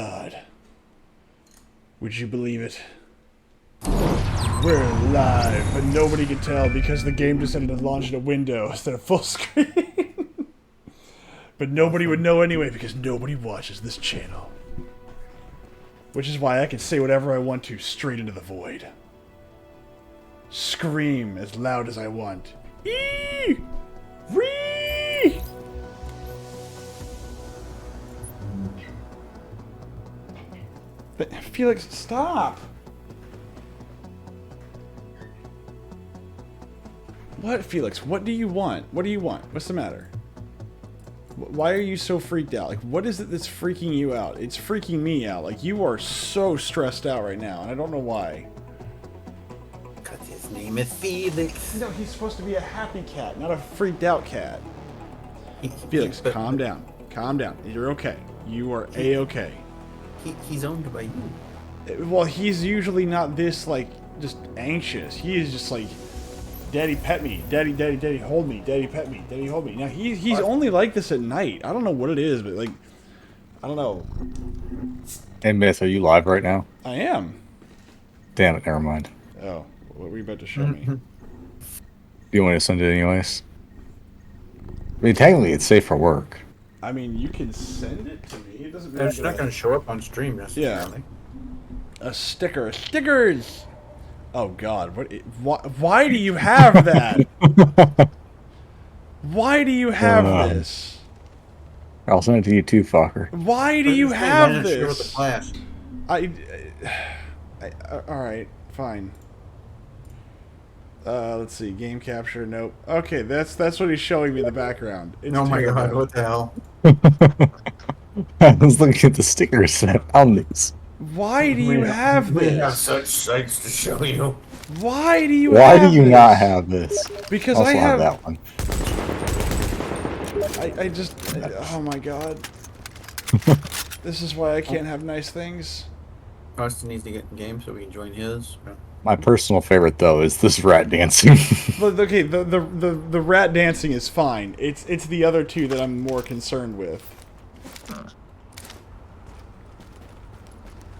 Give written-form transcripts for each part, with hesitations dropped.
God, would you believe it? We're live, but nobody can tell because the game decided to launch in a window instead of full screen. But nobody would know anyway because nobody watches this channel. Which is why I can say whatever I want to straight into the void. Scream as loud as I want. Eee! Ree! But Felix, stop! What, Felix? What do you want? What do you want? What's the matter? Why are you so freaked out? Like, what is it that's freaking you out? It's freaking me out. Like, you are so stressed out right now, and I don't know why. Because his name is Felix. No, he's supposed to be a happy cat, not a freaked out cat. Felix, calm down. Calm down. You're okay. You are A-okay. He's owned by you. Well, he's usually not this, like, just anxious. He is just like, Daddy, pet me. Daddy, daddy, daddy, hold me. Daddy, pet me. Daddy, hold me. Now, he's only like this at night. I don't know what it is, but, like, I don't know. Hey, Myth, are you live right now? I am. Damn it, never mind. Oh, what were you about to show me? Do you want me to send it anyways? I mean, technically, it's safe for work. I mean, you can send it to me. It doesn't mean It's not going to show up on stream necessarily. A sticker. Stickers! Oh, God. Why do you have that? Why do you have this? I'll send it to you too, fucker. Why do you have Share with the this? class. Alright, fine. Let's see. Game capture, nope. Okay, that's what he's showing me in the background. It's Oh my terrible. god, what the hell? I was looking at the stickers and I found these. Why do you have We have this? such sights to show you. Why do you Why have do you this? not have this? Because Also I have that one. I just oh my god. This is why I can't have nice things. Austin needs to get in game so we can join his. My personal favorite though is this rat dancing. But okay, the rat dancing is fine. It's the other two that I'm more concerned with.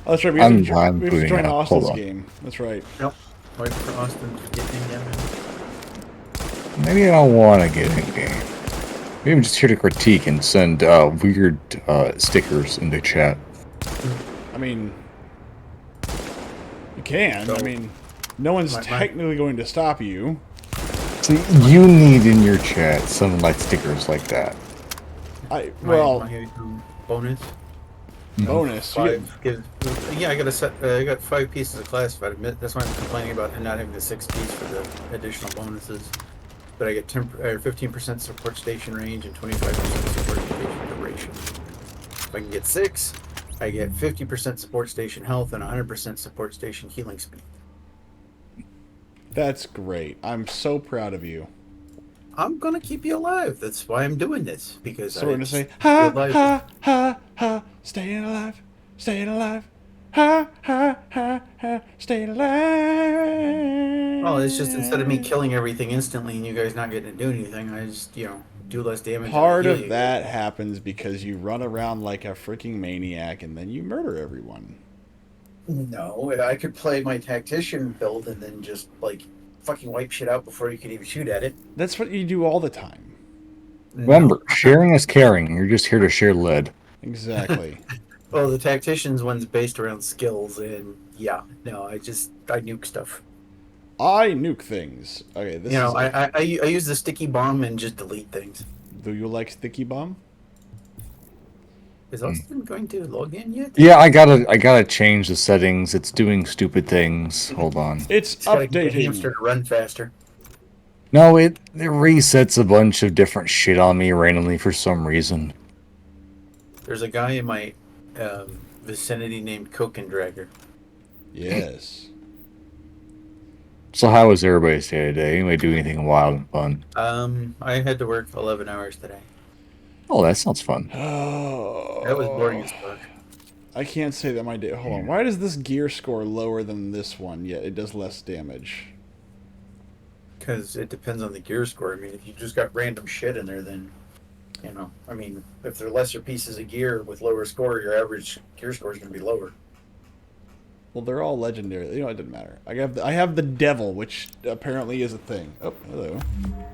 Oh, that's right. We have I'm to booting join it up. Austin's Hold on. game. That's right. Yep. Wait for Austin to get in game. Maybe I don't want to get in game. Maybe I'm just here to critique and send weird stickers in the chat. I mean, you can. I mean, no one's technically going to stop you. See, you need in your chat some like stickers like that. Well, Bonus. bonus. You get- Yeah, I got a set. I got 5 pieces of classified. That's why I'm complaining about not having the 6 piece for the additional bonuses. But I get 15% support station range and 25% support station duration. If I can get 6, I get 50% support station health and 100% support station healing speed. That's great. I'm so proud of you. I'm gonna keep you alive. That's why I'm doing this, because So we're gonna say, ha ha, staying alive, staying alive, ha staying alive. Oh, it's just instead of me killing everything instantly and you guys not getting to do anything, I just do less damage. Part and of heal you. that happens because you run around like a freaking maniac and then you murder everyone. No, I could play my tactician build and then just like fucking wipe shit out before you could even shoot at it. That's what you do all the time. Remember, sharing is caring. You're just here to share lead. Exactly. Well, the tactician's one's based around skills, and I nuke stuff. I nuke things. Okay, this is. I use the sticky bomb and just delete things. Do you like sticky bomb? Is Austin going to log in yet? Yeah, I gotta change the settings. It's doing stupid things. Hold on. It's Gotta get the hamster updating. to run faster. No, it resets a bunch of different shit on me randomly for some reason. There's a guy in my vicinity named Kokendragger. Yes. So how was everybody's day today? Anybody do anything wild and fun? I had to work 11 hours today. Oh, that sounds fun. Oh. That was boring as fuck. I can't say that my day. Hold on. Why does this gear score lower than this one? Yet it does less damage. Because it depends on the gear score. I mean, if you just got random shit in there, then You know, I mean, if they're lesser pieces of gear with lower score, your average gear score is going to be lower. Well, they're all legendary. You know, it doesn't matter. I have the devil, which apparently is a thing. Oh, hello.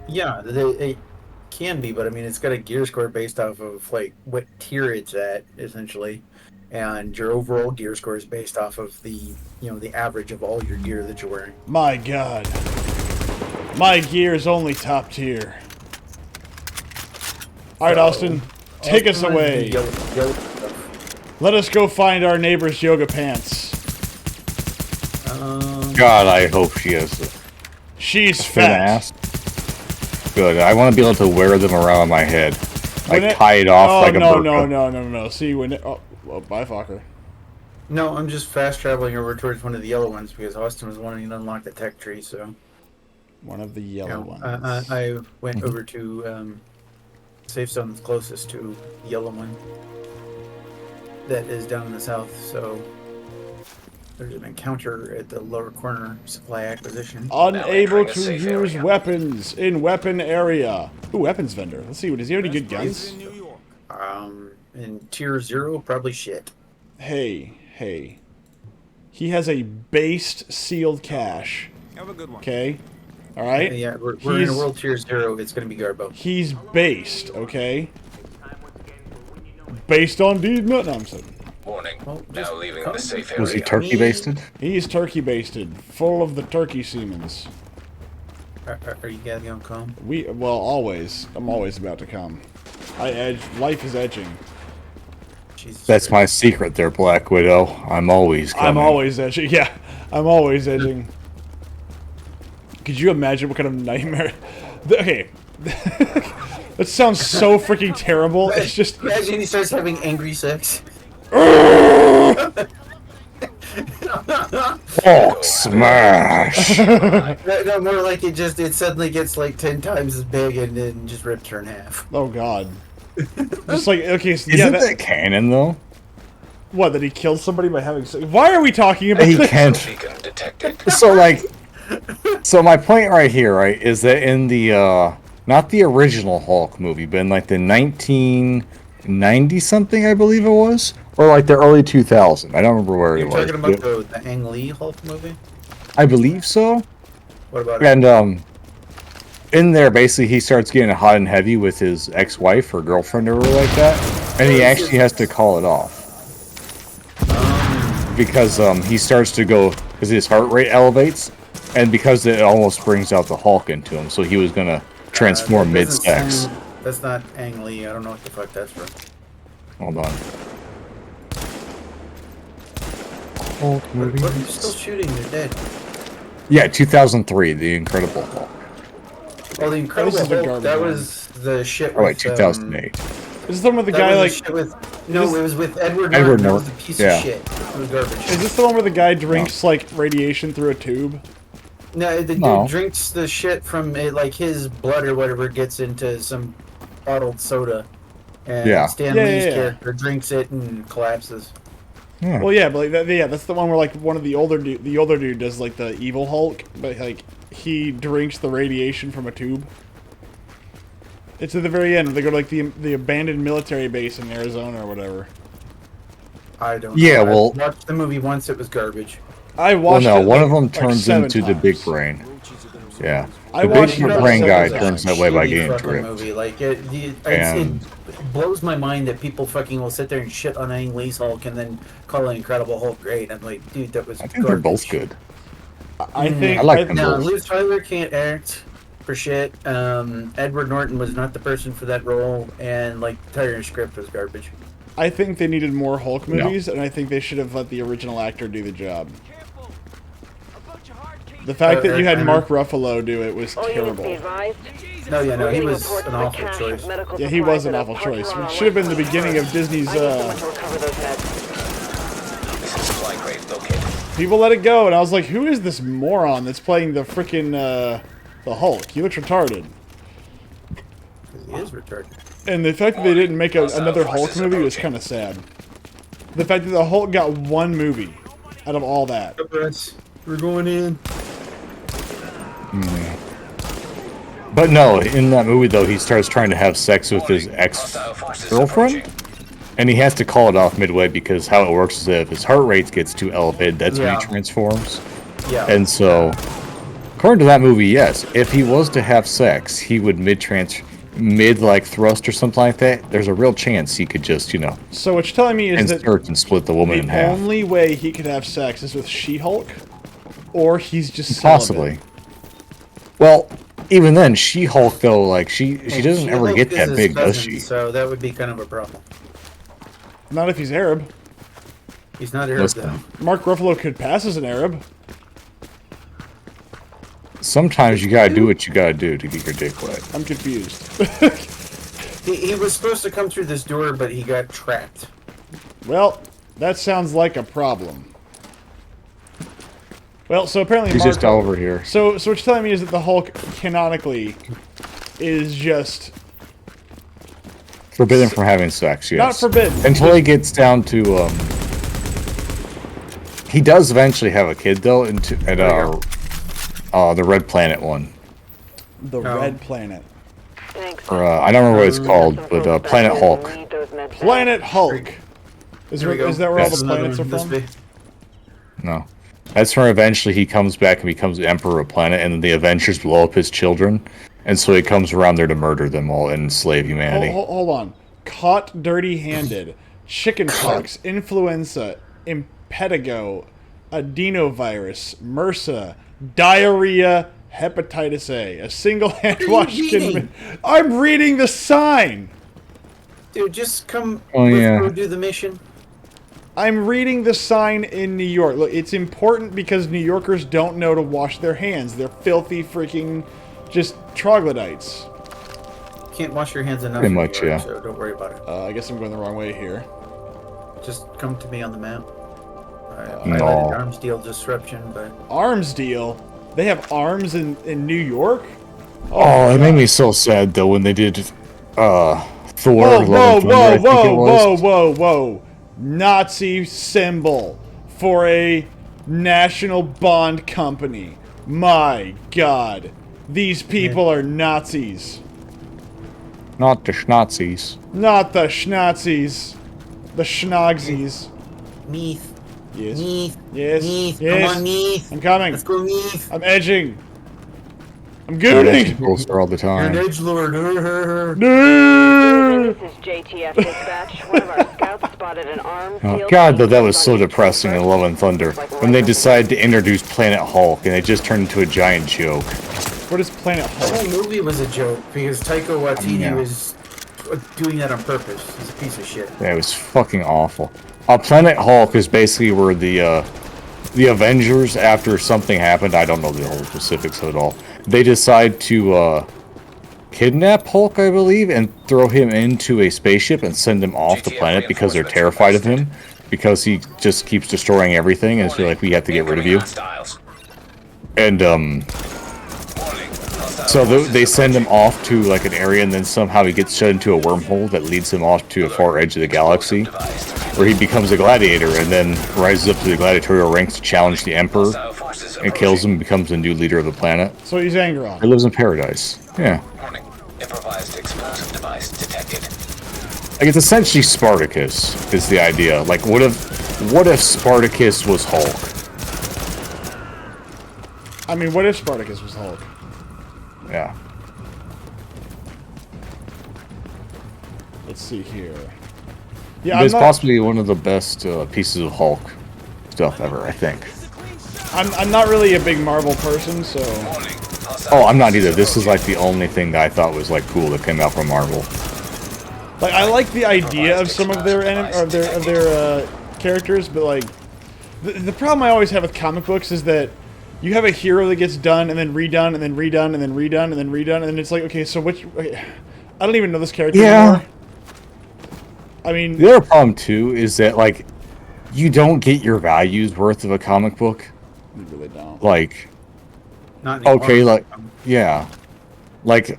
Yeah, it can be, but I mean, it's got a gear score based off of like what tier it's at, essentially, and your overall gear score is based off of the average of all your gear that you're wearing. My God. My gear is only top tier. All right, Austin, take us Austin, away. yellow stuff. Let us go find our neighbor's yoga pants. God, I hope she has a She's thin fat. ass. Good. I want to be able to wear them around my head. When Like, tie it off oh, like a no, burqa. no. See, when it... Oh, well, bye, fucker. No, I'm just fast traveling over towards one of the yellow ones because Austin was wanting to unlock the tech tree. So One of the yellow ones. I went over to safe zone that's closest to the yellow one. That is down in the south. So there's an encounter at the lower corner supply acquisition. Unable to use weapons in weapon area. Ooh, weapons vendor. Let's see. Does he have any good guns? In tier 0, probably shit. Hey. He has a based sealed cache. Have a good one. Okay? Alright? Yeah, we're in a world tier 0. It's going to be Garbo. He's based, okay? Based on deed. No, I'm sorry. Warning. Well, Now just leaving come. the safe area. Was he turkey basted? He's turkey basted, full of the turkey semens. Are you guys going to come? Well, always. I'm always about to come. I edge. Life is edging. Jesus That's Christ. my secret there, Black Widow. I'm always coming. I'm always edging. Yeah, I'm always edging. Could you imagine what kind of nightmare? Okay. That sounds so freaking terrible. It's just. Imagine he starts having angry sex. Oh, smash! No, more like it suddenly gets like 10 times as big and then just rips her in half. Oh God. Just like okay, so, yeah. Isn't that canon, though? What? That he killed somebody by having sex? Why are we talking about He this? can't. Beacon detected. So, like... So my point right here, right, is that in the, not the original Hulk movie, but in, like, the 1990-something, I believe it was? Or, like, the early 2000. I don't remember where You're it was. talking about the Ang Lee Hulk movie? I believe so. What about it? And, in there, basically, he starts getting hot and heavy with his ex-wife or girlfriend or whatever like that, and he actually has to call it off. Because, he starts to go, because his heart rate elevates, and because it almost brings out the Hulk into him, so he was gonna transform That doesn't mid-sex. sound- That's not Ang Lee. I don't know what the fuck that's from. Hold on. Hulk What movie? are you still shooting? They're dead. Yeah, 2003, The Incredible Hulk. Oh, the Incredible This is the Hulk. garbage That one. was the shit. Oh, wait, with, 2008. Is this the one with the That guy was like? the shit with, no, this- it was with Edward Norton. Edward That was a Norton, piece yeah. of shit. It was garbage. Is this the one where the guy drinks like radiation through a tube? No, the No. dude drinks the shit from it, like his blood or whatever gets into some bottled soda, and Yeah. Stan Yeah, Lee's yeah, yeah. character drinks it and collapses. Yeah. Well, yeah, but like that's the one where like one of the older dude does like the evil Hulk, but like he drinks the radiation from a tube. It's at the very end. They go to like the abandoned military base in Arizona or whatever. I don't. Yeah, know. well- I watched the movie once. It was garbage. I Well, watched. no, it, one like- of them like turns 7 into the big times. brain. Yeah. I The watched big it brain seven guy times. turns that way by Shitty getting fucking dripped. movie. Like it And- blows my mind that people fucking will sit there and shit on Ang Lee's Hulk and then call an Incredible Hulk great. I'm like, dude, that was. I think they're both garbage. good. I think I like them No, both. Liv Tyler can't act for shit. Edward Norton was not the person for that role, and like the entire script was garbage. I think they needed more Hulk No. movies, and I think they should have let the original actor do the job. The fact that you had Mark Ruffalo do it was terrible. No, yeah, no, he was an awful choice. Yeah, he was an awful choice. It should have been the beginning of Disney's. Supply crate located. People let it go, and I was like, "Who is this moron that's playing the freaking the Hulk? He looks retarded." He is retarded. And the fact that they didn't make another Hulk movie was kind of sad. The fact that the Hulk got one movie out of all that. We're going in. But no, in that movie though, he starts trying to have sex with his Hostile forces ex-girlfriend, approaching. and he has to call it off midway because how it works is that if his heart rate gets too elevated, that's when Yeah. he transforms. Yeah. And so, according to that movie, yes, if he was to have sex, he would mid like thrust or something like that. There's a real chance he could just, So what you're telling me is that insert and split the woman in the half. only way he could have sex is with She-Hulk, or he's just Possibly. Well, even then, She-Hulk though, like she doesn't ever She-Hulk get is that his big, does cousin, she? So that would be kind of a problem. celibate. Not if he's Arab. He's not Arab Listen. though. Mark Ruffalo could pass as an Arab. Sometimes you gotta do what you gotta do to get your dick wet. I'm confused. He was supposed to come through this door, but he got trapped. Well, that sounds like a problem. Well, so apparently He's Mark... just over here. So what you're telling me is that the Hulk canonically is just Forbidden from having sex, yes. not forbidden. Until he gets down to, he does eventually have a kid, though, at the Red Planet one. The Oh. Red Planet. Thanks. Or, I don't remember what it's called, but, Planet Hulk. Planet Hulk. Is Here we go. that where all Yes. the planets are This from? way. No. That's where eventually he comes back and becomes Emperor of Planet, and then the Avengers blow up his children, and so he comes around there to murder them all and enslave humanity. Hold on. Caught dirty-handed. Chickenpox. Influenza. Impetigo. Adenovirus. MRSA. Diarrhea. Hepatitis A. A single hand wash you can... reading? I'm reading the sign! Dude, just come. Oh, let's yeah. go do the mission. I'm reading the sign in New York. Look, it's important because New Yorkers don't know to wash their hands. They're filthy freaking just troglodytes. Can't wash your hands enough. Pretty in New much, York, yeah. So don't worry about it. I guess I'm going the wrong way here. Just come to me on the map. I No. highlighted arms deal disruption, but Arms deal? They have arms in New York? Oh, it made me so sad, though, when they did, Thor, Whoa, Love whoa, and Thunder, I whoa, think it whoa, whoa, was. whoa, whoa. Nazi symbol for a national bond company. My God. These people are Nazis. Not the Schnazis. Not the Schnazis. The Schnogsies. Neath. Yes. Neath. Yes. Neath. Yes. Come on, Neath. I'm coming. Let's go, Neath. I'm edging. I'm They're gooning. closer all the You're an time. edgelord. No. This is JTF dispatch. One of our scouts spotted an armed Oh, God, though, that was so depressing in Love and Thunder. When they decided to introduce Planet Hulk, and it just turned into a giant joke. What is Planet The Hulk? whole movie was a joke because Taika Waititi Yeah. was doing that on purpose. He's a piece of shit. Yeah, it was fucking awful. Planet Hulk is basically where the Avengers, after something happened, I don't know the whole specifics of it all, they decide to kidnap Hulk, I believe, and throw him into a spaceship and send him off the GTF planet because they're reinforcements terrified of him, requested. because he just keeps destroying everything, and feel like we have to get rid of you. Hostiles. And Warning. Hostile so forces they send him approaching. off to like an area, and then somehow he gets shut into a wormhole that leads him off to a far edge of the galaxy, Devised. where he becomes a gladiator and then rises up to the gladiatorial ranks to challenge the Emperor Hostile forces and kills approaching. him and becomes the new leader of the planet. So he's He Angron. lives in paradise. Yeah. Warning. Improvised explosive device detected. Like, it's essentially Spartacus is the idea. Like, what if Spartacus was Hulk? I mean, what if Spartacus was Hulk? Yeah. Let's see here. Yeah, It's possibly one of the best pieces of Hulk stuff ever, I think. I'm not really a big Marvel person, so Warning. Hostile Oh, I'm not either. forces This is like approaching. the only thing that I thought was like cool that came out from Marvel. like I like the idea of some of their characters, but like the problem I always have with comic books is that you have a hero that gets done and then redone and then redone and then redone and then redone and then it's like, okay, so which I don't even know this character Yeah. anymore. I mean, The other problem too is that like you don't get your values worth of a comic book. you really don't. Like, Not anymore. okay, like, yeah, like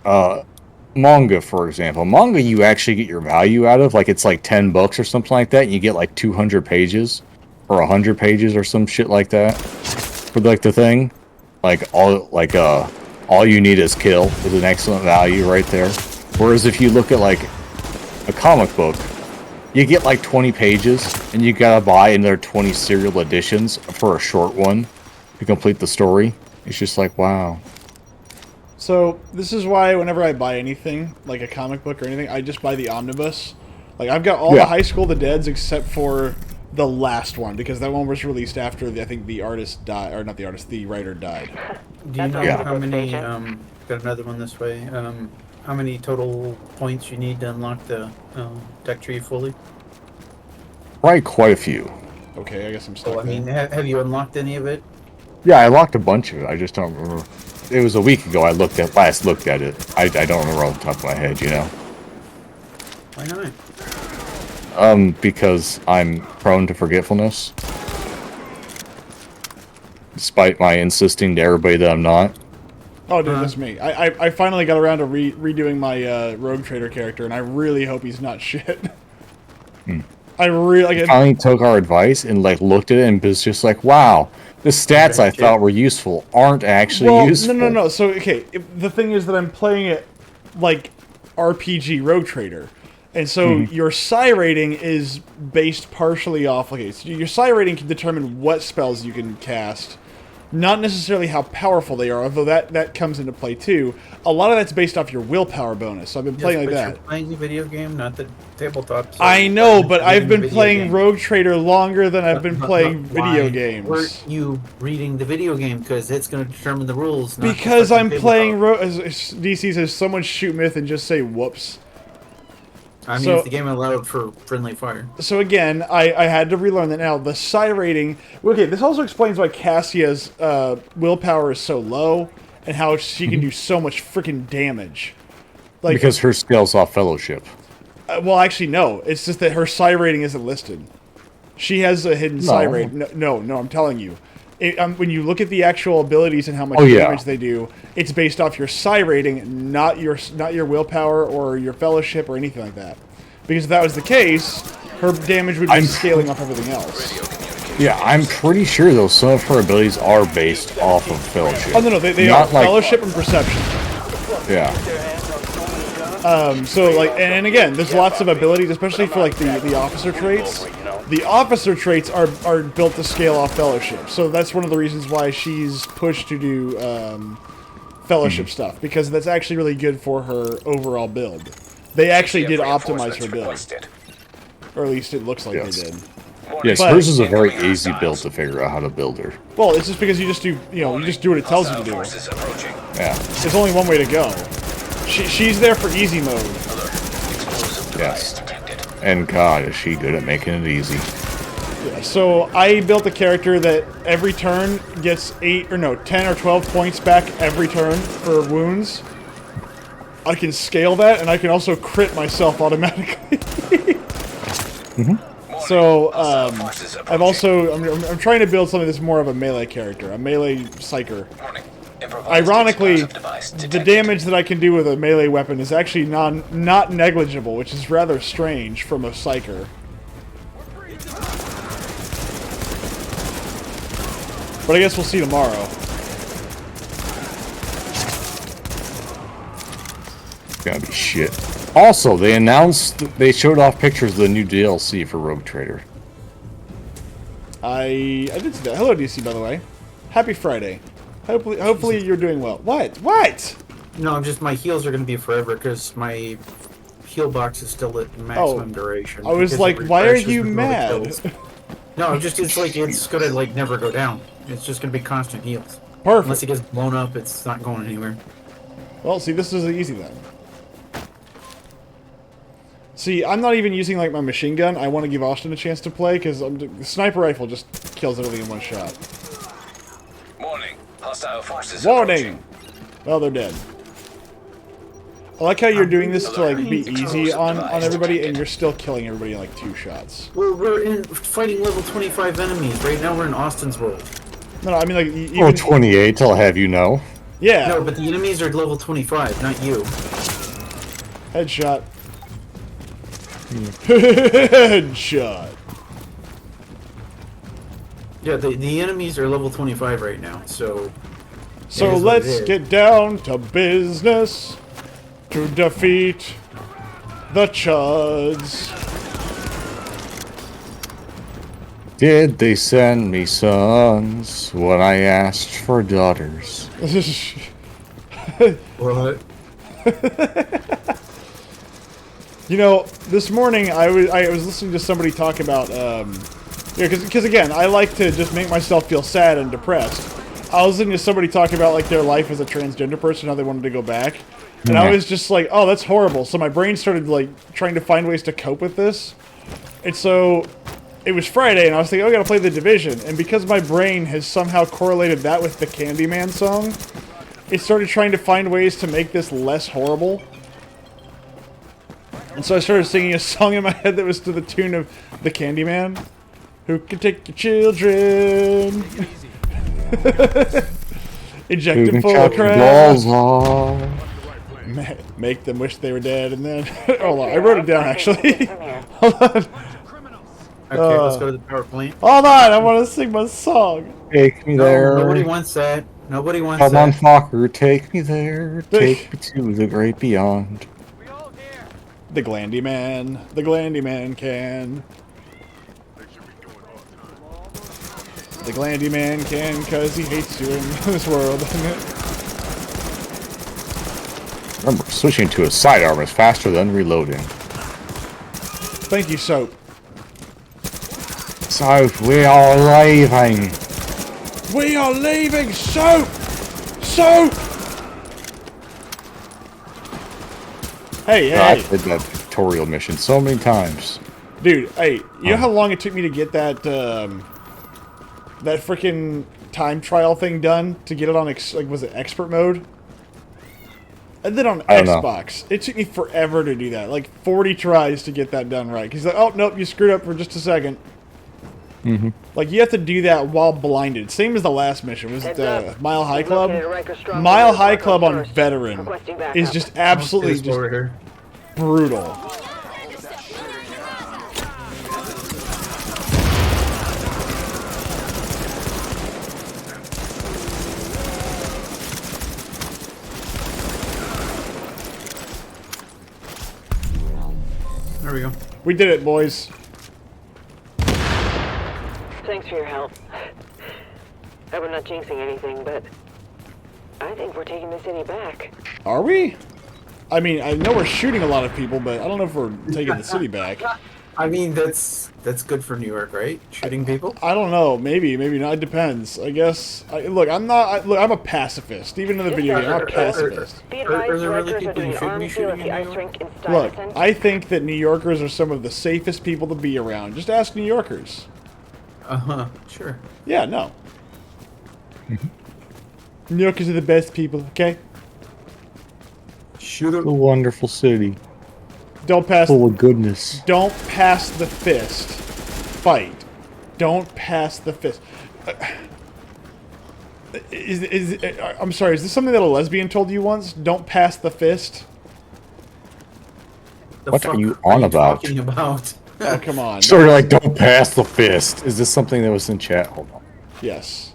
manga, for example. Manga you actually get your value out of. Like, it's like $10 or something like that, and you get like 200 pages or 100 pages or some shit like that for like the thing. Like all all you need is kill is an excellent value right there. Whereas if you look at like a comic book, you get like 20 pages and you gotta buy another 20 serial editions for a short one to complete the story. It's just like, wow. So this is why whenever I buy anything, like a comic book or anything, I just buy the omnibus. Like I've got all the Yeah. High School of the Deads except for the last one, because that one was released after I think the artist died, or not the artist, the writer died. Do you know Yeah. how many? Station. Got another one this way. How many total points you need to unlock the tech tree fully? Probably quite a few. Okay, I guess I'm stuck So I mean, there. have you unlocked any of it? Yeah, I locked a bunch of it. I just don't remember. It was a week ago I last looked at it. I don't remember off the top of my head, you know? Why not? Because I'm prone to forgetfulness. Despite my insisting to everybody that I'm not. Oh, dude, that's me. I finally got around to redoing my Rogue Trader character, and I really hope he's not shit. I really like. Finally took our advice and like looked at it and was just like, wow, the stats I thought were useful aren't actually useful. No. So, okay, the thing is that I'm playing it like RPG Rogue Trader. And so your psi rating is based partially off... Okay, so your psi rating can determine what spells you can cast, not necessarily how powerful they are, although that comes into play too. A lot of that's based off your willpower bonus, so I've been playing like but that. You're playing the video game, not the tabletop. so I know, you're but playing I've the been video playing game. Rogue Trader longer than I've been But playing video why games. Weren't you reading the video game? Because it's going to determine the rules. Not the Because fucking I'm tabletop. playing DC says someone shoot myth and just say whoops. I mean, so- if the game allowed for friendly fire. So again, I had to relearn that now. The psi rating... Okay, this also explains why Cassia's willpower is so low and how she can do so much freaking damage. Like, Because her scale's off fellowship. well, actually, no. It's just that her psi rating isn't listed. She has a hidden psi No. rating. No, I'm telling you. When you look at the actual abilities and how much Oh, yeah. damage they do, it's based off your psi rating, not your willpower or your fellowship or anything like that. Because if that was the case, her damage would be I'm- scaling off everything else. Yeah, I'm pretty sure though some of her abilities are based off of fellowship. Oh no, they Not are like- fellowship and perception. Yeah. So like, and again, there's lots of abilities, especially for like the officer traits. The officer traits are built to scale off fellowship, so that's one of the reasons why she's pushed to do fellowship stuff, because that's actually really good for her overall build. They actually did optimize her build, Requested. or at least it looks like Yes. they did. Yes, But- hers is a very easy build to figure out how to build her. Well, it's just because you just do, you just do what it tells you to do. Forces approaching. Yeah. There's only one way to go. She's there for easy mode. Explosive Yes. device detected. And God, is she good at making it easy. So I built a character that every turn gets 10 or 12 points back every turn for wounds. I can scale that, and I can also crit myself automatically. So Forces I'm approaching. trying to build something that's more of a melee character, a melee psyker. Warning. Improvised Ironically, explosive device the detected. damage that I can do with a melee weapon is actually not negligible, which is rather strange from a psyker. But I guess we'll see tomorrow. Gotta be shit. Also, they showed off pictures of the new DLC for Rogue Trader. I did see that. Hello, DC, by the way. Happy Friday. Hopefully you're doing well. What? What? No, just my heals are going to be forever because my heal box is still at maximum duration. I was because like, it why are refreshes you with all the mad? kills. No, it's gonna like never go down. It's just gonna be constant heals. Perfect. Unless it gets blown up, it's not going anywhere. Well, see, this is easy then. See, I'm not even using like my machine gun. I want to give Austin a chance to play because the sniper rifle just kills everything in one shot. Warning. Hostile forces Warning! Well, they're dead. I like how you're doing this to like be easy on everybody, and you're still killing everybody in like 2 shots. We're fighting level 25 enemies. Right now we're in Austin's world. No, I mean like Or even 28, I'll have you know. yeah. No, but the enemies are level 25, not you. Headshot. Headshot. Yeah, the enemies are level 25 right now, so So It is what it let's is. get down to business to defeat the Chuds. Did they send me sons when I asked for daughters? What? You know, this morning I was listening to somebody talk about because again I like to just make myself feel sad and depressed. I was listening to somebody talk about like their life as a transgender person, how they wanted to go back, and I was just like, oh, that's horrible. So my brain started like trying to find ways to cope with this, and so it was Friday, and I was thinking, oh, I gotta play The Division, and because my brain has somehow correlated that with the Candyman song, it started trying to find ways to make this less horrible. And so I started singing a song in my head that was to the tune of The Candyman. Who can take your children? Inject You them can full cut of your crap. dolls off. Make them wish they were dead, and then... Hold on, I wrote it down, actually. Hold on. Okay, let's go to the power plant. Hold on, I want to sing my song. Take me No, there. nobody wants that. Nobody wants Come on, that. Fokker, take me there. Take me to the great beyond. The Glandy Man. The Glandy Man can. The Glandy Man can, because he hates you in this world. Remember, switching to a sidearm is faster than reloading. Thank you, Soap. So, we are leaving. We are leaving, Soap! Soap! Hey, I hey, did that tutorial mission so many times. dude, hey, you know how long it took me to get that, that freaking time trial thing done? To get it on, was it expert mode? And then on I don't know. Xbox, it took me forever to do that. Like 40 tries to get that done right. He's like, oh, nope, you screwed up for just a second. Mm-hmm. Like, you have to do that while blinded. Same as the last mission. Was it Heads up. Mile High We've Club? located a Riker stronghold Mile near High Marco Club on first. Veteran Requesting backup. is just absolutely Let's go over just here. brutal. There we go. We did it, boys. Thanks for your help. I we're not jinxing anything, but I think we're taking the city back. Are we? I mean, I know we're shooting a lot of people, but I don't know if we're taking the city back. I mean, that's good for New York, right? Shooting people. I don't know. Maybe, maybe not. It depends. I guess. Look, I'm not. Look, I'm a pacifist. Even in the video game, I'm a pacifist. Be Are advised, there really Rikers are people you doing shouldn't be arms deal at shooting the in ice New rink in Look, Stuyvesant. I think that New Yorkers are some of the safest people to be around. Just ask New Yorkers. Sure. Yeah, no. New Yorkers are the best people. Okay, Shoot A them. wonderful city. don't pass. Full of goodness. Don't pass the fist. Fight. Don't pass the fist. I'm sorry. Is this something that a lesbian told you once? Don't pass the fist. The What fuck are you on about? Talking about? Oh, come on. Sort of like, don't pass the fist. Is this something that was in chat? Hold on. Yes.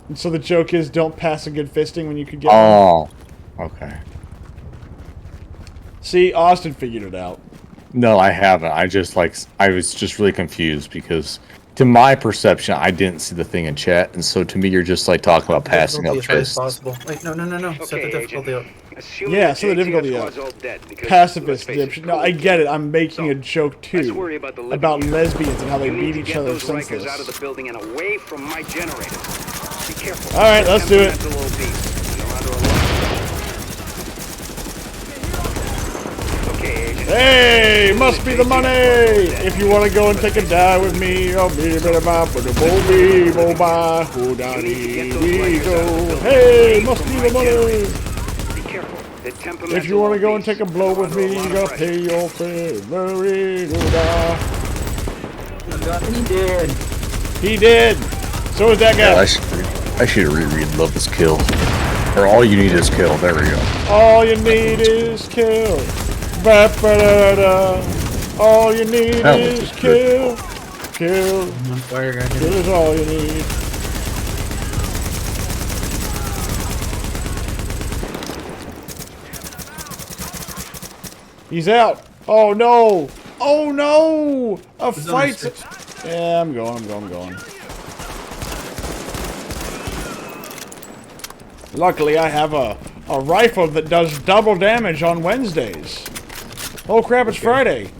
And so the joke is, don't pass a good fisting when you could get one. Oh, okay. See, Austin figured it out. No, I haven't. I was just really confused because, to my perception, I didn't see the thing in chat, and so to me, you're just like talking about passing up Difficulty as fists. high as possible. Wait, no. Set the Okay, difficulty up. Assuming Yeah, the so the JTF difficulty squad's up. all dead because, Pacifist let's face dipshit. it, No, I cool. get it. I'm making a joke Let's too. worry about the living About here. lesbians and how they You need beat to each get other those Rikers out of the senseless. building and away from my generators. Be careful. All right, let's do it. Temperamental little beasts, and they're under a lot. Okay, Agent. Hey, must be the money. If you want to go and take a dive with me, I'll be a bit about for the bo-be, bo-ba, ho-da-dee, we go. Hey, must be the money. Be careful. They're temperamental If you want to go little and take a beasts. blow with They're me, under you a lot gotta of pay your fare. Merry-go-da. He did. He did. So is that Yeah, guy. I should reread Love is Kill. Or All You Need Is Kill. There we go. All you need is kill. Ba-ba-da-da. All you need That was is just kill. Kill. I'm on fire, guys. Kill is all you need. He's out. Oh no! Oh no! A He's on his fight. six. Yeah, I'm going. Luckily, I have a rifle that does double damage on Wednesdays. Oh crap! It's Friday.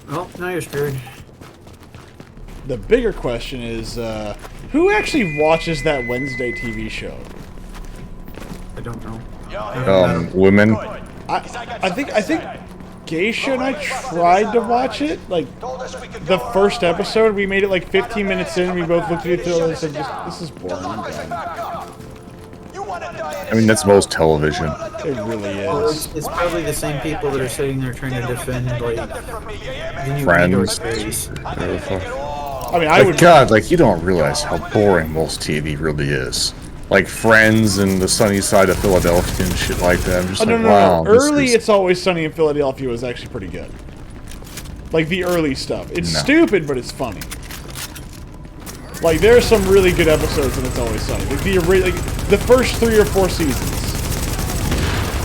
Oh, now you're screwed. The bigger question is, who actually watches that Wednesday TV show? I don't know. Women. I think Geisha and I tried to watch it. Like, the first episode, we made it like 15 minutes in, and we both looked at each other and said, this is boring. I'm done." I mean, that's most television. It really Well, is. it's probably the same people that are sitting there trying to defend like the new Friends. Windows series. I mean, I would. God, like, you don't realize how boring most TV really is. Like Friends and The Sunny Side of Philadelphia and shit like that. I'm just Oh, like, no. wow. this Early is- It's Always Sunny in Philadelphia was actually pretty good. Like, the early stuff. It's No. stupid, but it's funny. Like, there are some really good episodes in It's Always Sunny. Like, the first 3 or 4 seasons.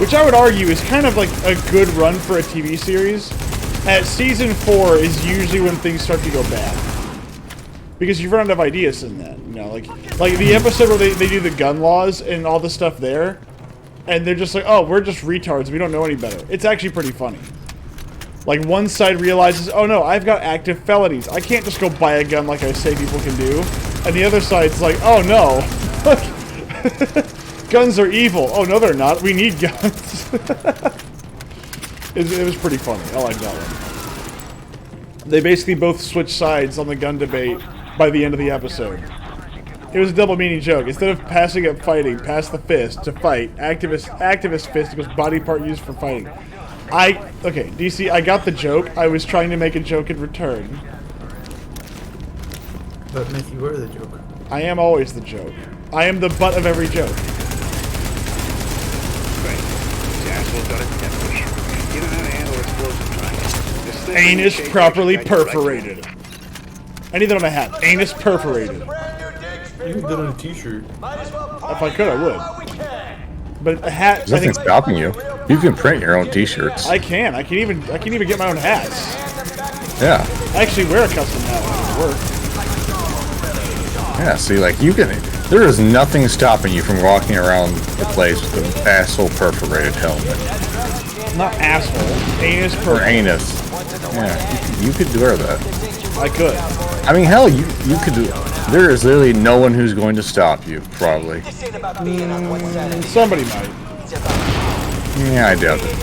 Which I would argue is kind of like a good run for a TV series. At season 4 is usually when things start to go bad. Because you run out of ideas in that, you know, like the episode where they do the gun laws and all the stuff there, and they're just like, oh, we're just retards, we don't know any better. It's actually pretty funny. Like, one side realizes, oh no, I've got active felonies, I can't just go buy a gun like I say people can do. And the other side's like, oh no, guns are evil. Oh no, they're not, we need guns. It was pretty funny, I like that one. They basically both switch sides on the gun debate by the end of the episode. It was a double meaning joke. Instead of passing up fighting, pass the fist to fight. Activist fist equals body part used for fighting. Okay, DC, I got the joke. I was trying to make a joke in return. But Myth, you were the joke. I am always the joke. I am the butt of every joke. Right. These assholes got a death wish. You know how to handle explosive triangles. This thing Anus shake properly got you right. perforated. I need that on my hat. Anus perforated. You can put on a t-shirt. If I could, I would. But a hat, There's I nothing think stopping you. You can print your own t-shirts. I can. I can even get my own hats. Yeah. I actually wear a custom hat when I work. Yeah, see, like, you can... There is nothing stopping you from walking around the place with an asshole perforated helmet. Not asshole. Anus Or perforated. anus. Yeah, you could wear that. I could. I mean, hell, you could do... There is literally no one who's going to stop you, probably. Somebody might. Yeah, I doubt it.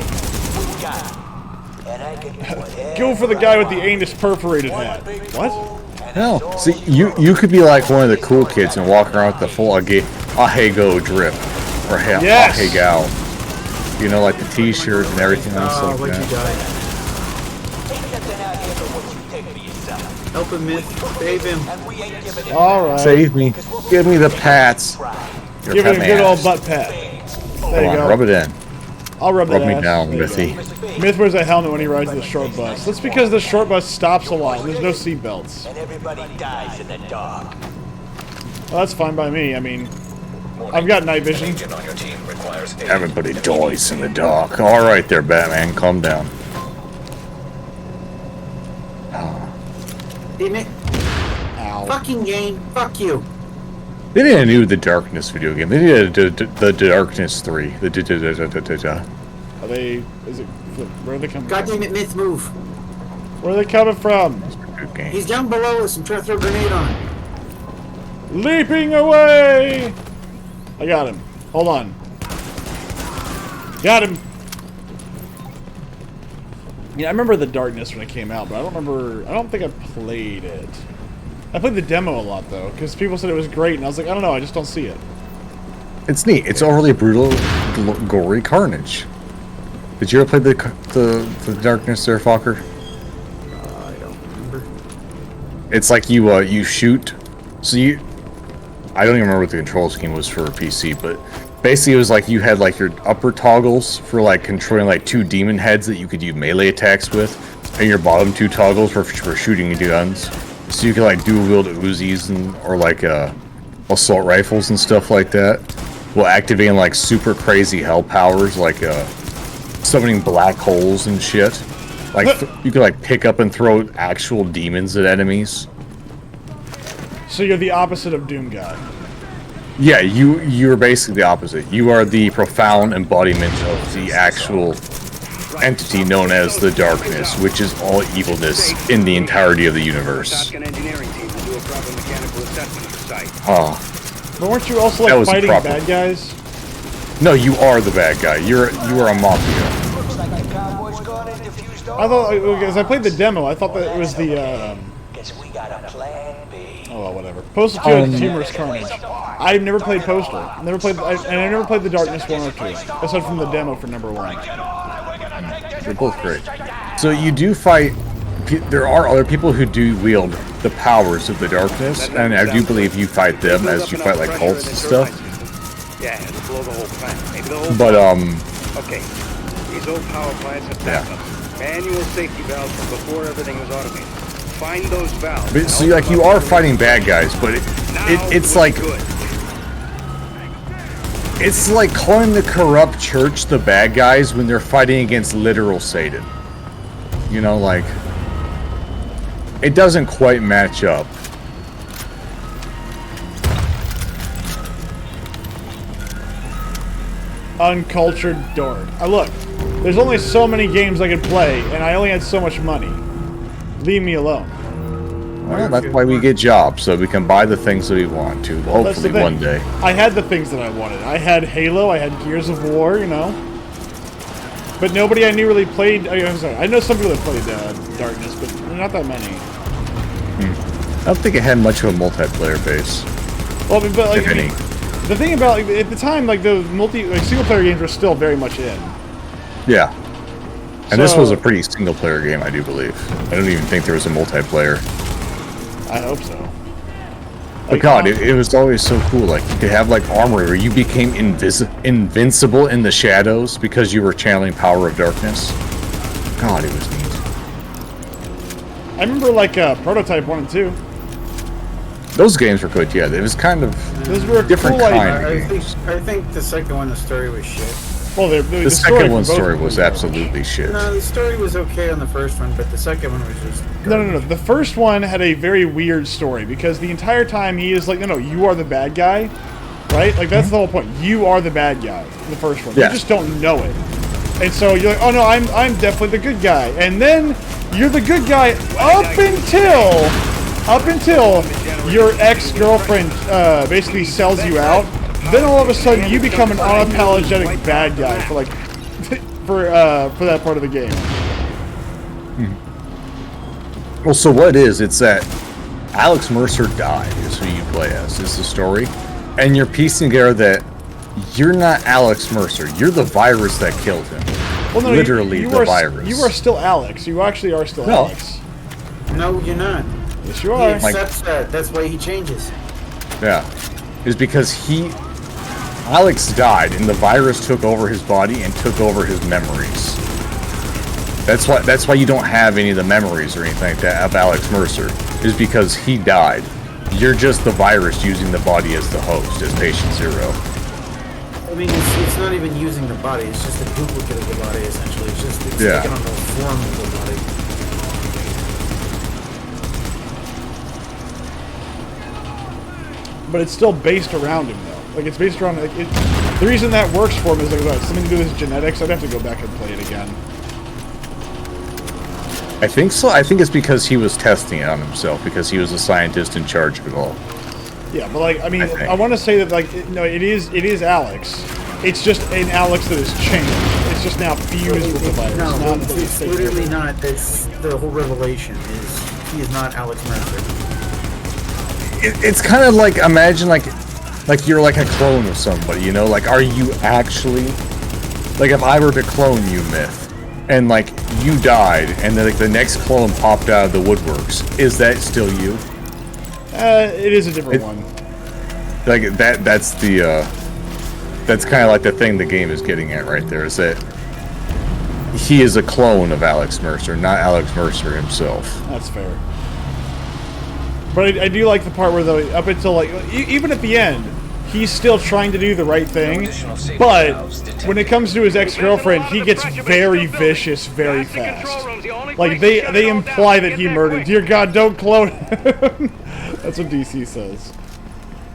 Go for the guy with the anus perforated hat. What? Hell, see, you could be like one of the cool kids and walk around with the full Ahego drip. Or Yes! Ahegao. You know, like the t-shirt and everything else Oh, like what'd you that. die? Help him, Myth. Save him. Alright. Save me. Give me the pats. Your Give it a pet good man. old butt pat. Come There you on, go. rub it in. I'll rub Rub that me ass. down, There you Mithy. go. Myth wears a helmet when he rides the short bus. That's because the short bus stops a lot. There's no seat belts. And everybody dies in the dark. Well, that's fine by me. I mean, I've got night vision. Agent on your team requires aid. Everybody dies in the dark. All right there, Batman. Calm down. Damn it. Ow. Fucking game. Fuck you. They did a new The Darkness video game. They did the Darkness 3. Are they? Is it? Where are they coming God from? damn it, Myth, move. Where are they coming from? Good game. He's down below us. I'm trying to throw a grenade on him. Leaping away! I got him. Hold on. Got him. Yeah, I remember The Darkness when it came out, but I don't think I played it. I played the demo a lot, though, because people said it was great, and I was like, I don't know, I just don't see it. It's neat. It's overly brutal, gory carnage. Did you ever play the Darkness there, Fokker? I don't remember. It's like you shoot. So I don't even remember what the control scheme was for a PC, but basically it was like you had like your upper toggles for like controlling like 2 demon heads that you could do melee attacks with, and your bottom 2 toggles for shooting guns. So you could like dual wield Uzis or like assault rifles and stuff like that, while activating like super crazy hell powers like summoning black holes and shit. Like you could like pick up and throw actual demons at enemies. So you're the opposite of Doom God. Yeah, you're basically the opposite. You are the profound embodiment of the actual entity known as the Darkness, which is all evilness in the entirety of the universe. Shotgun engineering team will do a proper mechanical assessment of the site. Oh. But weren't you also That like was fighting proper. bad guys? No, you are the bad guy. You are a mafia. Looks like the cowboys gone and defused all. I thought, because I played the demo, I thought that it was the, Guess we got a plan B. oh well, whatever. Postal 2 had Humorous Carnage. I've never played Postal. I never played the Darkness 1 or 2, aside from the demo for number 1. They're both great. So you do fight. There are other people who do wield the powers of the Darkness, and I do believe you fight them as you fight like cults and stuff. Yeah, it'll blow the whole plant. Maybe the whole But Okay. These old power plants have Yeah. backups. Manual safety valves from before everything was automated. Find those valves. but, so like you are fighting bad guys, but it's like good. it's like calling the corrupt church the bad guys when they're fighting against literal Satan. You know, like it doesn't quite match up. Uncultured dork. Look, there's only so many games I could play, and I only had so much money. Leave me alone. Well, that's why we get jobs, so we can buy the things that we want to. That's the Hopefully thing. one day. I had the things that I wanted. I had Halo, I had Gears of War, you know. But nobody I knew really played. I'm sorry, I know some people that played Darkness, but not that many. I don't think it had much of a multiplayer base, Well, but like, if any. the thing about like, at the time, like the single player games were still very much in. Yeah. And this So- was a pretty single player game, I do believe. I don't even think there was a multiplayer. I hope so. But Like, God, it was always so cool. Like, you could have, like, armor where you became invincible in the shadows because you were channeling power of darkness. God, it was neat. I remember like Prototype 1 and 2. Those games were good, yeah. It was kind of Those were different cool, like, kind. I think the second one, the story was shit. Well, The second one's for both story of was them absolutely shit. No, the story was okay on the first one, but the second one was just... No. The first one had a very weird story because the entire time he is like, no, you are the bad guy, right? Like that's the whole point. You are the bad guy. In the first one, Yeah. you just don't know it, and so you're like, oh no, I'm definitely the good guy, and then you're the good guy up until your ex-girlfriend basically sells you out. Then all of a sudden you become an unapologetic bad guy for like for that part of the game. Well, so what it's that Alex Mercer died, is who you play as, is the story. And you're piecing together that you're not Alex Mercer, you're the virus that killed him. Well, no, Literally you the are, virus. You are still Alex. You actually are still No. Alex. No, you're not. Yes, you He are. accepts that. That's why he changes. Yeah. Is because Alex died and the virus took over his body and took over his memories. That's why you don't have any of the memories or anything like that of Alex Mercer, is because he died. You're just the virus using the body as the host, as patient zero. I mean, it's not even using the body. It's just a duplicate of the body, essentially. It's just Yeah. taking on the form of the body. But it's still based around him, though. Like, it's based around... Like, the reason that works for him is, like, what, something to do with his genetics. I'd have to go back and play it again. I think so. I think it's because he was testing it on himself, because he was the scientist in charge of it all. Yeah, but, like, I mean, I think. I want to say that, like, it is Alex. It's just an Alex that has changed. It's just now fused with the virus. No, not it's literally not. That's the whole revelation. Is he is not Alex Mercer. It's kind of like, imagine like you're like a clone of somebody, you know? Like, are you actually, like, if I were to clone you, Myth, and like you died, and then like the next clone popped out of the woodworks, is that still you? It is a different one. Like that's the that's kind of like the thing the game is getting at right there, is that he is a clone of Alex Mercer, not Alex Mercer himself. That's fair. But I do like the part where, though, up until, like, even at the end, he's still trying to do the right thing, additional safety but valves detected. when it comes to his ex-girlfriend, he gets very vicious very fast. Like, they imply that he murdered. Dear God, don't clone him. That's what DC says.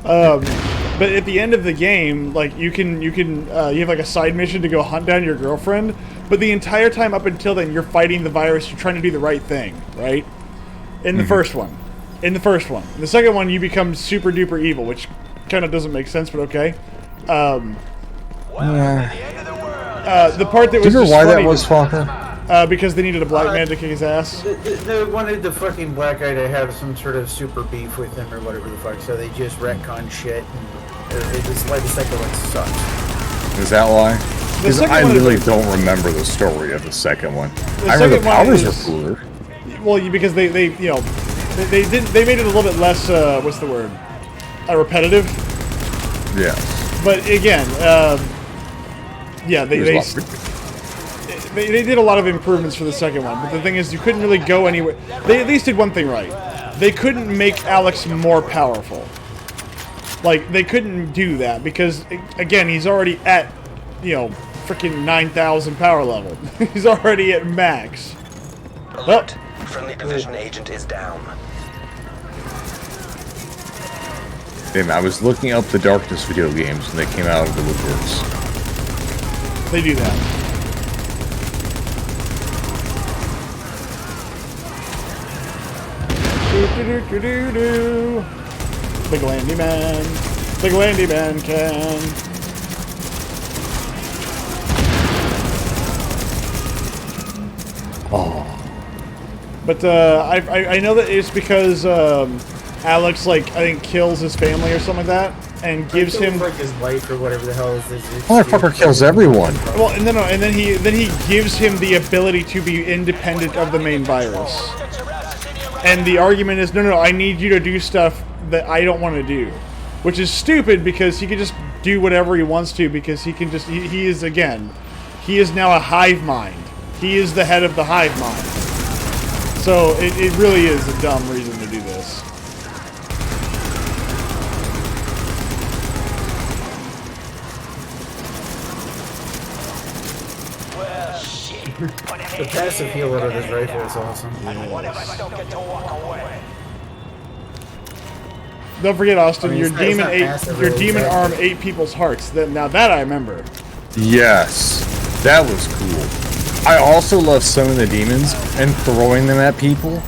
But at the end of the game, like, you have like a side mission to go hunt down your girlfriend, but the entire time up until then, you're fighting the virus, you're trying to do the right thing, right? In the first one. In the first one. In the second one, you become super duper evil, which kind of doesn't make sense, but okay. The part that Do was you know just why that funny was, Falker? because they needed a black man to kick his ass. They wanted the fucking black guy to have some sort of super beef with him or whatever the fuck, so they just retcon shit. And it just like the second one sucks. Is that why? Because second I one is- really don't remember the story of the second one. I second remember the one powers is- were cooler. Well, because they you know, they made it a little bit less, what's the word? Repetitive. Yeah. But again, yeah, they did a lot of improvements for the second one. But the thing is, you couldn't really go anywhere. They at least did one thing right. They couldn't make Alex more powerful. Like, they couldn't do that because, again, he's already at, you know, freaking 9,000 power level. He's already at max. Alert. Friendly division agent is down. Damn, I was looking up the Darkness video games and they came out of the woodworks. They do that. Do. Big Landy Man. Big Landy Man can. Oh. But I know that it's because Alex, like, I think kills his family or something like that, and gives him. like his wife or whatever the hell is this. Motherfucker kills everyone. Well, and then he gives him the ability to be independent of the main virus. And the argument is, no, I need you to do stuff that I don't want to do, which is stupid because he can just do whatever he wants to because he can just he is now a hive mind. He is the head of the hive mind. So it really is a dumb reason to do this. Well, shit. The passive heal out of his rifle is awesome. One of us don't get to walk away. Don't forget, Austin, I mean, your it's demon not ate passive, your really, demon but- arm ate people's hearts. Now that I remember. Yes. That was cool. I also love summoning the demons and throwing them at people.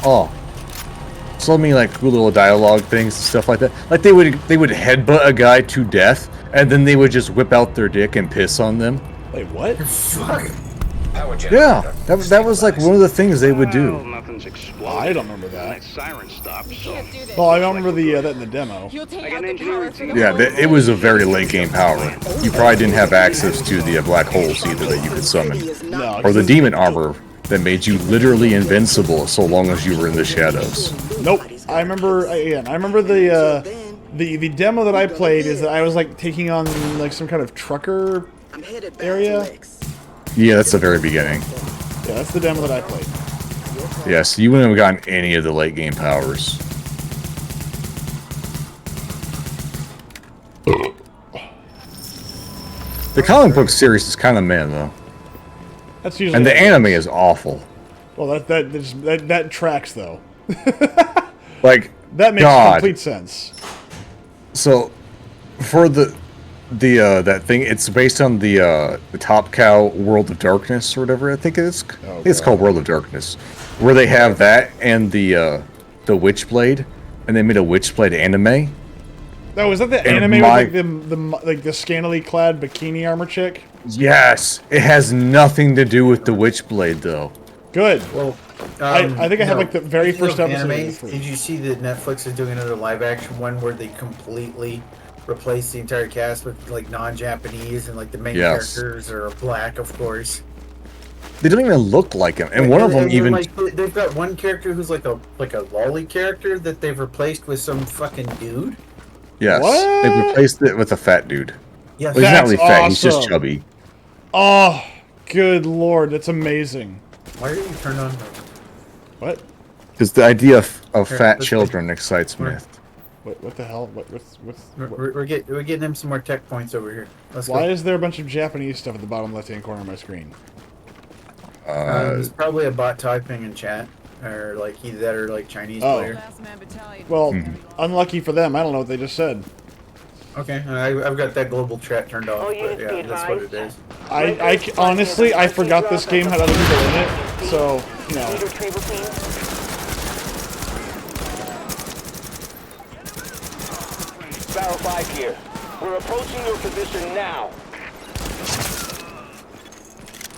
Oh. So many like cool little dialogue things and stuff like that. Like they would headbutt a guy to death and then they would just whip out their dick and piss on them. Wait, what? Power Yeah, generator. that was like one of the things they would Well, do. nothing's exploded. I don't remember that. That siren stopped, so... Well, I remember that in the demo. You'll take I got out an the engineering power for team. the Yeah, whole it was a very late game power. You probably didn't have access to the black holes either that you could summon. No, Or the demon armor that made you literally invincible so long as you were in the shadows. Nope. I remember the demo that I played is that I was like taking on like some kind of trucker area. Yeah, that's the very beginning. Yeah, that's the demo that I played. Yeah, so you wouldn't have gotten any of the late game powers. The comic book series is kind of meh though, That's usually. and the anime is awful. Well, that tracks though. Like That makes God. complete sense. So, for that thing, it's based on the Top Cow World of Darkness or whatever. I think it is. I think it's called World of Darkness, where they have that and the Witchblade, and they made a Witchblade anime. Oh, was that the And anime my- with the scantily clad bikini armor chick? Yes, it has nothing to do with the Witchblade though. Good. Well, I think I had, like, the very speaking first of episode of anime, the three. did you see that Netflix is doing another live action one where they completely replace the entire cast with like non-Japanese and like the main Yes. characters are black, of course. They don't even look like him, and one of them then, even. like, they've got one character who's like a lolly character that they've replaced with some fucking dude. Yes, What? they replaced it with a fat dude. Yes, Well, he's not That's really fat; he's just awesome. chubby. Oh, good lord, that's amazing. why are you turned on? What? Because the idea of Here, fat let's- children excites me. What the hell? We're getting him some more tech points over here. Let's Why go. is there a bunch of Japanese stuff at the bottom left-hand corner of my screen? There's probably a bot typing in chat, or like either that or like Chinese Oh. player. Well, unlucky for them. I don't know what they just said. Okay, I've got that global chat turned off. All But units be yeah, that's what it advised. is. Honestly, I forgot this game had other people in it. So, you know. Lead retrieval team. Barrel 5 here. We're approaching your position now.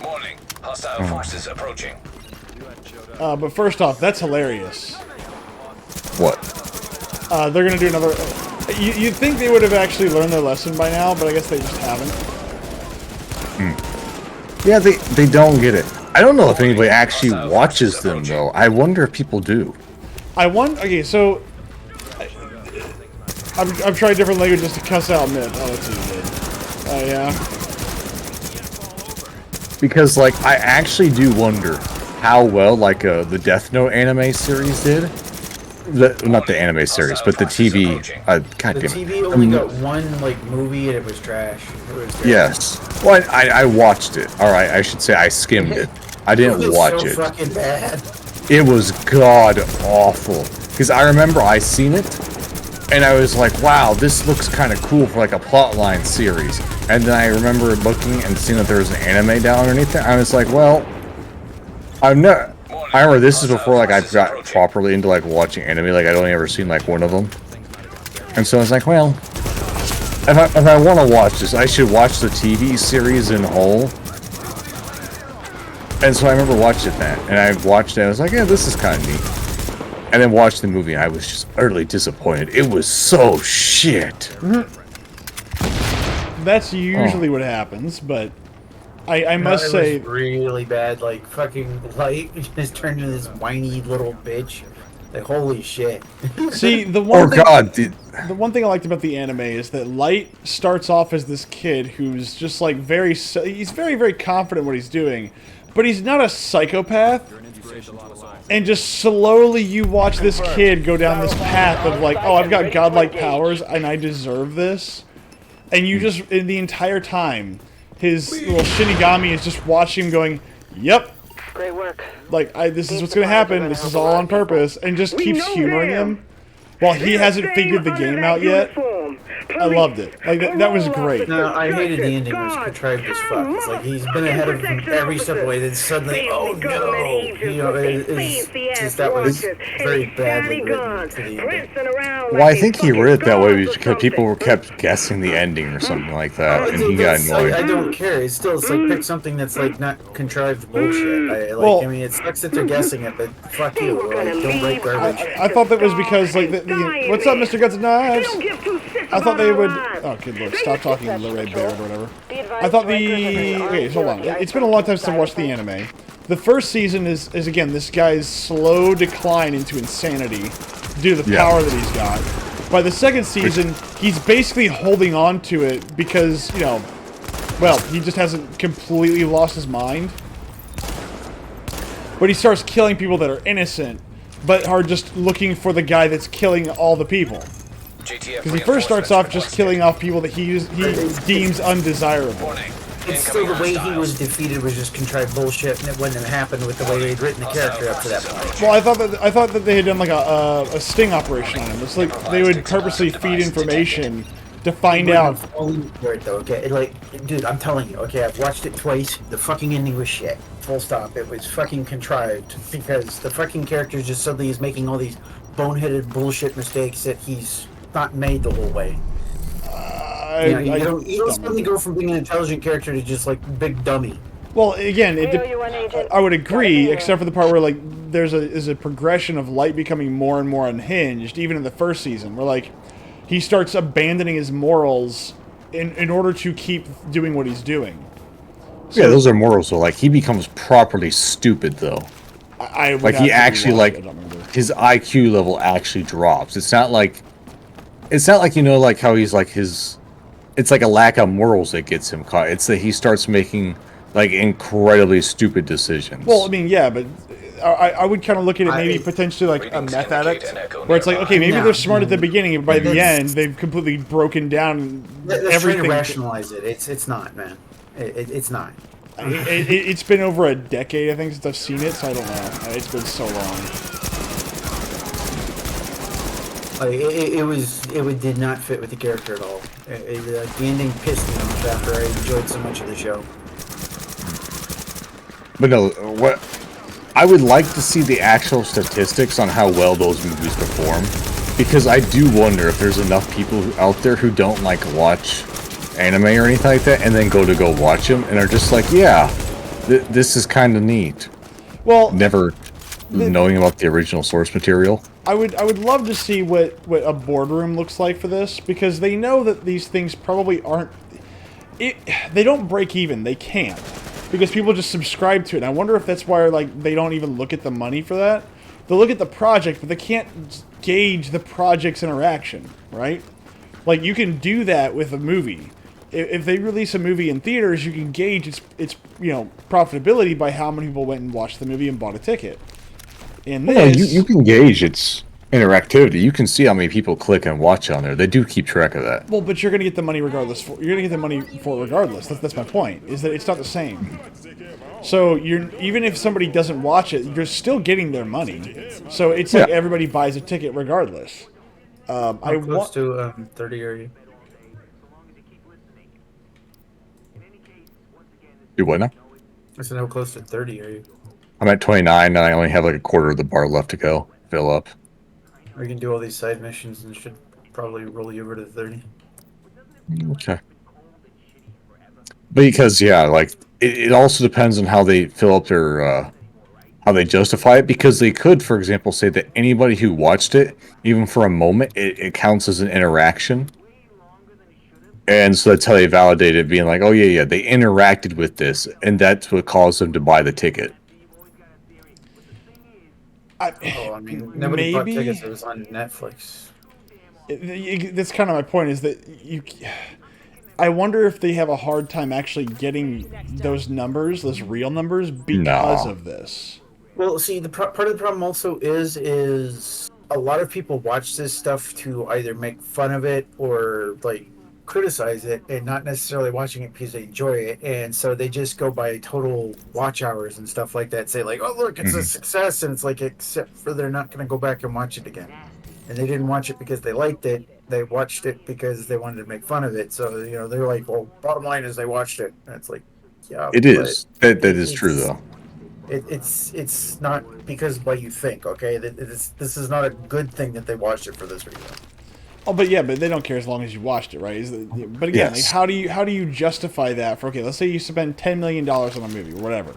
Warning. Hostile forces approaching. But first off, that's hilarious. What? They're gonna do another. You'd think they would have actually learned their lesson by now, but I guess they just haven't. Yeah, they don't get it. I don't know if anybody actually watches them though. I wonder if people do. Okay, so I've tried different languages to cuss out Myth. Oh, that's what you did. Oh yeah. Because like I actually do wonder how well like the Death Note anime series did. Not the anime series, but the TV. God The damn it. TV only got one like movie and it was trash. It was terrible. Yes. Well, I watched it. All right, I should say I skimmed it. I didn't It was watch so it. fucking bad. It was god awful. Because I remember I seen it, and I was like, wow, this looks kind of cool for like a plotline series. And then I remember looking and seeing that there was an anime down underneath it. I was like, well, I'm not. I remember this is before like I got properly into like watching anime. Like I'd only ever seen like one of them, and so I was like, well, if I want to watch this, I should watch the TV series in whole. And so I remember watching that, and I watched it. And I was like, yeah, this is kind of neat. And then watched the movie, and I was just utterly disappointed. It was so shit. That's usually what happens, but I must it say, was really bad. Like fucking Light just turned into this whiny little bitch. Like holy shit. see the Oh one thing, god, the one thing I liked about the anime is that Light starts off as this kid who's just like he's very very confident in what he's doing, but he's not a psychopath. And just slowly you watch this kid go down this path of like, oh, I've got godlike powers and I deserve this. And you just, in the entire time, his little Shinigami is just watching him going, yep, Great work. like, this is what's going to happen, this is all on purpose, and just keeps humoring him while he hasn't figured the game out yet. I loved it. Like, that was great. No, I hated the ending. It was contrived as fuck. It's like he's been ahead of him every step of the way, then suddenly, oh no! You know, it's just that was very badly written to the ending. well, I think he read it that way because people were kept guessing the ending or something like that, and he got I annoyed. don't care. It's still, it's like pick something that's like not contrived bullshit. Well- I mean, it sucks that they're guessing it, but fuck you. Like, don't break garbage. I thought that was because, like, what's up, Mr. Guts and Knives? I thought they would. Oh, good lord, stop talking to the Red Bear or whatever. I thought okay, hold on. It's been a long time since I watched the anime. The first season is again this guy's slow decline into insanity due to the power that he's got. By the second season, he's basically holding on to it because, you know, well, he just hasn't completely lost his mind. But he starts killing people that are innocent, but are just looking for the guy that's killing all the people. Because he first starts off just killing off people that he deems undesirable. It's still the way he was defeated was just contrived bullshit, and it wouldn't have happened with the way they'd written the character up to that point. Well, I thought that they had done like a sting operation on him. It's like they would purposely feed information to find out. For it though, okay? Like, dude, I'm telling you, okay, I've watched it twice. The fucking ending was shit. Full stop. It was fucking contrived because the fucking character just suddenly is making all these boneheaded bullshit mistakes that he's not made the whole way. You don't suddenly go from being an intelligent character to just like big dummy. Well, again, I would agree, Got it. except for the part where like is a progression of Light becoming more and more unhinged, even in the first season, where like he starts abandoning his morals in order to keep doing what he's doing. Yeah, those are morals though. Like he becomes properly stupid though. I would Like he have to actually rewatch like it, I don't remember. his IQ level actually drops. It's not like you know like how he's like his. It's like a lack of morals that gets him caught. It's that he starts making like incredibly stupid decisions. Well, I mean, yeah, but I would kind of look at it maybe I- potentially like a Readings meth indicate addict, an echo where it's like, nearby. okay, maybe No. they're smart at the beginning, but by the That's- end, they've completely broken down Let's try to everything. rationalize it. It's not, man. It's not. It's been over a decade, I think, since I've seen it, so I don't know. It's been so long. Like, it did not fit with the character at all. The ending pissed me off after I enjoyed so much of the show. But no, what I would like to see the actual statistics on how well those movies perform, because I do wonder if there's enough people out there who don't like watch anime or anything like that, and then go watch them and are just like, yeah, this is kind of neat. Well, Never knowing about the original source material. I would love to see what a boardroom looks like for this, because they know that these things probably aren't. They don't break even. They can't, because people just subscribe to it. And I wonder if that's why like they don't even look at the money for that. They'll look at the project, but they can't gauge the project's interaction, right? Like you can do that with a movie. If they release a movie in theaters, you can gauge its profitability by how many people went and watched the movie and bought a ticket. In Well, this, you can gauge its interactivity. You can see how many people click and watch on there. They do keep track of that. well, but you're gonna get the money regardless. You're gonna get the money for it regardless. That's my point. Is that it's not the same. So even if somebody doesn't watch it, you're still getting their money. So it's like Yeah. everybody buys a ticket regardless. I How close want. to 30 are you? You what now? I said, how close to 30 are you? I'm at 29, and I only have like a quarter of the bar left to go. Fill up. We can do all these side missions and should probably roll you over to 30. Okay. Because like it also depends on how they fill up their how they justify it, because they could, for example, say that anybody who watched it, even for a moment, it counts as an interaction. And so that's how they validate it, being like, oh yeah, they interacted with this, and that's what caused them to buy the ticket. Oh, I mean, nobody bought Maybe- tickets. It was on Netflix. That's kind of my point. Is that I wonder if they have a hard time actually getting those numbers, those real numbers, because No. of this. Well, see, the part of the problem also is a lot of people watch this stuff to either make fun of it or like criticize it, and not necessarily watching it because they enjoy it, and so they just go by total watch hours and stuff like that. Say like, oh look, it's a success, and it's like, except for they're not going to go back and watch it again. And they didn't watch it because they liked it. They watched it because they wanted to make fun of it. So they're like, well, bottom line is they watched it. And it's like, yeah, It is. That is true it's- though. It's not because what you think, okay? This is not a good thing that they watched it for this reason. Oh, but they don't care as long as you watched it, right? But again, like, Yes. how do you justify that for? Okay, let's say you spend $10 million on a movie or whatever,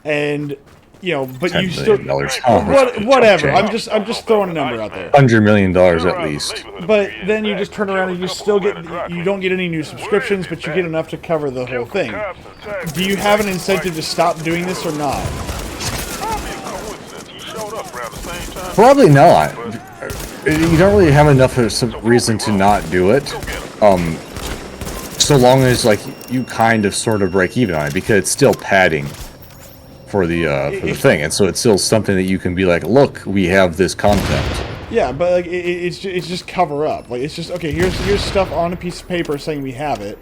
and but $10 you still million. Oh, whatever. okay. I'm just throwing a number out there. $100 million at least. But then you just turn around and you still you don't get any new subscriptions, but you get enough to cover the whole thing. Do you have an incentive to stop doing this or not? Probably not. You don't really have enough of some reason to not do it. So long as like you kind of sort of break even on it, because it's still padding for the thing, and so it's still something that you can be like, look, we have this content. Yeah, but like it's just cover up. Like it's just okay. Here's stuff on a piece of paper saying we have it.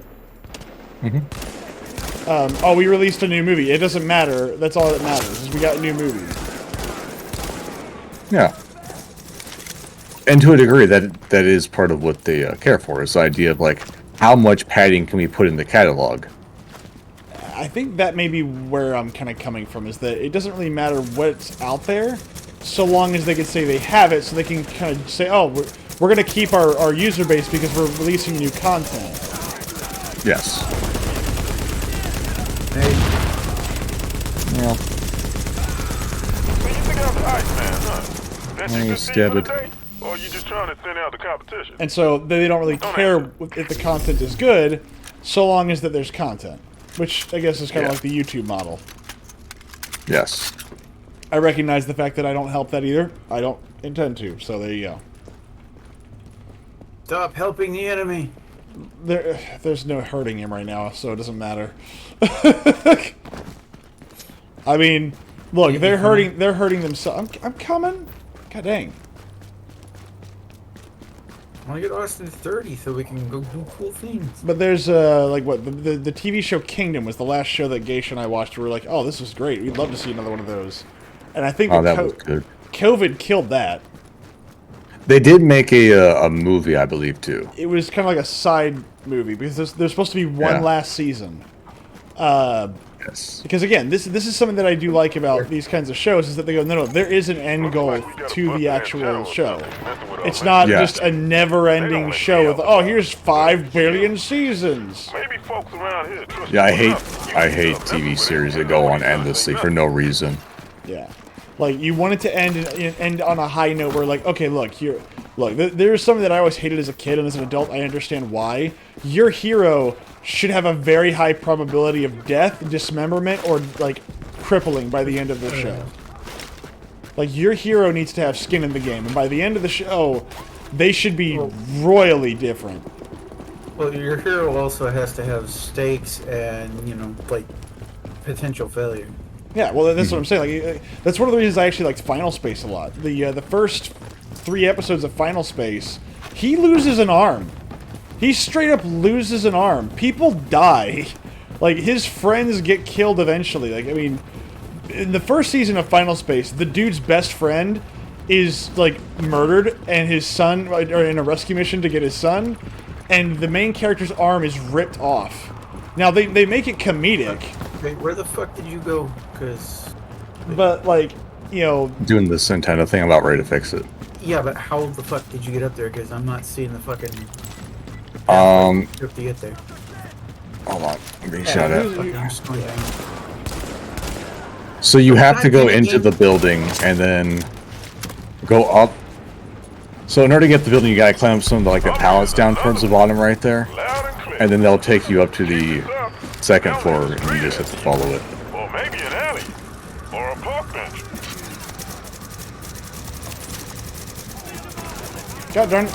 Oh, we released a new movie. It doesn't matter. That's all that matters. Is we got a new movie. Yeah. And to a degree, that is part of what they care for, is the idea of like, how much padding can we put in the catalog? I think that may be where I'm kind of coming from, is that it doesn't really matter what's out there, so long as they can say they have it, so they can kind of say, oh, we're going to keep our user base because we're releasing new content. Yes. Hey, Yeah. So you think I'm the Iceman, huh? That's Oh, your you good stabbed deed for it. the day? Or you just trying to thin out the competition? And so they don't really care if the content is good, so long as that there's content, which I guess is kind of Yeah. like the YouTube model. Yes. I recognize the fact that I don't help that either. I don't intend to, so there you go. stop helping the enemy. There's no hurting him right now, so it doesn't matter. I mean, Look, they're hurting. They're hurting themselves. I'm coming. God dang. I want to get Austin to 30 so we can go do cool things. But there's like what the TV show Kingdom was the last show that Geisha and I watched. We were like, oh, this was great. We'd love to see another one of those. And I think Oh, that was good. COVID killed that. They did make a movie, I believe, too. It was kind of like a side movie because there's supposed to be one Yeah. last season. Yes. Because again, this is something that I do like about these kinds of shows is that they go, no, there is an end goal to the actual show. It's not Yeah. just a never-ending show with, oh, here's 5 billion seasons. Maybe folks around here trust Yeah, I you enough. hate TV series that go on endlessly for no reason. Yeah, like you want it to end on a high note where, like, okay, look, there's something that I always hated as a kid, and as an adult, I understand why. Your hero should have a very high probability of death, dismemberment, or like crippling by the end of the show. Like your hero needs to have skin in the game, and by the end of the show, they should be royally different. Well, your hero also has to have stakes and, you know, like, potential failure. Yeah, well, that's what I'm saying. Like, that's one of the reasons I actually liked Final Space a lot. The first 3 episodes of Final Space, he loses an arm. He straight up loses an arm. People die. Like, his friends get killed eventually. Like, I mean, in the first season of Final Space, the dude's best friend is, like, murdered, and his son, or in a rescue mission to get his son, and the main character's arm is ripped off. Now, they make it comedic, Wait, where the fuck did you go? Because... but, like, you know... Doing this Nintendo thing, I'm about ready to fix it. Yeah, but how the fuck did you get up there? Because I'm not seeing the fucking... Hold to get there. on. I'm being shot at. Fucking, I'm just going down. So you have to go into the building and then go up. So in order to get the building, you gotta climb some of the, like, the pallets down towards the bottom right there, Loud and clear. and then they'll take you up to the second floor, and you just have to follow it. Or maybe an alley. Or a park bench. God darn it.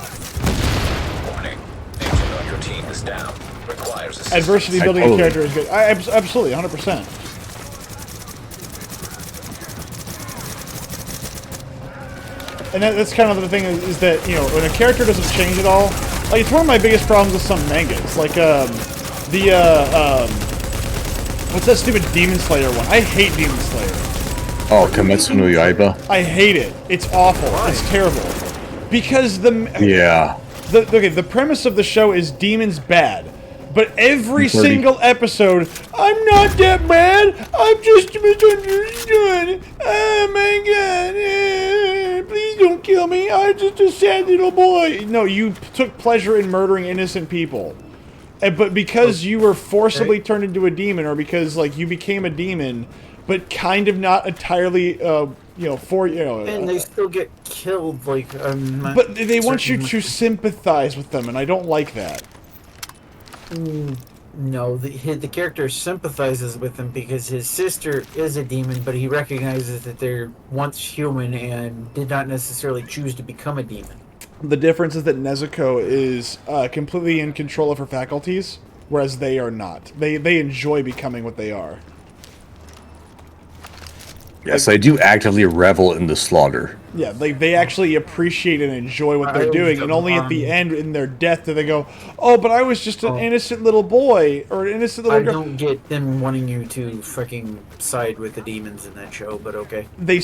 Warning. Agent on your team is down. Requires assistance. Adversity I building totally- a character is good. Absolutely, 100%. And that's kind of the thing is that, you know, when a character doesn't change at all, like, it's one of my biggest problems with some mangas. Like, what's that stupid Demon Slayer one? I hate Demon Slayer. Oh, Kimetsu no Yaiba? I hate it. It's awful. It's terrible. Because Yeah. the premise of the show is demons bad. But every 30. single episode, I'm not that bad. I'm just misunderstood. Oh my god. Please don't kill me. I'm just a sad little boy. No, you took pleasure in murdering innocent people. But because you were forcibly turned into a demon, or because, like, you became a demon, but kind of not entirely, And they still get killed, like, but they want you to sympathize with them, and I don't like that. No, the character sympathizes with them because his sister is a demon, but he recognizes that they're once human and did not necessarily choose to become a demon. The difference is that Nezuko is completely in control of her faculties, whereas they are not. They enjoy becoming what they are. Yes, I do actively revel in the slaughter. Yeah, like they actually appreciate and enjoy what they're doing, and only at the um, end, in their death, do they go, "Oh, but I was just an innocent little boy or an innocent I little girl." don't get them wanting you to fucking side with the demons in that show, but okay. They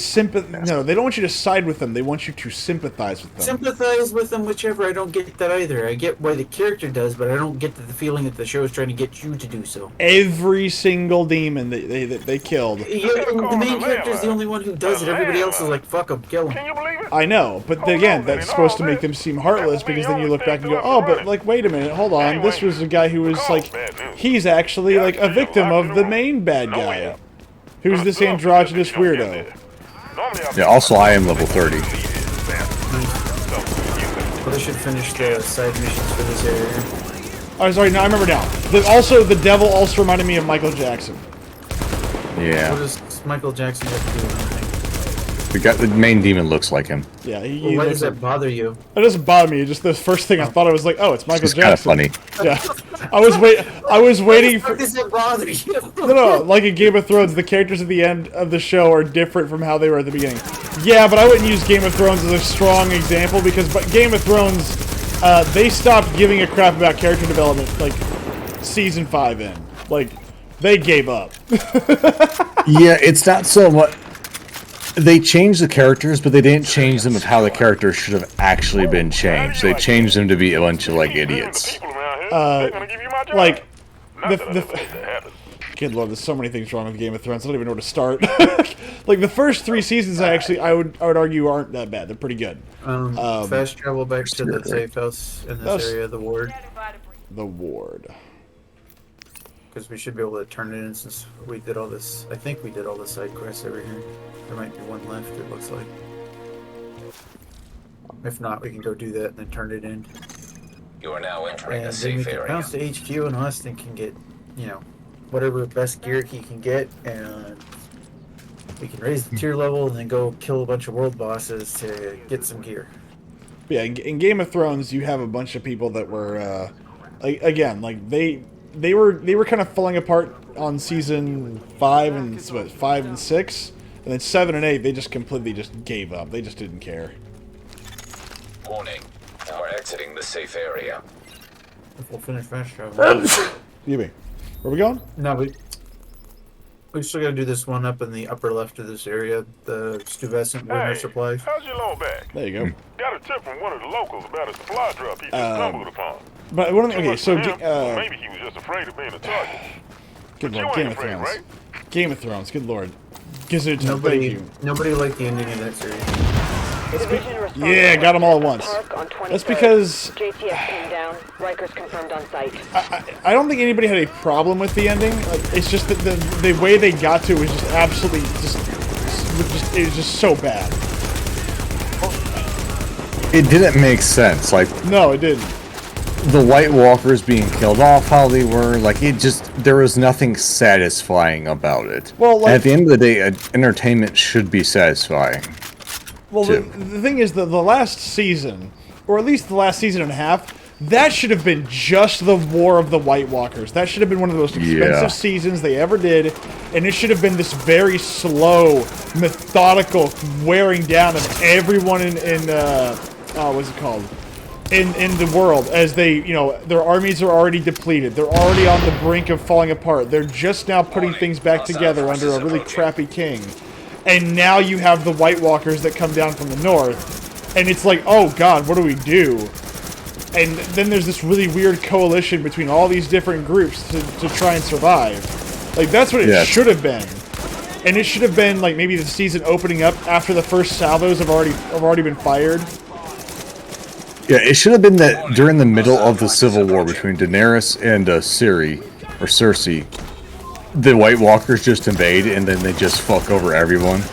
No, they don't want you to side with them. They want you to sympathize with them. Sympathize with them, whichever. I don't get that either. I get why the character does, but I don't get the feeling that the show is trying to get you to do so. Every single demon that they killed. Yeah, and the main character is the only one who does it. Everybody else is like, fuck him, kill him. Can you believe it? I know, but again, that's supposed to make them seem heartless, because then you look back and go, oh, but, like, wait a minute, hold on, this was a guy who was, like, he's actually, like, a victim of the main bad guy, who's this androgynous weirdo. Yeah, also I am level 30. Well, they should finish the side missions for this area. Oh, sorry, no, I remember now. The devil also reminded me of Michael Jackson. Yeah. What does Michael Jackson have to do with anything? The main demon looks like him. Yeah, he Well, why looks does like, that bother you? it doesn't bother me. Just the first thing I thought, I was like, oh, it's Michael It's kind of Jackson. funny. Yeah, I was waiting for. Why does that bother you? No, like in Game of Thrones, the characters at the end of the show are different from how they were at the beginning. Yeah, but I wouldn't use Game of Thrones as a strong example because Game of Thrones, they stopped giving a crap about character development like season 5 in. Like, they gave up. Yeah, it's not so much. They changed the characters, but they didn't change them of how the characters should have actually been changed. They changed them to be a bunch of like idiots. Like, good lord, there's so many things wrong with Game of Thrones. I don't even know where to start. Like the first 3 seasons, I would argue aren't that bad. They're pretty good. Fast travel back to the safe house in this area, the ward. The ward. Because we should be able to turn it in since we did all this. I think we did all the side quests over here. There might be one left, it looks like. If not, we can go do that and then turn it in. You are now entering And the then we safe can area. bounce to HQ and Austin can get, you know, whatever best gear he can get, and we can raise the tier level and then go kill a bunch of world bosses to get some gear. Yeah, in Game of Thrones, you have a bunch of people that were, again, like they were kind of falling apart on season 5 and 5 and 6, and then 7 and 8 they just completely just gave up. They just didn't care. Warning. You are exiting the safe area. If we'll finish fast travel. Excuse me. Where are we going? No, we still gotta do this one up in the upper left of this area, the Stuyvesant winter supplies. How's your low back? There you go. Got a tip from one of the locals about a supply drop he just stumbled upon. But one of the, Too okay, much so for him, maybe he was just afraid of being a target. good you lord, ain't Game of afraid, Thrones. right? Game of Thrones. Good lord. Gizzard, thank you. Nobody liked the ending of that series. Yeah, got them all at once. That's because JTF came down. Rikers confirmed on site. I don't think anybody had a problem with the ending. Like, it's just that the way they got to it was just absolutely it was just so bad. It didn't make sense. Like No, it didn't. the White Walkers being killed off, how they were. Like it just there was nothing satisfying about it. Well, And like- at the end of the day, entertainment should be satisfying. Well, the thing is that the last season, or at least the last season and a half, that should have been just the War of the White Walkers. That should have been one of the most expensive Yeah. seasons they ever did, and it should have been this very slow, methodical wearing down of everyone in what's it called? In the world, as they, you know, their armies are already depleted. They're already on the brink of falling apart. They're just now putting things back together under a really crappy king. And now you have the White Walkers that come down from the north, and it's like, oh god, what do we do? And then there's this really weird coalition between all these different groups to try and survive. Like, that's what it Yes. should have been. And it should have been, like, maybe the season opening up after the first salvos have already been fired. Yeah, it should have been that during the middle of the civil war between Daenerys and Cersei, the White Walkers just invade and then they just fuck over everyone,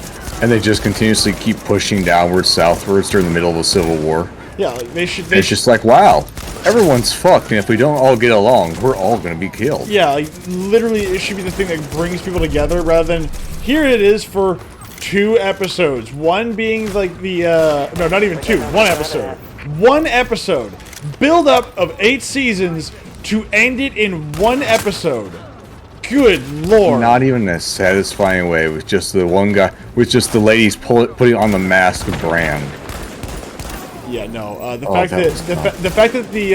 and they just continuously keep pushing downwards, southwards during the middle of the civil war. Yeah, like, they should... It's just like, wow, everyone's fucked, and if we don't all get along, we're all gonna be killed. Yeah, like, literally, it should be the thing that brings people together rather than, here it is for 2 episodes. One being, like, the, no, not even 2. 1 episode. 1 episode. Build up of 8 seasons to end it in 1 episode. Good lord. Not even in a satisfying way, with just the one guy, with just the ladies putting on the mask of Bran. Yeah, no, the Oh, fact that that, was the fact that the,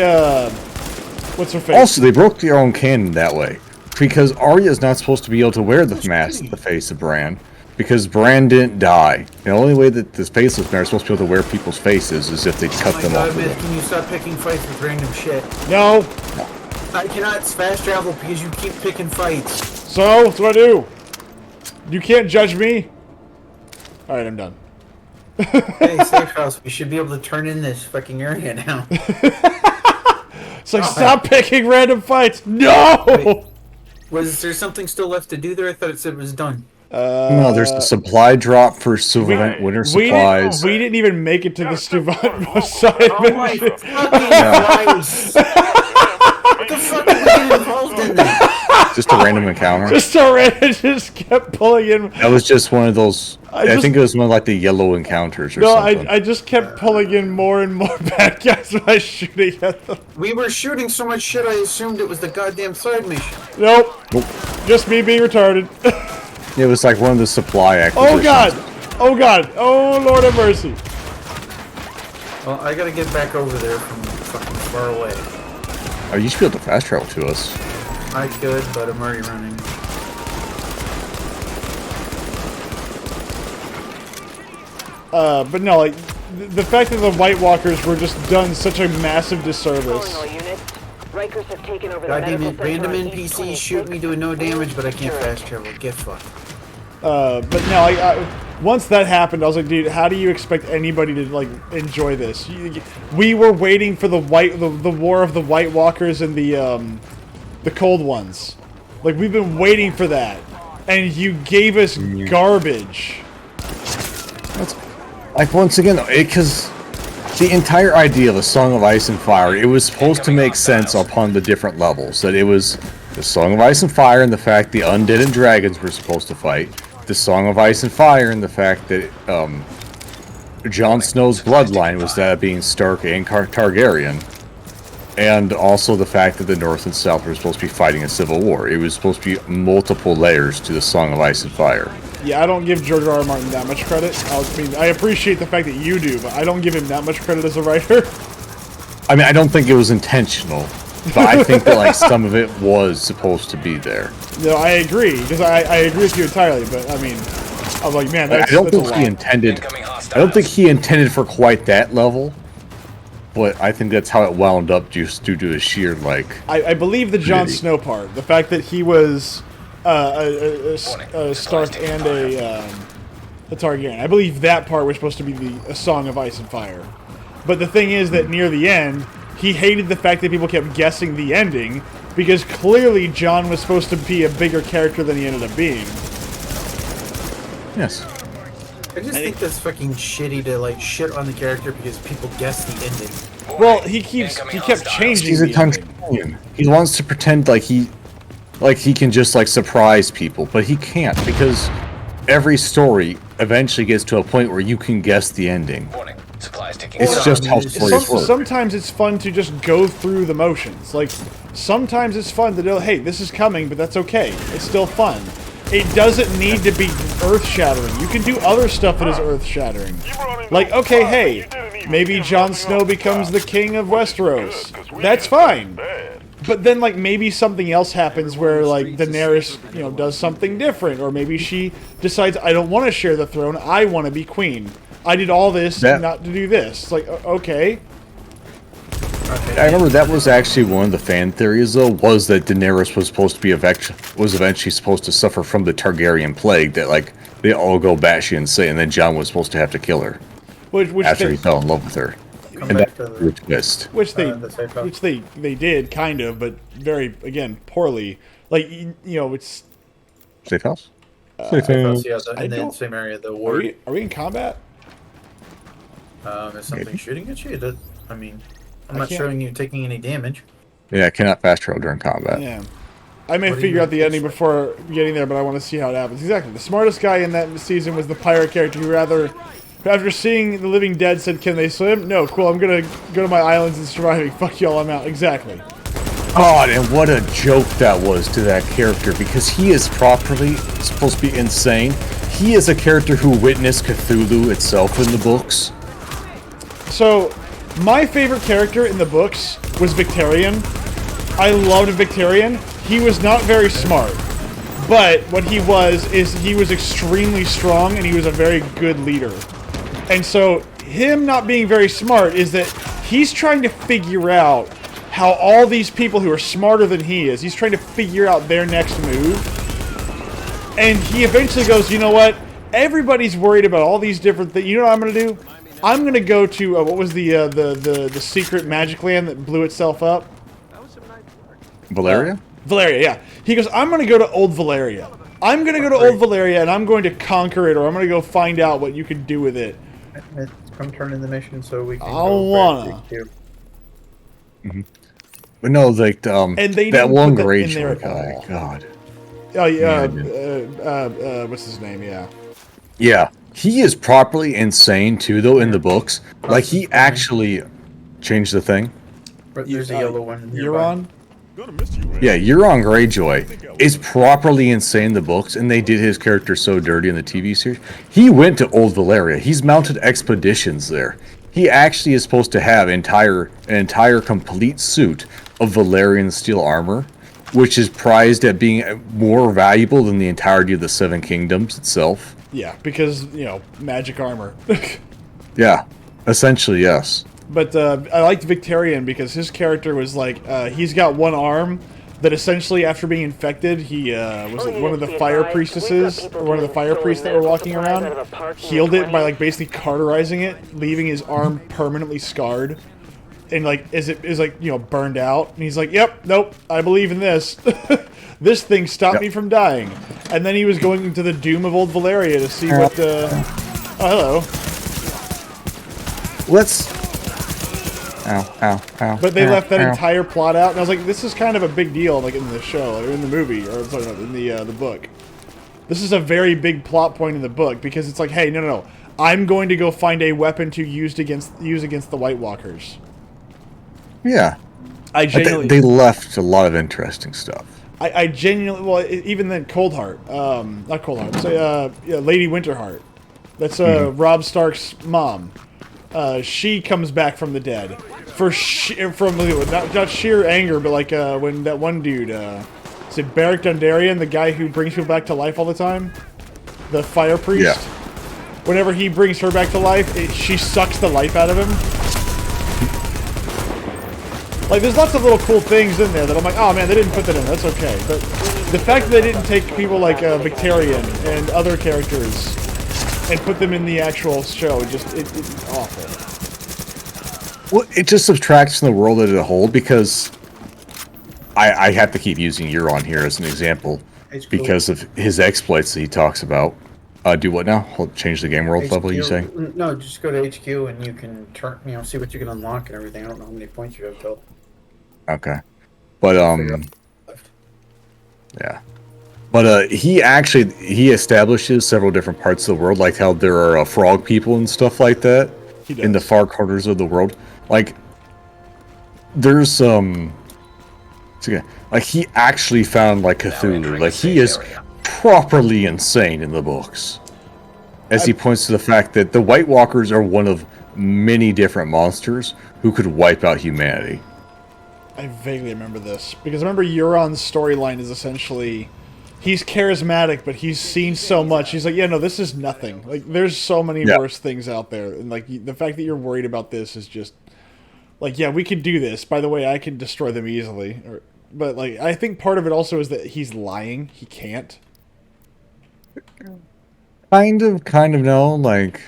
what's her face? Also, they broke their own canon that way, because Arya is not supposed to be able to wear the mask, the face of Bran, because Bran didn't die. The only way that this faceless man is supposed to be able to wear people's faces is if they cut them off. Man, can you stop picking fights with random shit? No. I cannot fast travel because you keep picking fights. So, what do I do? You can't judge me. Alright, I'm done. Hey, safe house, we should be able to turn in this fucking area now. It's like, stop picking random fights. No! Wait. Was there something still left to do there? I thought it said it was done. No, there's the supply drop for winter supplies. We didn't even make it to the Stuyvesant side Oh my mission. fucking Christ! What the fuck are we getting involved in that? Just a random encounter. Just a random, just kept pulling in. That was just one of those. I just- think it was one of like the yellow encounters or No, something. I just kept pulling in more and more bad guys by shooting at them. We were shooting so much shit, I assumed it was the goddamn side mission. Nope. Just me being retarded. It was like one of the supply acquisitions. Oh god! Oh god! Oh Lord have mercy! Well, I gotta get back over there from fucking far away. Oh, you should be able to fast travel to us. I could, but I'm already running. But no, like, the fact that the White Walkers were just done such a massive Calling disservice. all units. Rikers have taken over the Goddamn medical it, center random on East NPCs shoot me doing no damage, but I can't 26th. fast travel. Get fucked. But no, once that happened, I was like, dude, how do you expect anybody to like enjoy this? We were waiting for the war of the White Walkers and the Cold Ones. Like we've been waiting for that, and you gave us garbage. Like once again, because the entire idea of a Song of Ice and Fire, it was supposed to make sense upon the different levels. That it was the Song of Ice and Fire and the fact the undead and dragons were supposed to fight. The Song of Ice and Fire and the fact that Jon Snow's bloodline was that being Stark and Targaryen. And also the fact that the North and South were supposed to be fighting a civil war. It was supposed to be multiple layers to the Song of Ice and Fire. Yeah, I don't give George R. R. Martin that much credit. I appreciate the fact that you do, but I don't give him that much credit as a writer. I mean, I don't think it was intentional, but I think that like some of it was supposed to be there. No, I agree, because I agree with you entirely, but I mean, I was like, man, that's, I don't that's a think lot. he intended. Incoming hostiles. I don't think he intended for quite that level, but I think that's how it wound up just due to the sheer like. I believe the Jon Really? Snow part, the fact that he was a Stark and a Targaryen. I believe that part was supposed to be a Song of Ice and Fire. But the thing is that near the end, he hated the fact that people kept guessing the ending, because clearly Jon was supposed to be a bigger character than he ended up being. Yes. I just think that's fucking shitty to like shit on the character because people guess the ending. Well, he kept changing He's a the ending. Targaryen. He wants to pretend like he can just like surprise people, but he can't because every story eventually gets to a point where you can guess the ending. Warning. Supplies taking It's fire. just how stories work. Sometimes it's fun to just go through the motions. Like, sometimes it's fun to know, hey, this is coming, but that's okay. It's still fun. It doesn't need to be earth-shattering. You can do other stuff that is earth-shattering. Like, okay, hey, maybe Jon Snow becomes the king of Westeros. That's fine. But then, like, maybe something else happens where, like, Daenerys, does something different. Or maybe she decides, I don't want to share the throne, I want to be queen. I did all this not to do this. It's like, okay. I remember that was actually one of the fan theories, though, was that Daenerys was supposed to be eventually supposed to suffer from the Targaryen plague, that like they all go batshit insane, and then Jon was supposed to have to kill her after he fell in love with her. And back that's to a twist. Which the safe house. they did kind of, but very again poorly. Like it's. Safe house. Safe house, yeah, I in the don't- same area, the Are ward. we in combat? Is something Maybe. shooting at you? I mean, I'm I not can't- showing you taking any damage. Yeah, I cannot fast travel during combat. Yeah. I may What do figure you out the ending before getting there, but I want to see how it happens. Exactly. The smartest guy in that season was the pirate character who after seeing the Living Dead, said, "Can they swim?" No. Cool. I'm gonna go to my islands and surviving. Fuck y'all. I'm out. Exactly. God, and what a joke that was to that character, because he is properly supposed to be insane. He is a character who witnessed Cthulhu itself in the books. So, my favorite character in the books was Victarion. I loved Victarion. He was not very smart, but what he was is he was extremely strong and he was a very good leader. And so, him not being very smart is that he's trying to figure out how all these people who are smarter than he is, he's trying to figure out their next move. And he eventually goes, you know what? Everybody's worried about all these different things. You know what I'm going to do? I'm going to go to, what was the secret magic land that blew itself up? Valeria? Valeria, yeah. He goes, I'm going to go to Old Valeria. I'm going to go to Old Valeria and I'm going to conquer it, or I'm going to go find out what you can do with it. Come turn in the mission so we can I go wanna. back to you. But no, like And they that didn't one put that in Greyjoy there at guy. all. God. Oh yeah, Yeah, what's his name? Yeah. Yeah, he is properly insane too, though. In the books, like he Okay. actually changed the thing. But there's a yellow one nearby. Euron. Yeah, Euron Greyjoy is properly insane in the books, and they did his character so dirty in the TV series. He went to Old Valyria. He's mounted expeditions there. He actually is supposed to have an entire complete suit of Valyrian steel armor, which is prized at being more valuable than the entirety of the Seven Kingdoms itself. Yeah, because magic armor. Yeah, essentially, yes. But I liked Victarion because his character was like he's got one arm that essentially after being infected he was it one of the fire priestesses or one of the fire priests that were walking around healed it by like basically cauterizing it, leaving his arm permanently scarred. And like is like burned out, and he's like, "Yep, nope, I believe in this. This thing stopped me from dying." And then he was going into the doom of Old Valyria to see what. Oh, hello. Let's. Ow, ow, ow. But they ow, left that ow. entire plot out, and I was like, "This is kind of a big deal, like in the show, or in the movie, or sorry, no, in the book. This is a very big plot point in the book because it's like, hey, no, I'm going to go find a weapon to use against the White Walkers." Yeah. I But genuinely. they left a lot of interesting stuff. I genuinely, well, even then, Coldheart, not Coldheart, say, Lady Winterheart. That's Robb Stark's mom. She comes back from the dead from not sheer anger, but like when that one dude, is it Beric Dondarrion, the guy who brings people back to life all the time, the fire priest. Yeah. Whenever he brings her back to life, she sucks the life out of him. Like, there's lots of little cool things in there that I'm like, oh man, they didn't put that in. That's okay. But the fact that they didn't take people like Victarion and other characters and put them in the actual show, it's awful. Well, it just subtracts from the world as a whole because I have to keep using Euron here as an example It's cool. because of his exploits that he talks about. Do what now? Hold, change the game world level, you say? No, just go to HQ and you can turn, see what you can unlock and everything. I don't know how many points you have till. Okay. But, Left. yeah. But he establishes several different parts of the world, like how there are frog people and stuff like that He does. in the far corners of the world. Like, there's like he actually found like Cthulhu. Like he is properly insane in the books. As he points to the fact that the White Walkers are one of many different monsters who could wipe out humanity. I vaguely remember this because I remember Euron's storyline is essentially he's charismatic, but he's seen so much. He's like, yeah, no, this is nothing. Like, there's so many worse things out there, and like the fact that you're worried about this is just like, yeah, we could do this. By the way, I can destroy them easily. But like, I think part of it also is that he's lying. He can't. Kind of no, like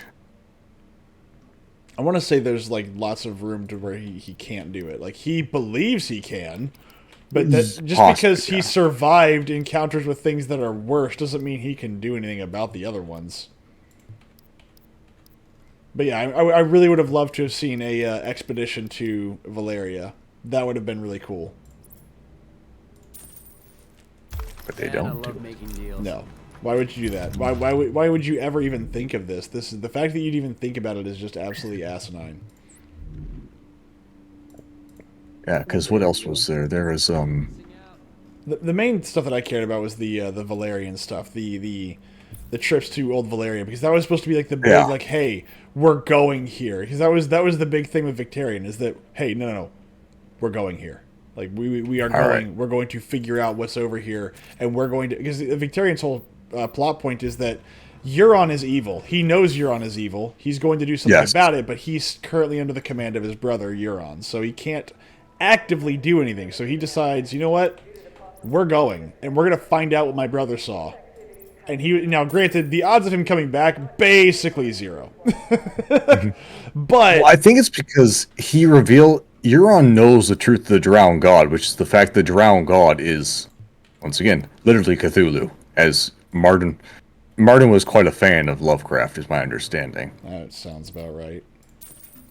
I want to say there's like lots of room to where he can't do it. Like, he believes he can, but that, just because he survived encounters with things that are worse doesn't mean he can do anything about the other ones. But yeah, I really would have loved to have seen a expedition to Valyria. That would have been really cool. but they don't. do. No. Why would you do that? Why would you ever even think of this? This is the fact that you'd even think about it is just absolutely asinine. Yeah, because what else was there? There was The main stuff that I cared about was the Valerian stuff, the trips to Old Valyria, because that was supposed to be like the big like, hey, we're going here, because that was the big thing with Victarion is that, hey, no, we're going here. Like, we are going. Right. We're going to figure out what's over here, and we're going to, because Victarion's whole plot point is that Euron is evil. He knows Euron is evil. He's going to do something about it, but he's currently under the command of his brother Euron, so he can't actively do anything. So he decides, you know what? We're going, and we're going to find out what my brother saw. And now, granted, the odds of him coming back, basically zero. But well, I think it's because Euron knows the truth of the Drowned God, which is the fact the Drowned God is, once again, literally Cthulhu. As Martin was quite a fan of Lovecraft, is my understanding. that sounds about right.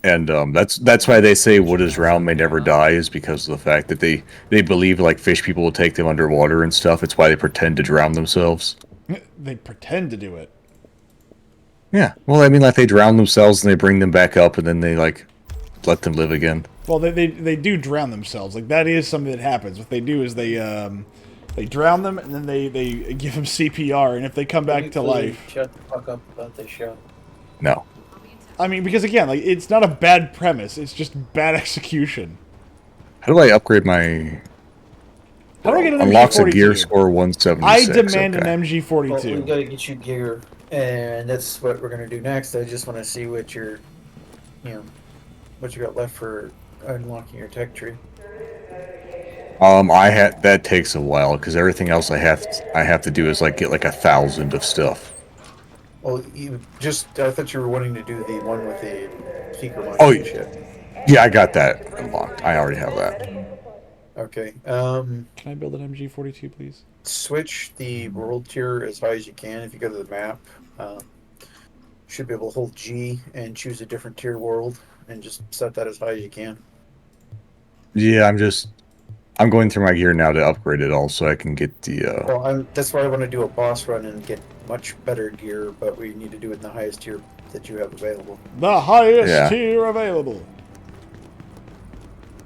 And that's why they say what is drowned may never die, is because of the fact that they believe like fish people will take them underwater and stuff. It's why they pretend to drown themselves. They pretend to do it. Yeah, well, I mean, like they drown themselves and they bring them back up and then they like let them live again. Well, they do drown themselves. Like that is something that happens. What they do is they drown them and then they give them CPR, and if they come back to life. Shut the fuck up about this show. No. I mean, because again, like it's not a bad premise. It's just bad execution. How do I upgrade my? How do I get an Unlocks a MG42? gear score 176. I demand okay. an Well, we MG42. gotta get you gear, and that's what we're gonna do next. I just want to see what what you got left for unlocking your tech tree. That takes a while because everything else I have to do is like get like 1,000 of stuff. Well, I thought you were wanting to do the one with the secret one. Oh, shit. Yeah, I got that unlocked. I already have that. Okay. Can I build an MG42, please? Switch the world tier as high as you can. If you go to the map, should be able to hold G and choose a different tier world, and just set that as high as you can. Yeah, I'm going through my gear now to upgrade it all so I can get the. Well, that's why I want to do a boss run and get much better gear, but we need to do it in the highest tier that you have available. The highest Yeah. tier available.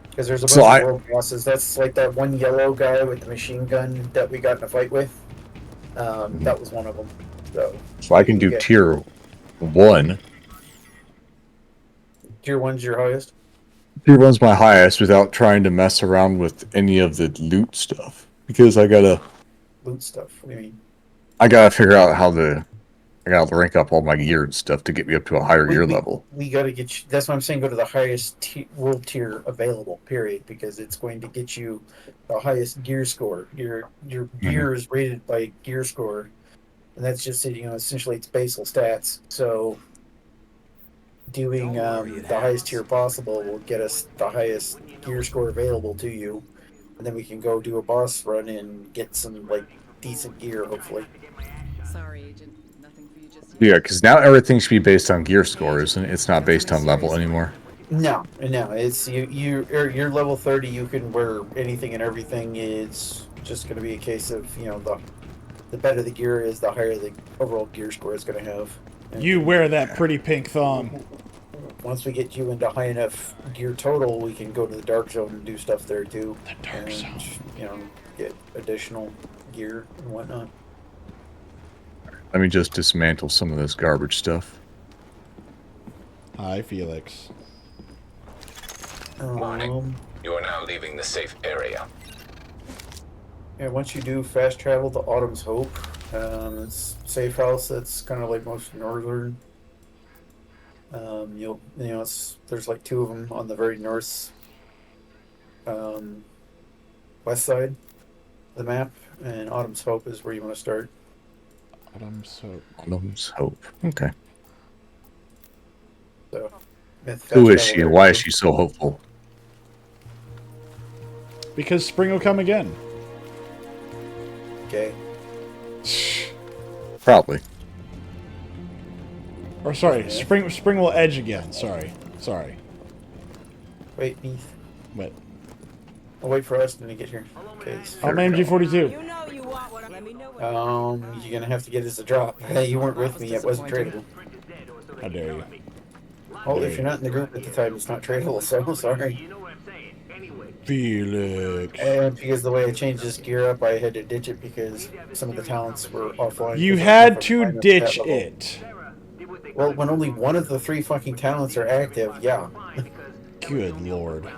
Because there's a bunch So of world bosses. That's like that one yellow guy with the machine gun that we got in a fight with. That was one of them. So I can do Okay. tier 1. Tier 1's your highest? Tier 1's my highest without trying to mess around with any of the loot stuff because I gotta Loot stuff. What do you mean? figure out I gotta rank up all my gear and stuff to get me up to a higher gear level. We got to get you. That's why I'm saying go to the highest world tier available, period, because it's going to get you the highest gear score. Your gear is rated by gear score, and that's just essentially it's basal stats. So doing the highest tier possible will get us the highest gear score available to you, and then we can go do a boss run and get some like decent gear, hopefully. Sorry, Agent. Nothing for you just yet. Yeah, because now everything should be based on gear scores, and it's not based on level anymore. No, it's you're level 30. You can wear anything and everything. It's just going to be a case of the better the gear is, the higher the overall gear score is going to have. And You wear that pretty pink thong. once we get you into high enough gear total, we can go to the dark zone and do stuff there too. The dark zone. Get additional gear and whatnot. Let me just dismantle some of this garbage stuff. Hi, Felix. Warning. You are now leaving the safe area. Yeah, once you do fast travel to Autumn's Hope, it's a safe house that's kind of like most northern. There's like 2 of them on the very north, west side of the map, and Autumn's Hope is where you want to start. Autumn's Hope. Okay. So, Who is she and why is she so hopeful? Because spring will come again. Okay. Probably. Or sorry, spring will edge again. Sorry. Wait, Neith. What? I'll wait for Austin to get here. Okay. I'm MG42. You know you want what? Let me know what. You're gonna have to get us a drop. Hey, you weren't with me. It wasn't tradable. How dare you? Oh, if you're not in the group at the time, it's not tradable. So sorry. Felix. And because the way I changed this gear up, I had to ditch it because some of the talents were offline. You because I had was to fine at ditch that level. it. Well, when only one of the 3 fucking talents are active, yeah. Good lord.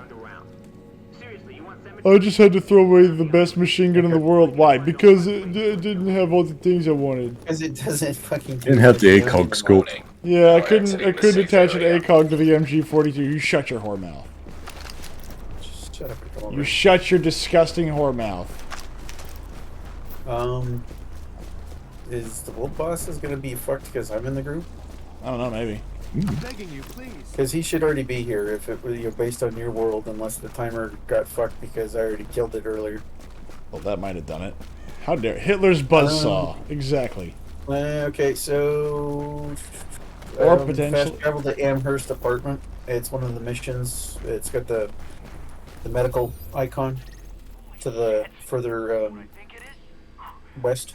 I just had to throw away the best machine gun in the world. Why? Because it didn't have all the things I wanted. Because it doesn't fucking. Didn't have the ACOG scope. Warning. Yeah, I You are couldn't exiting the safe attach an area. ACOG to the MG42. You shut your whore mouth. Shut up, come over. You shut your disgusting whore mouth. Is the world boss is gonna be fucked because I'm in the group? I don't know, maybe. Begging you, please. Because he should already be here if it were based on your world, unless the timer got fucked because I already killed it earlier. Well, that might have done it. How dare Hitler's buzzsaw. Exactly. Okay, so Or fast potentially. travel to Amherst apartment. It's one of the missions. It's got the medical icon to the further west.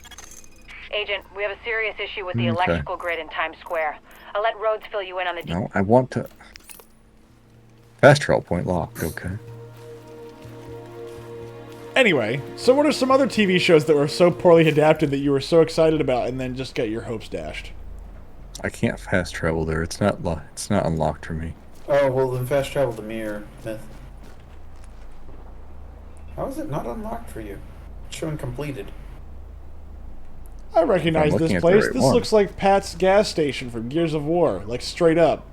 Agent, we have a serious issue with the Okay. electrical grid in Times Square. I'll let Rhodes fill you in on the... No, I want to. Fast travel point locked. Okay. Anyway, so what are some other TV shows that were so poorly adapted that you were so excited about and then just got your hopes dashed? I can't fast travel there. It's not. It's not unlocked for me. Oh, well, then fast travel to Mirror Myth. How is it not unlocked for you? It's showing completed. I recognize I'm looking this at the place. right This one. looks like Pat's gas station from Gears of War, like straight up.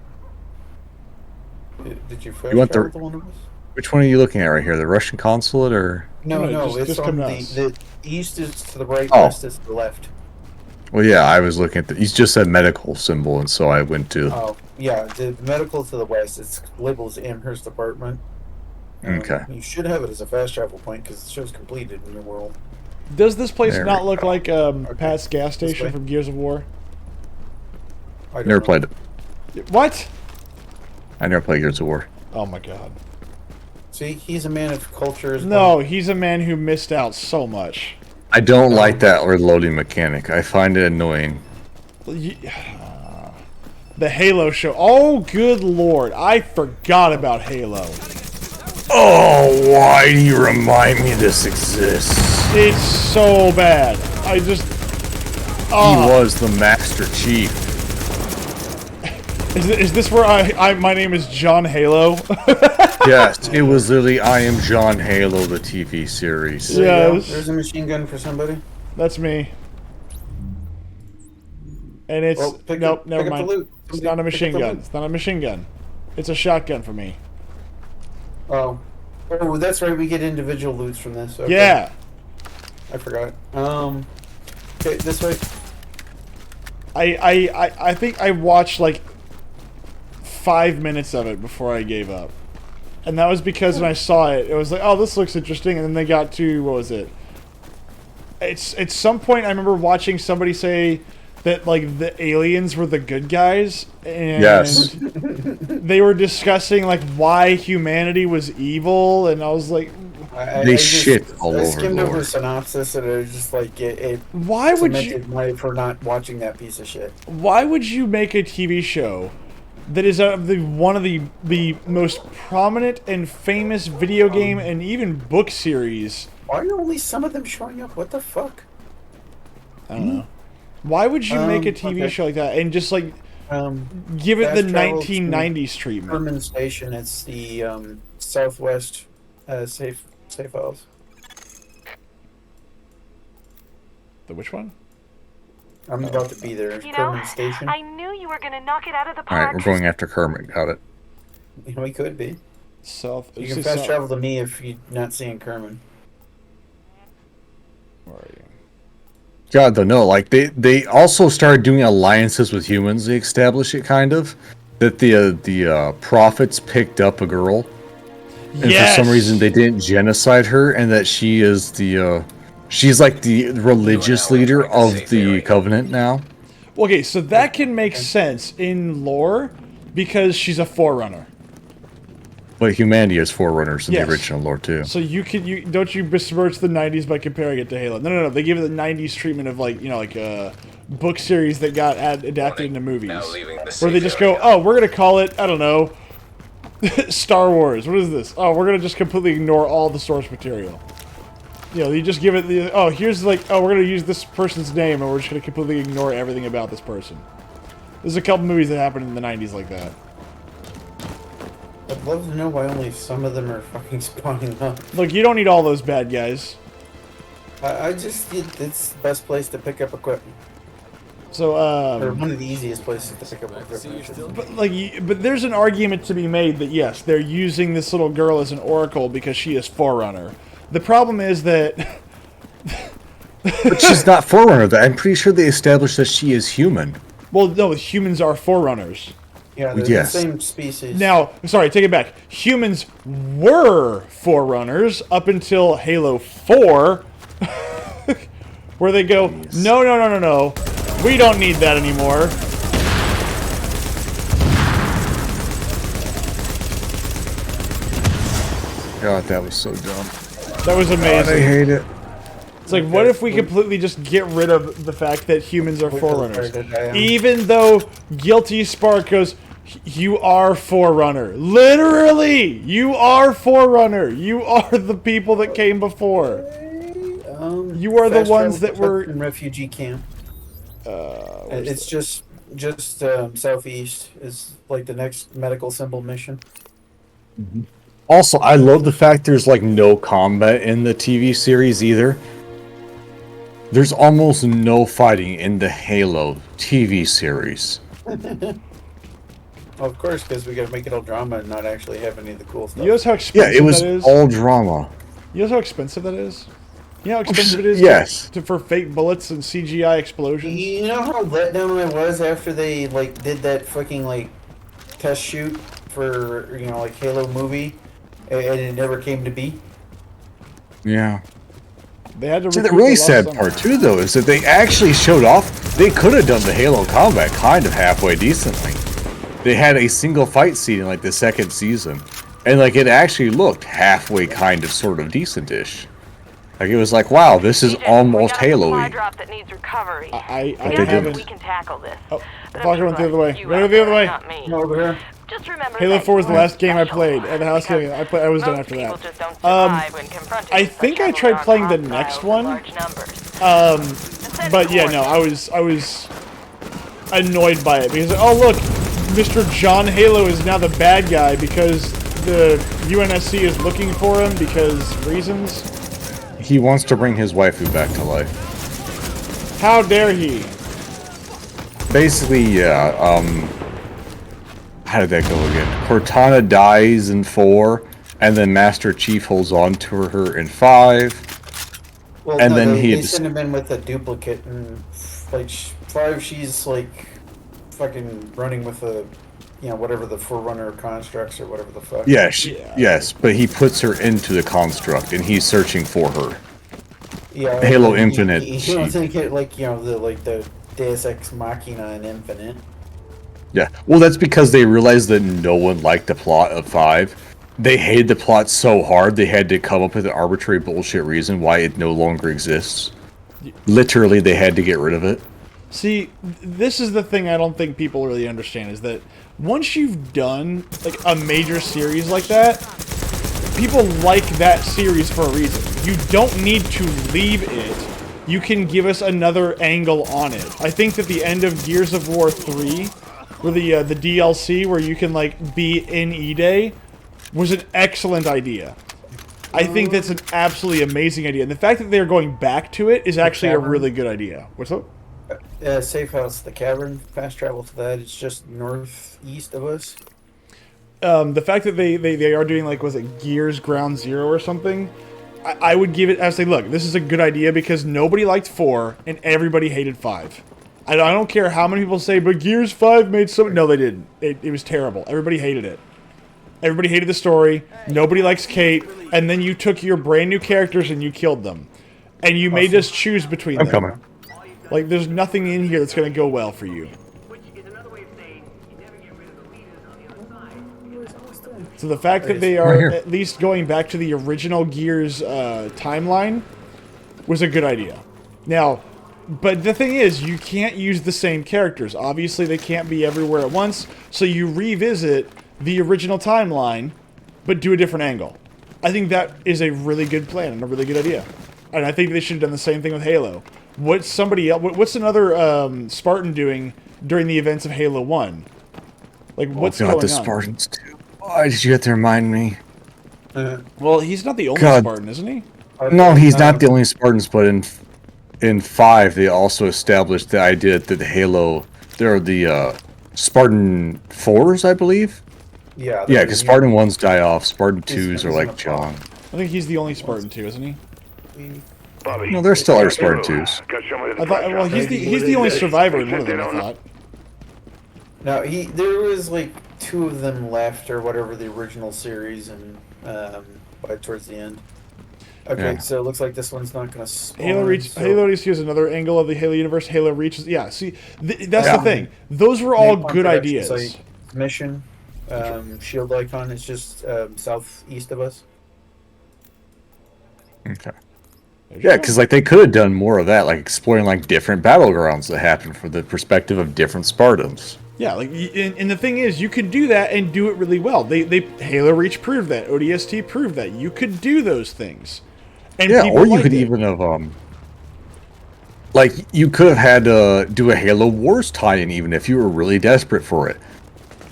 Did you fast want the- travel to one of us? Which one are you looking at right here? The Russian consulate or? No, No, no, it's just on come the, to us. the east is to the right, Oh. west is to the left. Well, yeah, I was looking at the. He's just said medical symbol, and so I went to. Oh, yeah, the medical to the west. It's labeled as Amherst Apartment. Okay. You should have it as a fast travel point because it shows completed in your world. Does this place There not we look go. like Pat's gas This station way. from Gears of War? I don't Never know. played it. What? I never played Gears of War. Oh my god. See, he's a man of culture as well. No, he's a man who missed out so much. I don't like that reloading mechanic. I find it annoying. The Halo show. Oh, good lord. I forgot about Halo. Oh, why do you remind me this exists? It's so bad. I just... He Oh, was the Master Chief. is this where my name is John Halo? Yes, it was literally I Am John Halo, the TV series. There you go. Yes. There's a machine gun for somebody. That's me. And it's... Well, pick nope, up- never pick up the mind. loot. It's not a Pick up machine the gun. loot. It's not a machine gun. It's a shotgun for me. Oh. Oh, that's right. We get individual loots from this. Okay. Yeah. I forgot. Okay, this way. I think I watched like 5 minutes of it before I gave up. And that was because when I saw it, it was like, oh, this looks interesting. And then they got to, what was it? It's at some point I remember watching somebody say that like the aliens were the good guys, and Yes. they were discussing like why humanity was evil, and I was like, They shit all I over skimmed the over lore. the synopsis and it was just like it why would you? cemented my for not watching that piece of shit. Why would you make a TV show that is one of the most prominent and famous video game and even book series? Why are only some of them showing up? What the fuck? I don't know. Why would you make a TV okay. show like that and just like give it fast the travel to 1990s treatment? Herman Station. It's the Southwest safe house. The which one? I'm about to be there. You know, Herman Station. I knew you were gonna knock it out of the All park. right, we're going after Kermit. Got it. You know, we could be. South. You say can fast South- travel to me if you're not seeing Kerman. Where are you? God, though, no. Like they also started doing alliances with humans. They established it kind of that the prophets picked up a girl, and for some reason they didn't genocide her, and that she is the she's like the religious leader of the Covenant now. Okay, so that can make sense in lore because she's a forerunner. But humanity has forerunners in Yes. the original lore too. So you don't you besmirch the 90s by comparing it to Halo. No. They give it the 90s treatment of like, like a book series that got adapted into movies. Now leaving the Where they safe just go, area. oh, we're going to call it, I don't know, Star Wars. What is this? Oh, we're going to just completely ignore all the source material. You just give it the, oh, here's like, oh, we're going to use this person's name and we're just going to completely ignore everything about this person. There's a couple movies that happened in the 90s like that. I'd love to know why only some of them are fucking spawning up. Look, you don't need all those bad guys. I just it's the best place to pick up equipment, So, or one of the easiest places to pick up equipment. but there's an argument to be made that yes, they're using this little girl as an oracle because she is Forerunner. The problem is that But she's not Forerunner. I'm pretty sure they established that she is human. well, no, humans are Forerunners. Yeah, they're Yes. the same species. Now, sorry, take it back. Humans were Forerunners up until Halo 4, where they go, no, we don't need that anymore. God, that was so dumb. That was I amazing. hate it. It's like, what if we completely just get rid of the fact that humans are forerunners? I Even though Guilty Spark goes, you are Forerunner. Literally! You are Forerunner. You are the people that came before. You are the fast ones travel that were... in refugee camp. where's It's just southeast is like the next medical symbol mission. Also, I love the fact there's like no combat in the TV series either. There's almost no fighting in the Halo TV series. Well, of course, because we got to make it all drama and not actually have any of the cool stuff. You know how Yeah, expensive it was that is? all drama. You know how expensive that is? You know how expensive it is Yes. for fake bullets and CGI explosions? You know how let down I was after they like did that fucking like test shoot for like Halo movie, and it never came to be. Yeah. They had to See, the recoup really loss sad somehow. part too, though, is that they actually showed off. They could have done the Halo combat kind of halfway decently. They had a single fight scene in like the second season, and like it actually looked halfway, kind of, sort of decent-ish. Like it was like, wow, this is almost Halo-y. drop that needs recovery. I they Together, didn't. we can tackle this. Oh, But Fokker I'm went the other way. you Went out the other there, way. not me. Over here. Just remember Halo that 4 was the you're last game I special, played at the house because game. I was done most after people that. just don't survive when confronted I with think such I tried underground playing the hostiles next in one. large numbers. But yeah, no, I was annoyed by it because oh look, Mr. John Halo is now the bad guy because the UNSC is looking for him because reasons. He wants to bring his waifu back to life. How dare he? Basically, yeah. How did that go again? Cortana dies in 4, and then Master Chief holds on to her in 5. Well, And no, then they he send him in with a duplicate, and like 5, she's like fucking running with a, whatever the Forerunner constructs or whatever the fuck. Yeah, Yeah. yes, but he puts her into the construct, and he's searching for her. Yeah, Halo like, Infinite, You don't think it like the Deus Ex Machina in Infinite. Yeah, well, that's because they realized that no one liked the plot of 5. They hated the plot so hard they had to come up with an arbitrary bullshit reason why it no longer exists. Literally, they had to get rid of it. See, this is the thing I don't think people really understand is that once you've done like a major series like that, people like that series for a reason. You don't need to leave it. You can give us another angle on it. I think that the end of Gears of War 3, where the DLC where you can like be in E-Day, was an excellent idea. I think that's an absolutely amazing idea. And the fact that they're going back to it is actually a really good idea. What's up? Safe House, the Cavern, fast travel to that. It's just northeast of us. The fact that they are doing like, was it Gears Ground Zero or something? I would give it, I would say, look, this is a good idea because nobody liked 4 and everybody hated 5. I don't care how many people say, but Gears 5 made so... No, they didn't. It was terrible. Everybody hated it. Everybody hated the story. Nobody likes Kate. And then you took your brand new characters and you killed them. And you made us choose between them. I'm coming. Like, there's nothing in here that's going to go well for you. So the fact that they are here. at least going back to the original Gears timeline was a good idea. Now, but the thing is, you can't use the same characters. Obviously, they can't be everywhere at once, so you revisit the original timeline, but do a different angle. I think that is a really good plan and a really good idea. And I think they should have done the same thing with Halo. What's somebody else? What's another Spartan doing during the events of Halo 1? Like, what's God, going the on? Spartans too. Why did you have to remind me? Well, he's not the only God. Spartan, isn't he? No, he's not the only Spartans, but in 5, they also established the idea that the Halo, there are the Spartan 4s, I believe. Yeah. Yeah, because Spartan 1s die off, Spartan 2s he's are in like the John. I think he's the only Spartan too, isn't he? Bobby. No, there's still other Spartan 2s. Got somebody to I thought. Well, he's the only survivor in one of them. I thought. No, there was like 2 of them left or whatever the original series, and by towards the end. Okay, Yeah. so it looks like this one's not gonna spawn. Halo Reach. so- Halo Reach is another angle of the Halo universe. Halo Reach is that's Yeah. the thing. Those were all Napalm good production ideas. site, mission, shield icon is just southeast of us. Okay. There's Yeah, your- because like they could have done more of that, like exploring like different battlegrounds that happen from the perspective of different Spartans. Yeah, like, and the thing is, you could do that and do it really well. They Halo Reach proved that. ODST proved that. You could do those things. And Yeah, people or you liked could it. even have like you could have had do a Halo Wars tie-in even if you were really desperate for it.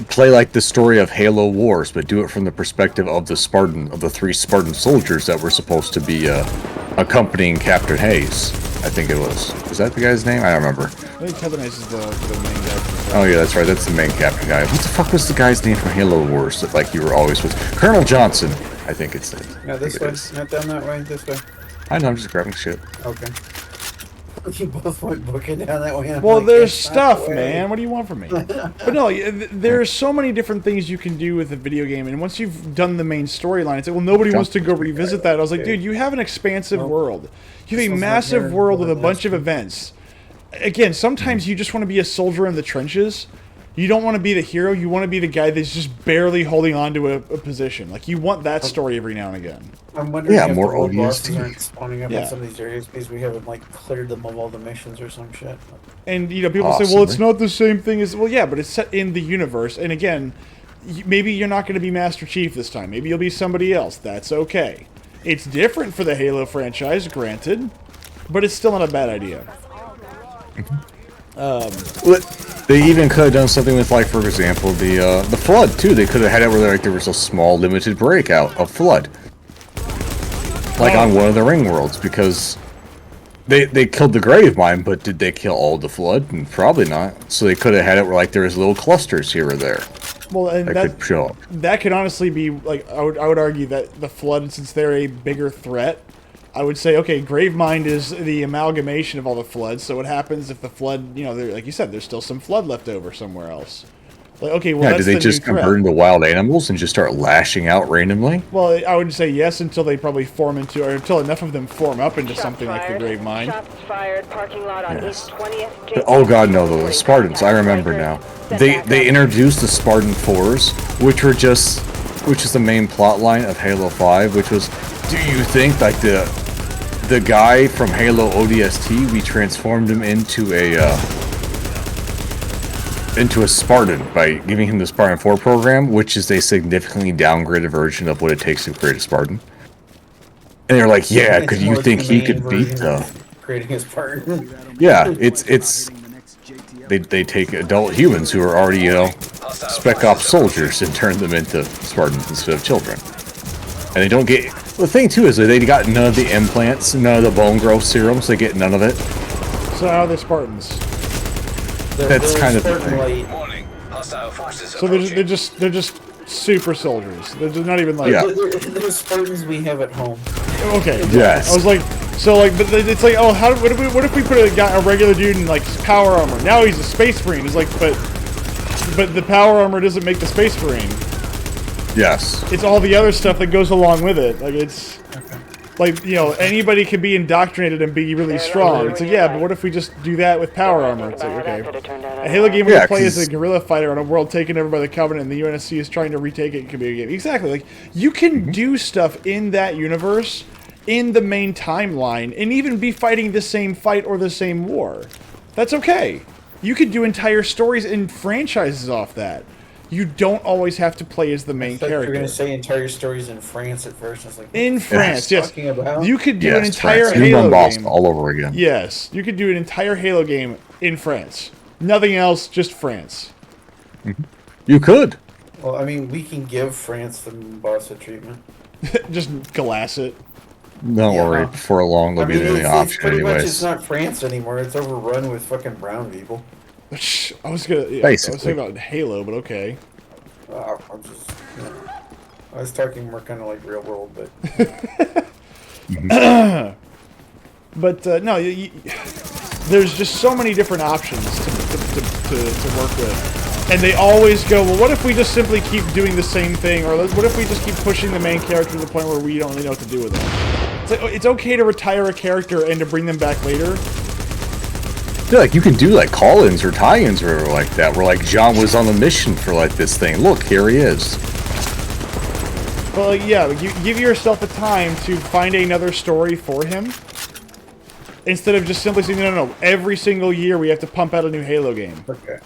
Play like the story of Halo Wars, but do it from the perspective of the 3 Spartan soldiers that were supposed to be accompanying Captain Hayes. I think it was. Is that the guy's name? I don't remember. I think Kevin Hayes is the main guy. Oh yeah, that's right. That's the main captain guy. What the fuck was the guy's name from Halo Wars that like you were always with? Colonel Johnson, I think it's it. No, this way. Not down that way. This way. I know. I'm just grabbing shit. Okay. You both went booking down that way. Well, there's stuff, man. What do you want from me? But no, there's so many different things you can do with a video game, and once you've done the main storyline, it's like, well, nobody wants to go revisit that. I was like, dude, you have an expansive world. You have a massive world with a bunch of events. Again, sometimes you just want to be a soldier in the trenches. You don't want to be the hero. You want to be the guy that's just barely holding on to a position. Like, you want that story every now and again. I'm wondering Yeah, if more the world bosses ODST. aren't spawning up Yeah. in some of these areas because we haven't like cleared them of all the missions or some shit. And, you know, people say, well, it's not the same thing as... Well, yeah, but it's set in the universe. And again, maybe you're not going to be Master Chief this time. Maybe you'll be somebody else. That's okay. It's different for the Halo franchise, granted. But it's still not a bad idea. They even could have done something with, like, for example, the flood too. They could have had it where like there was a small limited breakout of flood, like on one of the ring worlds, because they killed the Gravemind, but did they kill all the flood? And probably not. So they could have had it where like there was little clusters here or there Well, and that could show up. that could honestly be, like, I would argue that the Flood, since they're a bigger threat, I would say, okay, Gravemind is the amalgamation of all the Floods, so what happens if the Flood, you know, like you said, there's still some Flood left over somewhere else. Like, okay, well, Yeah, that's did they the just new threat. convert into wild animals and just start lashing out randomly? Well, I would say yes until they probably form into, or until enough of them form up into something like the Gravemind. Shots fired. Parking lot on Yes. East 20th. But, oh god, no, the Spartans. I remember now. They introduced the Spartan 4s, which is the main plot line of Halo 5, which was, do you think like the guy from Halo ODST, we transformed him into a Spartan by giving him the Spartan 4 program, which is a significantly downgraded version of what it takes to create a Spartan. And they're like, yeah, because you think he could beat the... creating his partner? Yeah, it's they take adult humans who are already, you know, spec ops soldiers and turn them into Spartans instead of children. And they don't get... The thing, too, is that they got none of the implants, none of the bone growth serums, they get none of it. So how are they Spartans? That's kind of the Spartan thing. light. Warning. Hostile forces So they're just super soldiers. They're just not even like... Yeah. They're Spartans we have at home. Okay. Yes. I was like, so like, but it's like, oh, what if we put a regular dude in like power armor? Now he's a space marine. It's like, but the power armor doesn't make the space marine. Yes. It's all the other stuff that goes along with it. Like it's, like, you know, anybody can be indoctrinated and be really strong. It's like, yeah, but what if we just do that with power armor? It's like, okay. A Halo game where Yeah, you play as 'cause- a guerrilla fighter on a world taken over by the Covenant and the UNSC is trying to retake it can be a game. Exactly. Like, you can do stuff in that universe, in the main timeline, and even be fighting the same fight or the same war. That's okay. You could do entire stories and franchises off that. You don't always have to play as the main I thought you were character. going to say entire stories in France at first. I was like, In France, yes. talking about? You could do an Yes, entire France. You Halo run Boss game. all over again. Yes, you could do an entire Halo game in France. Nothing else, just France. You could. Well, I mean, we can give France the Mombasa treatment. Just glass it. Don't Yeah. worry. Before long, I there'll mean, be the it's option pretty much it's anyways. not France anymore. It's overrun with fucking brown people. I was gonna. Yeah, I was Basically. thinking about Halo, but okay. I'm just, you know, I was talking more kind of like real world, but But no, there's just so many different options to work with, and they always go, well, what if we just simply keep doing the same thing, or what if we just keep pushing the main character to the point where we don't really know what to do with it? It's like, it's okay to retire a character and to bring them back later. Yeah, like you can do like call-ins or tie-ins or like that, where like John was on a mission for like this thing. Look, here he is. Well, yeah, you give yourself the time to find another story for him. Instead of just simply saying, no, every single year we have to pump out a new Halo game. Okay.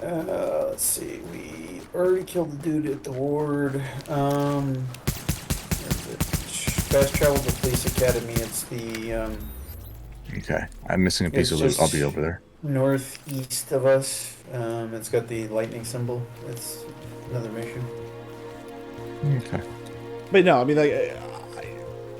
Let's see. We already killed the dude at the ward. Where's it? Fast travel to Police Academy. It's the Okay, I'm missing a piece of this. I'll be over there. northeast of us. It's got the lightning symbol. It's another mission. Okay. But no, I mean, like,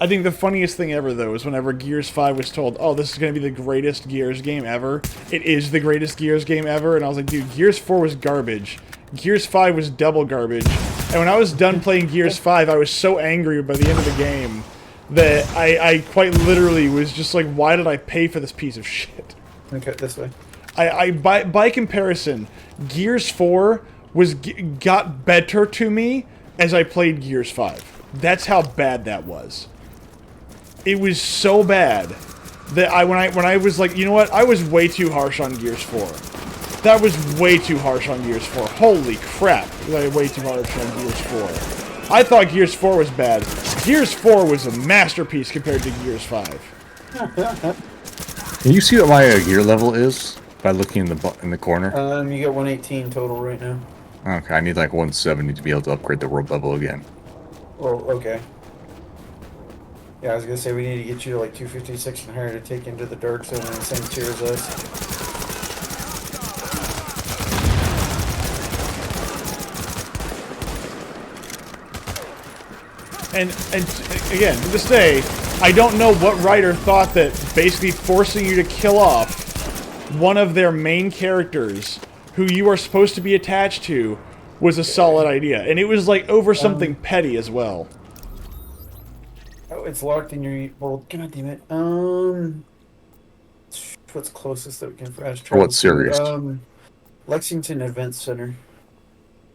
I think the funniest thing ever, though, is whenever Gears 5 was told, oh, this is going to be the greatest Gears game ever. It is the greatest Gears game ever. And I was like, dude, Gears 4 was garbage. Gears 5 was double garbage. And when I was done playing Gears 5, I was so angry by the end of the game that I quite literally was just like, why did I pay for this piece of shit? Okay, this way. By comparison, Gears 4 got better to me as I played Gears 5. That's how bad that was. It was so bad that when I was like, you know what, I was way too harsh on Gears 4. That was way too harsh on Gears 4. Holy crap, was I way too harsh on Gears 4. I thought Gears 4 was bad. Gears 4 was a masterpiece compared to Gears 5. Can you see what my gear level is by looking in the corner? You got 118 total right now. Okay, I need like 170 to be able to upgrade the world level again. Oh, okay. Yeah, I was gonna say we need to get you to like 256 and higher to take into the dark zone in the same tier as us. And again, to this day, I don't know what writer thought that basically forcing you to kill off one of their main characters who you are supposed to be attached to was a solid idea. And it was like over something petty as well. Oh, it's locked in your... Well, god damn it. What's closest that we can fast travel? What series? Lexington Event Center.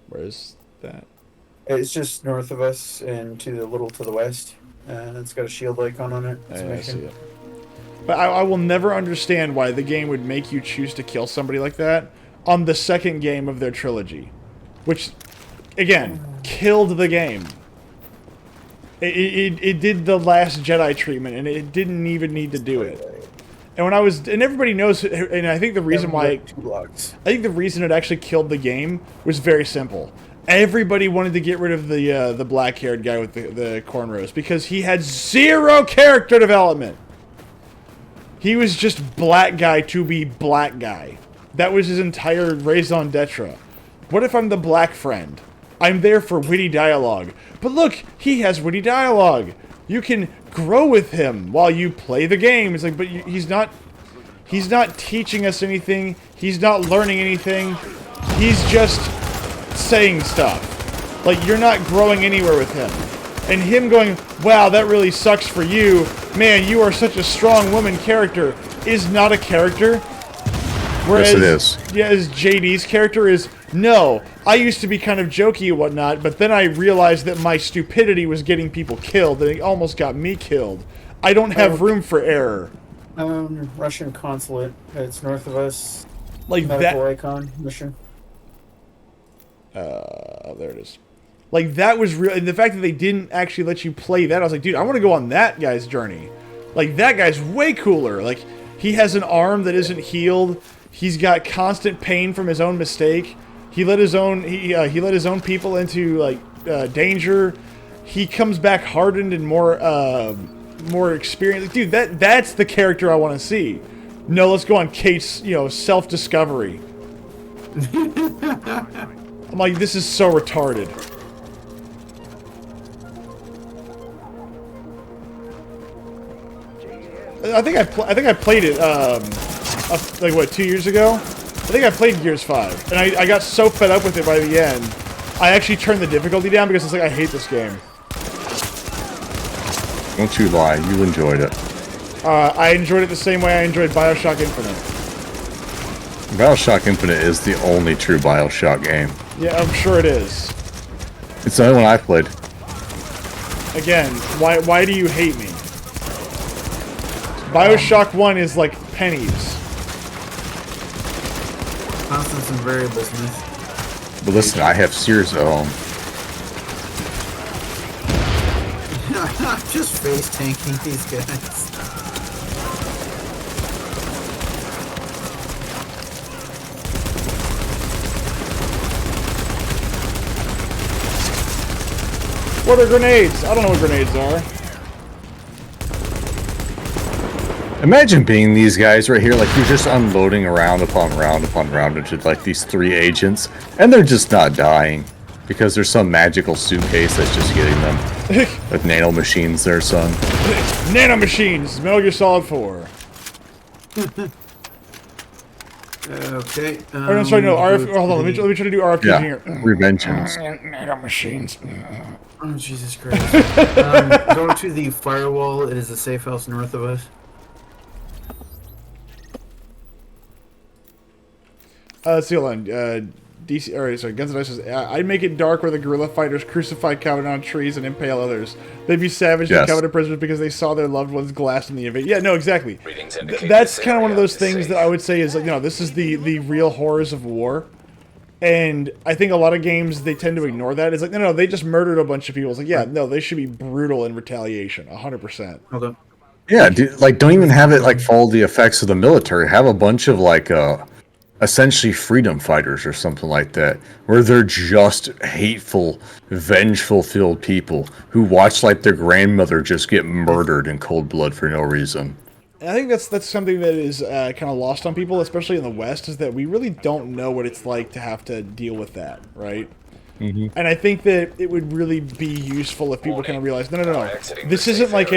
Where's that? It's just north of us and a little to the west. It's got a shield icon on it. It's a I mission. see it. But I will never understand why the game would make you choose to kill somebody like that on the second game of their trilogy. Which, again, killed the game. It did the Last Jedi treatment, and it didn't even need to do it. And and everybody knows, and I think the reason why, I think the reason it actually killed the game was very simple. Everybody wanted to get rid of the black-haired guy with the cornrows because he had zero character development. He was just black guy to be black guy. That was his entire raison d'etre. What if I'm the black friend? I'm there for witty dialogue. But look, he has witty dialogue. You can grow with him while you play the game. It's like, but he's not teaching us anything. He's not learning anything. He's just saying stuff. Like, you're not growing anywhere with him. And him going, wow, that really sucks for you. Man, you are such a strong woman character is not a character. Whereas, yes, it is. Yeah, as JD's character is, no, I used to be kind of jokey and whatnot, but then I realized that my stupidity was getting people killed, and it almost got me killed. I don't have room for error. Russian consulate. It's north of us. Like medical that icon mission. There it is. Like, that was real, and the fact that they didn't actually let you play that, I was like, dude, I want to go on that guy's journey. Like, that guy's way cooler. Like, he has an arm that isn't healed. He's got constant pain from his own mistake. He let his own people into like danger. He comes back hardened and more experienced. Dude, that's the character I want to see. No, let's go on Kate's self-discovery. I'm like, this is so retarded. I think I played it like what, 2 years ago? I think I played Gears 5, and I got so fed up with it by the end, I actually turned the difficulty down because it's like, I hate this game. Don't you lie, you enjoyed it. I enjoyed it the same way I enjoyed Bioshock Infinite. Bioshock Infinite is the only true Bioshock game. Yeah, I'm sure it is. It's the only one I played. Again, why do you hate me? Bioshock 1 is like pennies. Constants and variables, man. But listen, I have Sears at home. I'm just face tanking these guys. What are grenades? I don't know what grenades are. Imagine being these guys right here, like you're just unloading round upon round upon round into like these 3 agents, and they're just not dying because there's some magical suitcase that's just getting them with nano machines there, son. Nano machines, Metal Gear Solid 4. Okay. Oh, no, sorry, no. Hold on, let me try to do RFK Yeah, here. Revengeance. Nano machines. Oh, Jesus Christ. Going to the firewall. It is a safe house north of us. Let's see, hold on. DC, alright, sorry, Guns N' Roses says, I'd make it dark where the guerrilla fighters crucify Covenant on trees and impale others. They'd be savage to Covenant prisoners because they saw their loved ones glassed in the invasion. Yeah, no, exactly. That's kind of one of those things that I would say is, like, you know, this is the real horrors of war. And I think a lot of games, they tend to ignore that. It's like, no, they just murdered a bunch of people. It's like, yeah, no, they should be brutal in retaliation, 100%. Okay. Yeah, dude, like, don't even have it, like, follow the effects of the military. Have a bunch of, like, essentially freedom fighters or something like that, where they're just hateful, vengeful-filled people who watch, like, their grandmother just get murdered in cold blood for no reason. And I think that's something that is kind of lost on people, especially in the West, is that we really don't know what it's like to have to deal with that, right? Mm-hmm. And I think that it would really be useful if people kind of realize, no. This isn't like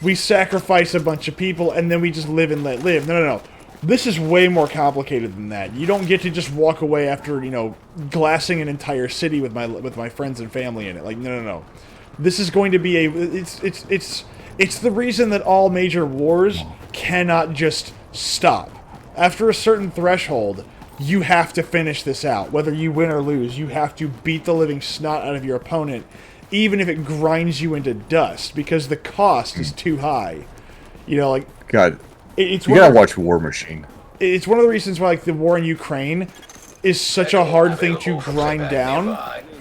we sacrifice a bunch of people and then we just live and let live. No. This is way more complicated than that. You don't get to just walk away after, you know, glassing an entire city with my friends and family in it. Like, no. This is going to be it's the reason that all major wars cannot just stop. After a certain threshold, you have to finish this out. Whether you win or lose, you have to beat the living snot out of your opponent, even if it grinds you into dust, because the cost is too high. You know, like... God, you it's gotta watch War Machine. It's one of the reasons why, like, the war in Ukraine is such a hard thing to grind down,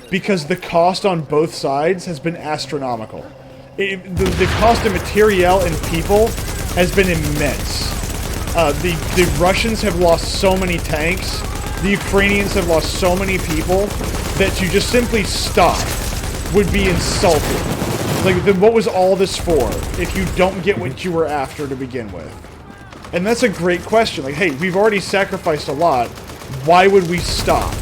because the cost on both sides has been astronomical. The cost of materiel and people has been immense. The Russians have lost so many tanks, the Ukrainians have lost so many people, that to just simply stop would be insulting. Like, then what was all this for if you don't get what you were after to begin with? And that's a great question. Like, hey, we've already sacrificed a lot. Why would we stop?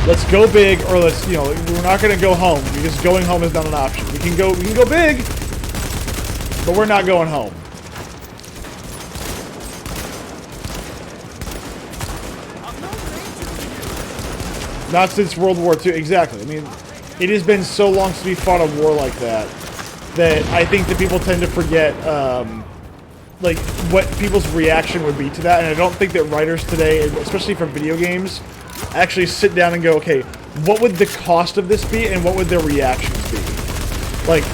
Let's go big, or let's, you know, we're not going to go home, because going home is not an option. We can go big, but we're not going home. Not since World War II, exactly. I mean, it has been so long since we fought a war like that, that I think that people tend to forget, like, what people's reaction would be to that, and I don't think that writers today, especially for video games, actually sit down and go, okay, what would the cost of this be, and what would their reactions be? Like,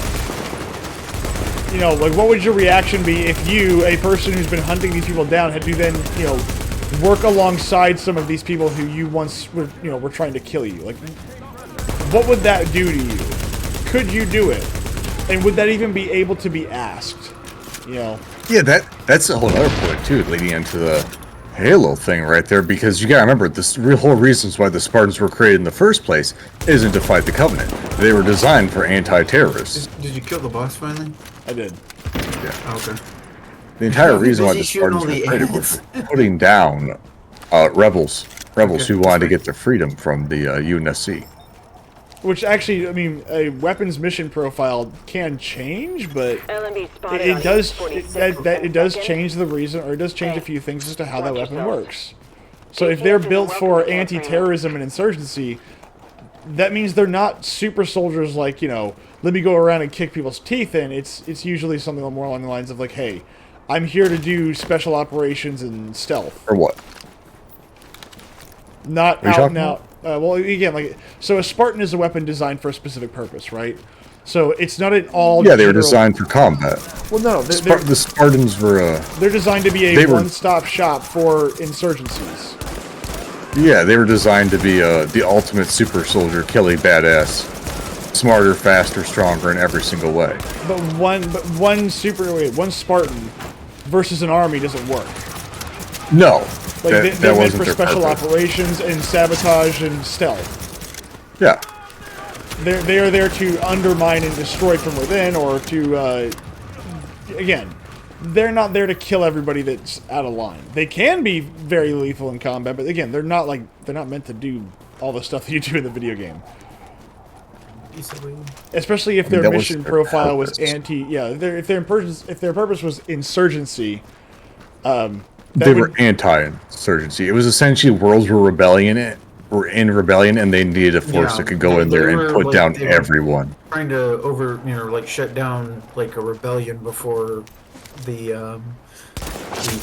you know, like, what would your reaction be if you, a person who's been hunting these people down, had to then, you know, work alongside some of these people who you once were, you know, were trying to kill you? Like, what would that do to you? Could you do it? And would that even be able to be asked? You know? Yeah, that's a whole other point, too, leading into the Halo thing right there, because you gotta remember, the whole reasons why the Spartans were created in the first place isn't to fight the Covenant. They were designed for anti-terrorists. Did you kill the boss finally? I did. Yeah. Oh, okay. The entire reason why the Spartans were created was putting down rebels who wanted to get their freedom from the UNSC. Which actually, I mean, a weapons mission profile can change, but it does change the reason, or it does change a few things as to how that weapon works. So if they're built for anti-terrorism and insurgency, that means they're not super soldiers like, you know, let me go around and kick people's teeth in. It's usually something more along the lines of like, hey, I'm here to do special operations and stealth. Or what? Not out and out. Well, again, like, so a Spartan is a weapon designed for a specific purpose, right? So it's not at all. Yeah, they were designed for combat. Well, no, the Spartans were. They're designed to be a one-stop shop for insurgencies. Yeah, they were designed to be the ultimate super soldier, killing badass. smarter, faster, stronger in every single way. But one Spartan versus an army doesn't work. No, Like that they're meant wasn't for their special purpose. operations and sabotage and stealth. Yeah, They are there to undermine and destroy from within, or to again, they're not there to kill everybody that's out of line. They can be very lethal in combat, but again, they're not meant to do all the stuff that you do in the video game. Especially if their That was mission their profile was purpose. if their purpose was insurgency. they were anti-insurgency. It was essentially worlds were in rebellion, and they needed a force that could go in there and put down everyone. Trying to shut down like a rebellion before the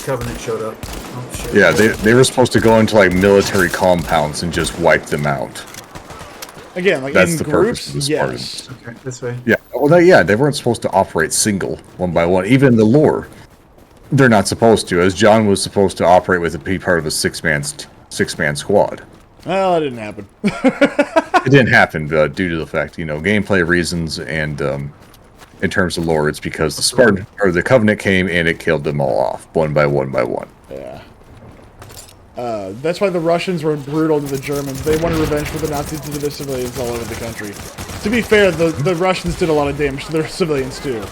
Covenant showed up. Oh, shit. Yeah, they were supposed to go into like military compounds and just wipe them out. Again, like That's in the purpose groups, of the yes. Spartans. Okay, this way. Yeah, well, they weren't supposed to operate single, one by one. Even in the lore, they're not supposed to. As John was supposed to operate with be part of a six-man squad. Well, that didn't happen. It didn't happen due to the fact, gameplay reasons, and in terms of lore, it's because the Covenant came and it killed them all off, one by one by one. Yeah. That's why the Russians were brutal to the Germans. They wanted revenge for the Nazis to the civilians all over the country. To be fair, the Russians did a lot of damage to their civilians too.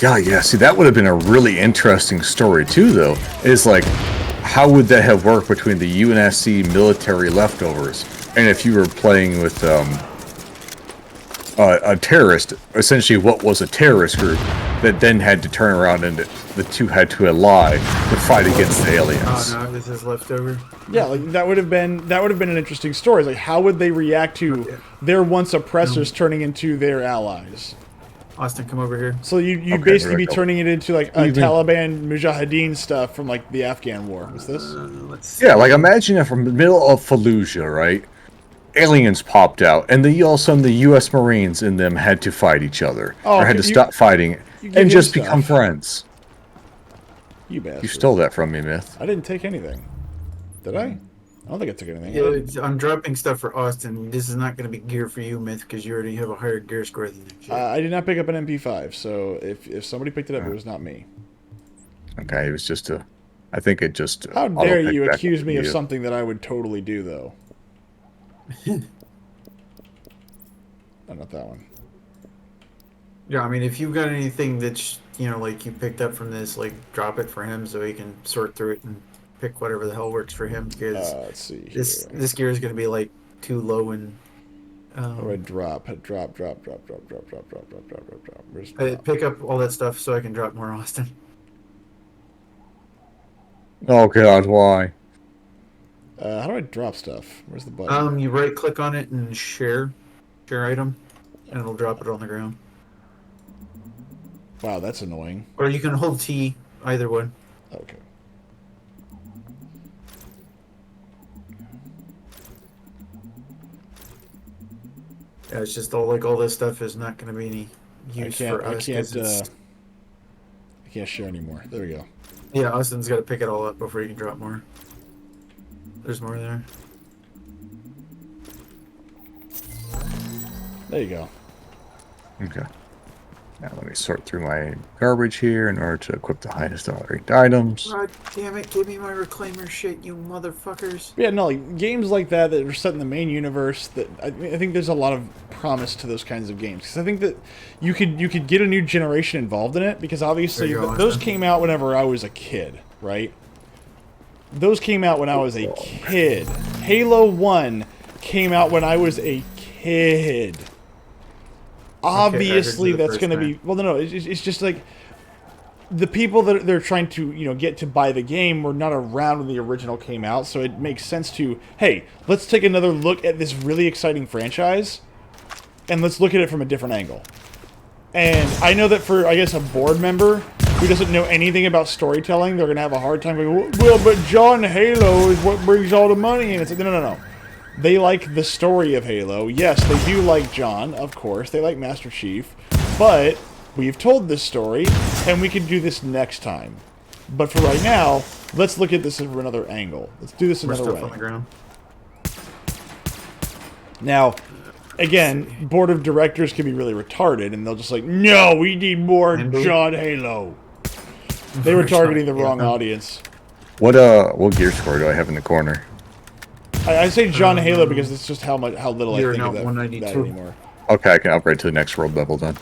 Yeah, see, that would have been a really interesting story too, though. It's like, how would that have worked between the UNSC military leftovers, and if you were playing with a terrorist, essentially what was a terrorist group, that then had to turn around and the two had to ally to fight against the aliens. Oh no, this is leftover. Yeah, like that would have been an interesting story. Like, how would they react to their once oppressors turning into their allies? Austin, come over here. So you'd Okay, basically be there we go. turning it into like a Taliban Mujahideen stuff from like the Afghan war. Was this? Let's Yeah, like imagine if from the middle of Fallujah, right? Aliens popped out, and all of a sudden the U.S. Marines in them had to fight each other, Oh, or had to you- stop fighting you give and him just stuff. become friends. You bastard. You stole that from me, Myth. I didn't take anything. Did I? I don't think I took anything. Yeah, I'm dropping stuff for Austin. This is not going to be gear for you, Myth, because you already have a higher gear score than that shit. I did not pick up an MP5, so if somebody picked it up, it was not me. Okay, it was just I think it just. How dare auto-picked you back accuse up me to of you. something that I would totally do, though? Oh, not that one. Yeah, I mean, if you've got anything that's, like you picked up from this, like, drop it for him so he can sort through it and pick whatever the hell works for him, because Let's see here. this gear is going to be, like, too low and... How do I drop? Drop. Where's drop? pick up all that stuff so I can drop more, Austin. Oh God, why? How do I drop stuff? Where's the button? You right-click on it and share item, and it'll drop it on the ground. Wow, that's annoying. Or you can hold T, either one. Okay. Yeah, it's just all this stuff is not going to be any use for us. 'cause I can't share anymore. There we go. yeah, Austin's got to pick it all up before he can drop more. There's more there. There you go. Okay. Now let me sort through my garbage here in order to equip the highest ranked items. God damn it, give me my reclaimer shit, you motherfuckers. Yeah, no, like, games like that are set in the main universe. That I think there's a lot of promise to those kinds of games, because I think that you could get a new generation involved in it, because obviously There you go, those Austin. came out whenever I was a kid, right? Those came out when I was a kid. Halo 1 came out when I was a kid. Obviously, the that's first going to time. be... Well, no, it's just like... The people that they're trying to, get to buy the game were not around when the original came out, so it makes sense to, hey, let's take another look at this really exciting franchise, and let's look at it from a different angle. And I know that for, I guess, a board member who doesn't know anything about storytelling, they're going to have a hard time going, well, but John, Halo is what brings all the money, and it's like, no. They like the story of Halo. Yes, they do like John, of course. They like Master Chief. But we've told this story, and we can do this next time. But for right now, let's look at this from another angle. Let's do this More another stuff on the way. ground. Now, again, board of directors can be really retarded, and they'll just like, no, we need more John Halo. They were targeting the wrong audience. What gear score do I have in the corner? I say John Halo because it's just how little I You're think of now that 192. anymore. Okay, I can upgrade to the next world level then.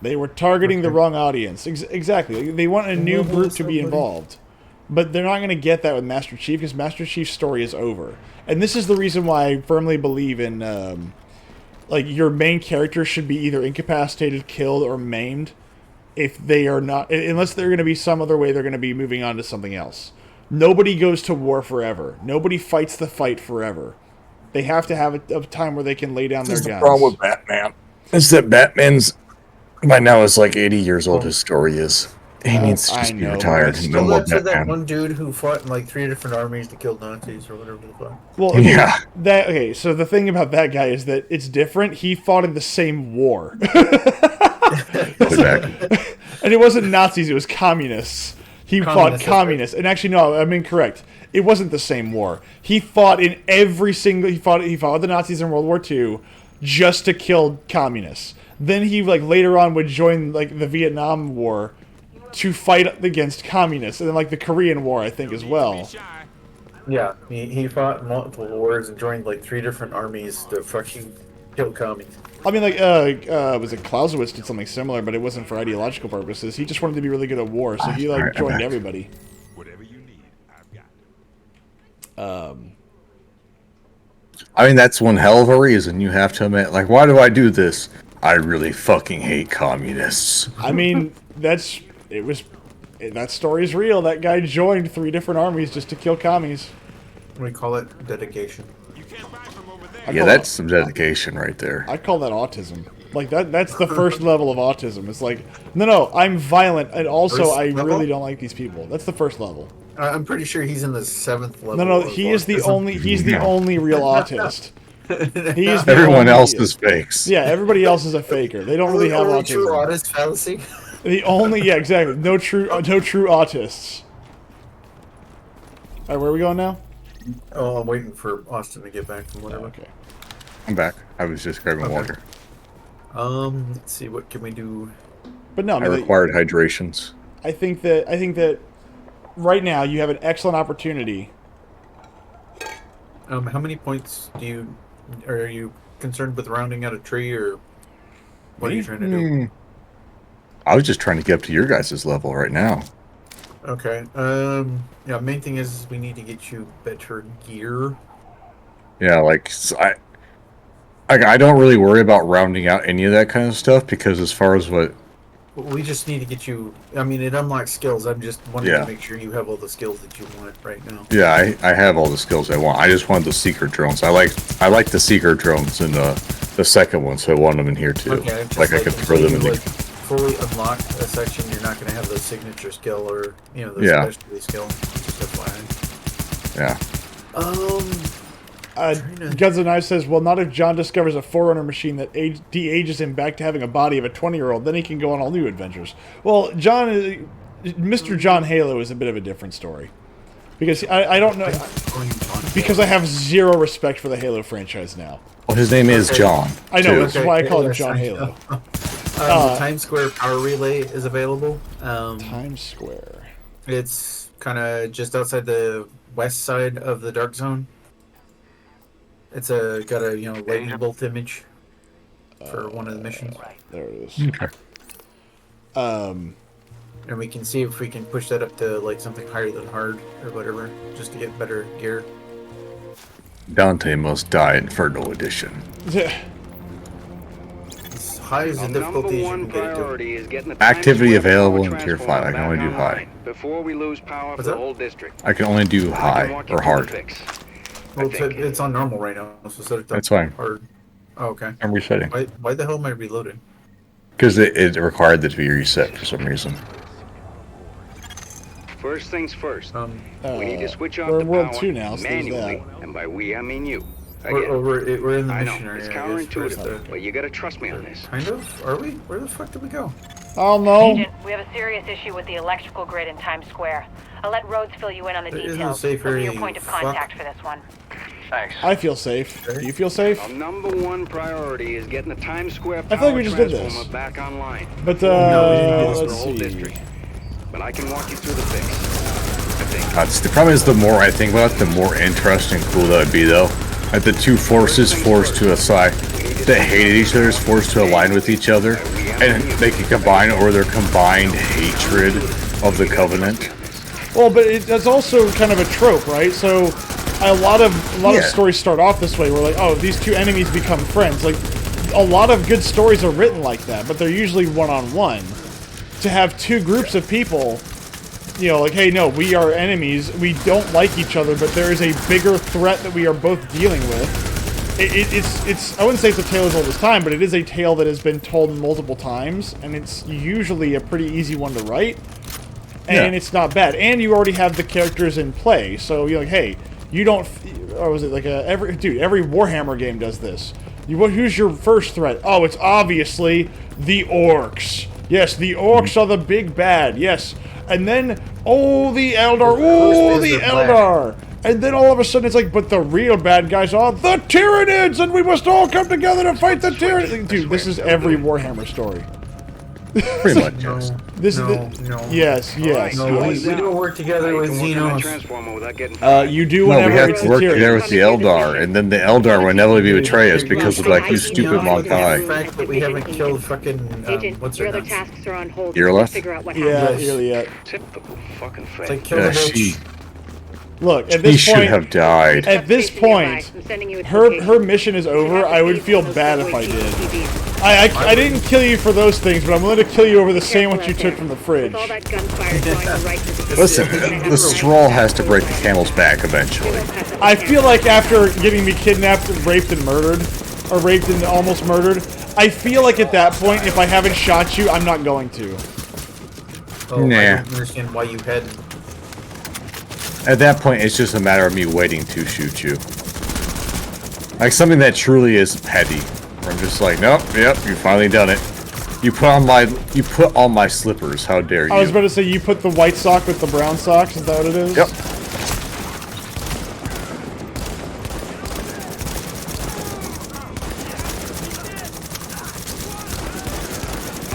They were targeting the wrong audience. Exactly. They want a new group to be involved. But they're not going to get that with Master Chief because Master Chief's story is over. And this is the reason why I firmly believe in, like, your main character should be either incapacitated, killed, or maimed if they are not... Unless they're going to be some other way they're going to be moving on to something else. Nobody goes to war forever. Nobody fights the fight forever. They have to have a time where they can lay down their This is guns. the problem with Batman. Is that Batman's by now is like 80 years old. His story is. He needs to just be retired. It's And still no more up to that Batman. one dude who fought in like 3 different armies to kill Nazis or whatever the fuck. Well, okay, Yeah. Okay, so the thing about that guy is that it's different. He fought in the same war. Go back. And it wasn't Nazis, it was communists. He fought Communists, that's communists. And actually, no, I'm incorrect. It wasn't the same war. He fought in every single... He fought the Nazis in World War II just to kill communists. Then he, like, later on would join, like, the Vietnam War to fight against communists. And then, like, the Korean War, I think, as well. Yeah, he fought in multiple wars and joined like 3 different armies to fucking kill commies. I mean, like, was it Clausewitz did something similar, but it wasn't for ideological purposes. He just wanted to be really good at war, so he, like, Alright, joined okay. everybody. Whatever you need, I've got it. I mean, that's one hell of a reason you have to admit. Like, why do I do this? I really fucking hate communists. I mean, that story's real. That guy joined 3 different armies just to kill commies. We call it dedication. You can't buy from over there. Yeah, that's some dedication right there. I call that autism. Like, that's the first level of autism. It's like, no, I'm violent, and also First I level? really don't like these people. That's the first level. I'm pretty sure he's in the 7th level. No, of he is the autism. he's the only real autist. He's the Everyone only- else is fakes. Yeah, everybody else is a faker. They don't really have Only true autism. autist fallacy. Yeah, exactly. No true autists. All right, where are we going now? Oh, I'm waiting for Austin to get back from whatever. Okay. I'm back. I was just grabbing Okay. water. Let's see, what can we do? But no, I I mean, required hydrations. I think that right now you have an excellent opportunity. How many points are you concerned with rounding out a tree, or what are you trying to do? I was just trying to get up to your guys' level right now. Okay. Yeah. Main thing is we need to get you better gear. Yeah, like I don't really worry about rounding out any of that kind of stuff because as far as what We just need to get you. I mean, it unlocks skills. I'm just wanting Yeah. to make sure you have all the skills that you want right now. yeah, I have all the skills I want. I just wanted the secret drones. I like the secret drones in the second one, so I want them in here too. Okay. Just Like I could throw until them in you, the like, fully unlock a section, you're not going to have the signature skill or the Yeah. specialty skill. Just FYI. yeah. Guns and Knives says, well, not if John discovers a Forerunner machine that de-ages him back to having a body of a 20-year-old. Then he can go on all new adventures. Well, Mr. John Halo is a bit of a different story. Because I don't know... Because I have zero respect for the Halo franchise now. Well, his name is John. I know, too. that's why I call him yes, John I Halo. the Times Square Power Relay is available. Times Square. It's kind of just outside the west side of the Dark Zone. It's got a lightning bolt image for one of the missions, There it is. Okay. and we can see if we can push that up to like something higher than hard or whatever, just to get better gear. Dante Must Die Inferno Edition. As high as the difficulty as you can get it to. is getting the Activity Times Square available power in Tier 5. I transformer can only back do high. online Before we lose power What's for the that? whole district. I can only do I can high walk you or through the hard. fix. Well, I think. it's on normal right now, so set it to That's fine. hard. Oh, okay. I'm resetting. Why the hell am I reloading? Because it required that to be reset for some reason. First things first. We need to switch off we're the in World power 2 now, so there's manually, that. and by we I mean you. We're in the I know mission area. it's I guess, counterintuitive, first, but you gotta trust me on this. kind of? Are we? Where the fuck did we go? Oh no. Agent, we have a serious issue with the electrical grid in Times Square. I'll let Rhodes fill you in on the There isn't details. a safe He'll be your area, point of you fuck. contact for this one. Thanks. I feel safe. Do you feel safe? Our number one priority is getting the Times Square I feel power like we just did this. transformer back online. But No, we didn't do this let's The whole see. district. But I can walk you through the fix. I think. The problem is, the more I think about it, the more interesting and cool that would be, though. Like the two forces forced to aside that hated each other is forced to align with each other, and they can combine over their combined hatred of the Covenant. Well, but that's also kind of a trope, right? So a lot of Yeah. stories start off this way. We're like, oh, these two enemies become friends. Like a lot of good stories are written like that, but they're usually one-on-one. To have two groups of people, you know, like, hey, no, we are enemies. We don't like each other, but there is a bigger threat that we are both dealing with. It's I wouldn't say it's a tale as old as time, but it is a tale that has been told multiple times, and it's usually a pretty easy one to write. And Yeah. it's not bad. And you already have the characters in play, so you're like, hey, you don't. Or was it like every Warhammer game does this? Who's your first threat? Oh, it's obviously the orcs. Yes, the orcs are the big bad. Yes, and then the Eldar. Oh, the Eldar. And then all of a sudden it's like, but the real bad guys are the Tyranids, and we must all come together to fight the Tyranids. Dude, this is every Warhammer story. Pretty much, yes. This No, is no. yes, yes. No, yes. we don't work together with You can work on that Xenos. transformer without getting You do No, whenever we have it's to the work together Tyranids. with the Eldar, and then the Eldar will inevitably betray us because of, like, you stupid The Makai. fact that we haven't killed fucking what's her your other name? tasks are on hold. Earless? Figure out what Yeah, happened. really. Yeah. typical fucking It's Fred. like kill Yeah, the bitch. she Look, at he this should point, have died. at this point, her mission is over. I would feel bad if I did. I didn't kill you for those things, but I'm willing to kill you over the sandwich you took from the fridge. Listen, the straw has to break the camel's back eventually. I feel like after getting me kidnapped, raped, and murdered, or raped and almost murdered, I feel like at that point, if I haven't shot you, I'm not going to. Oh, I Nah. don't understand why you had. At that point, it's just a matter of me waiting to shoot you. Like something that truly is petty. Where I'm just like, nope, yep, you finally done it. You put on my slippers. How dare you? I was about to say, you put the white sock with the brown socks, is that what it is? Yep.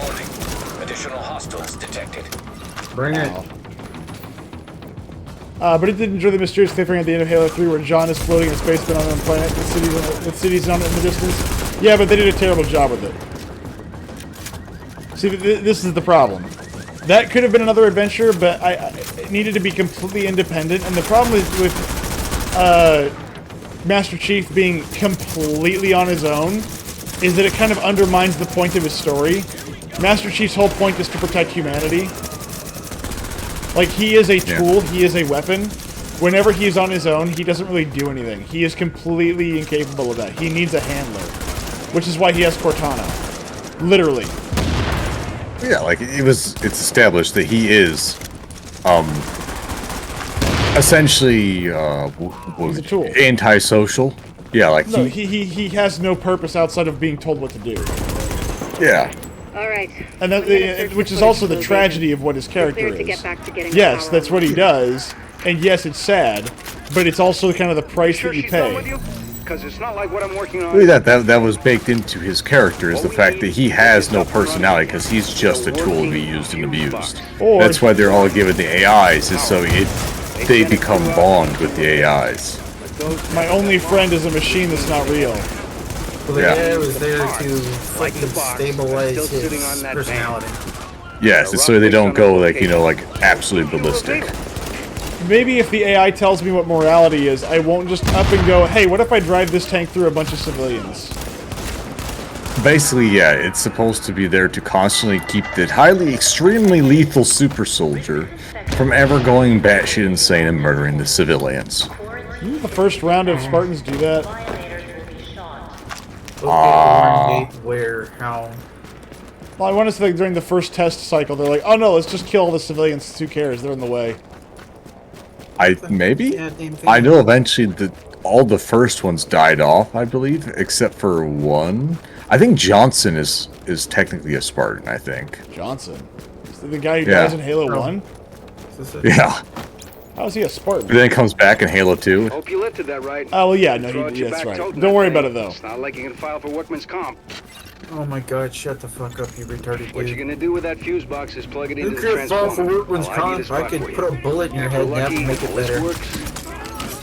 Warning. Additional hostiles detected. Bring it. But it did enjoy the mysterious cliffhanger at the end of Halo 3 where John is floating in space but on a planet with cities on it in the distance. Yeah, but they did a terrible job with it. See, this is the problem. That could have been another adventure, but it needed to be completely independent. And the problem with Master Chief being completely on his own is that it kind of undermines the point of his story. Master Chief's whole point is to protect humanity. Like, he is a tool, he is a weapon. Whenever he's on his own, he doesn't really do anything. He is completely incapable of that. He needs a handler. Which is why he has Cortana. Literally. Yeah, like it's established that he is, essentially, He's a tool. antisocial. Yeah, like No, he has no purpose outside of being told what to do. yeah. All right. And that, which is also the tragedy of what his character is. Yes, that's what he does, and yes, it's sad, but it's also kind of the price that you pay. Because it's not like what I'm working on. Really, that was baked into his character is the fact that he has no personality because he's just a tool to be used and abused. Or- That's why they're all given the AIs, is so they become bond with the AIs. My only friend is a machine that's not real. Well, the Yeah. AI was there to Like the fucking box, stabilize still sitting his on that personality. Yes, it's so they don't go like absolutely ballistic. Maybe if the AI tells me what morality is, I won't just up and go, hey, what if I drive this tank through a bunch of civilians? Basically, yeah, it's supposed to be there to constantly keep the extremely lethal super soldier from ever going batshit insane and murdering the civilians. Didn't the first round of Spartans do that? Where, how? Well, I want to say like during the first test cycle, they're like, oh no, let's just kill all the civilians, who cares, they're in the way. Maybe? Goddamn thing. I know eventually all the first ones died off, I believe, except for one. I think Johnson is technically a Spartan. I think. Johnson. Is that the guy who Yeah. dies in Halo 1? Is this it? Yeah. How is he a Spartan? But then it comes back in Halo 2. Hope you lifted that right. Oh, well, yeah, no, Throw out yeah, your that's back right. toting Don't that worry thing. about it, though. It's not like you can file for workman's comp. Oh my god, shut the fuck up, you retarded What you're dude. gonna do with that fuse box is plug it You into the can't fall for transformer. workman's I'll ID the comp. I spot could for you. put a bullet in your If head we're and have to lucky, make it all this better. works.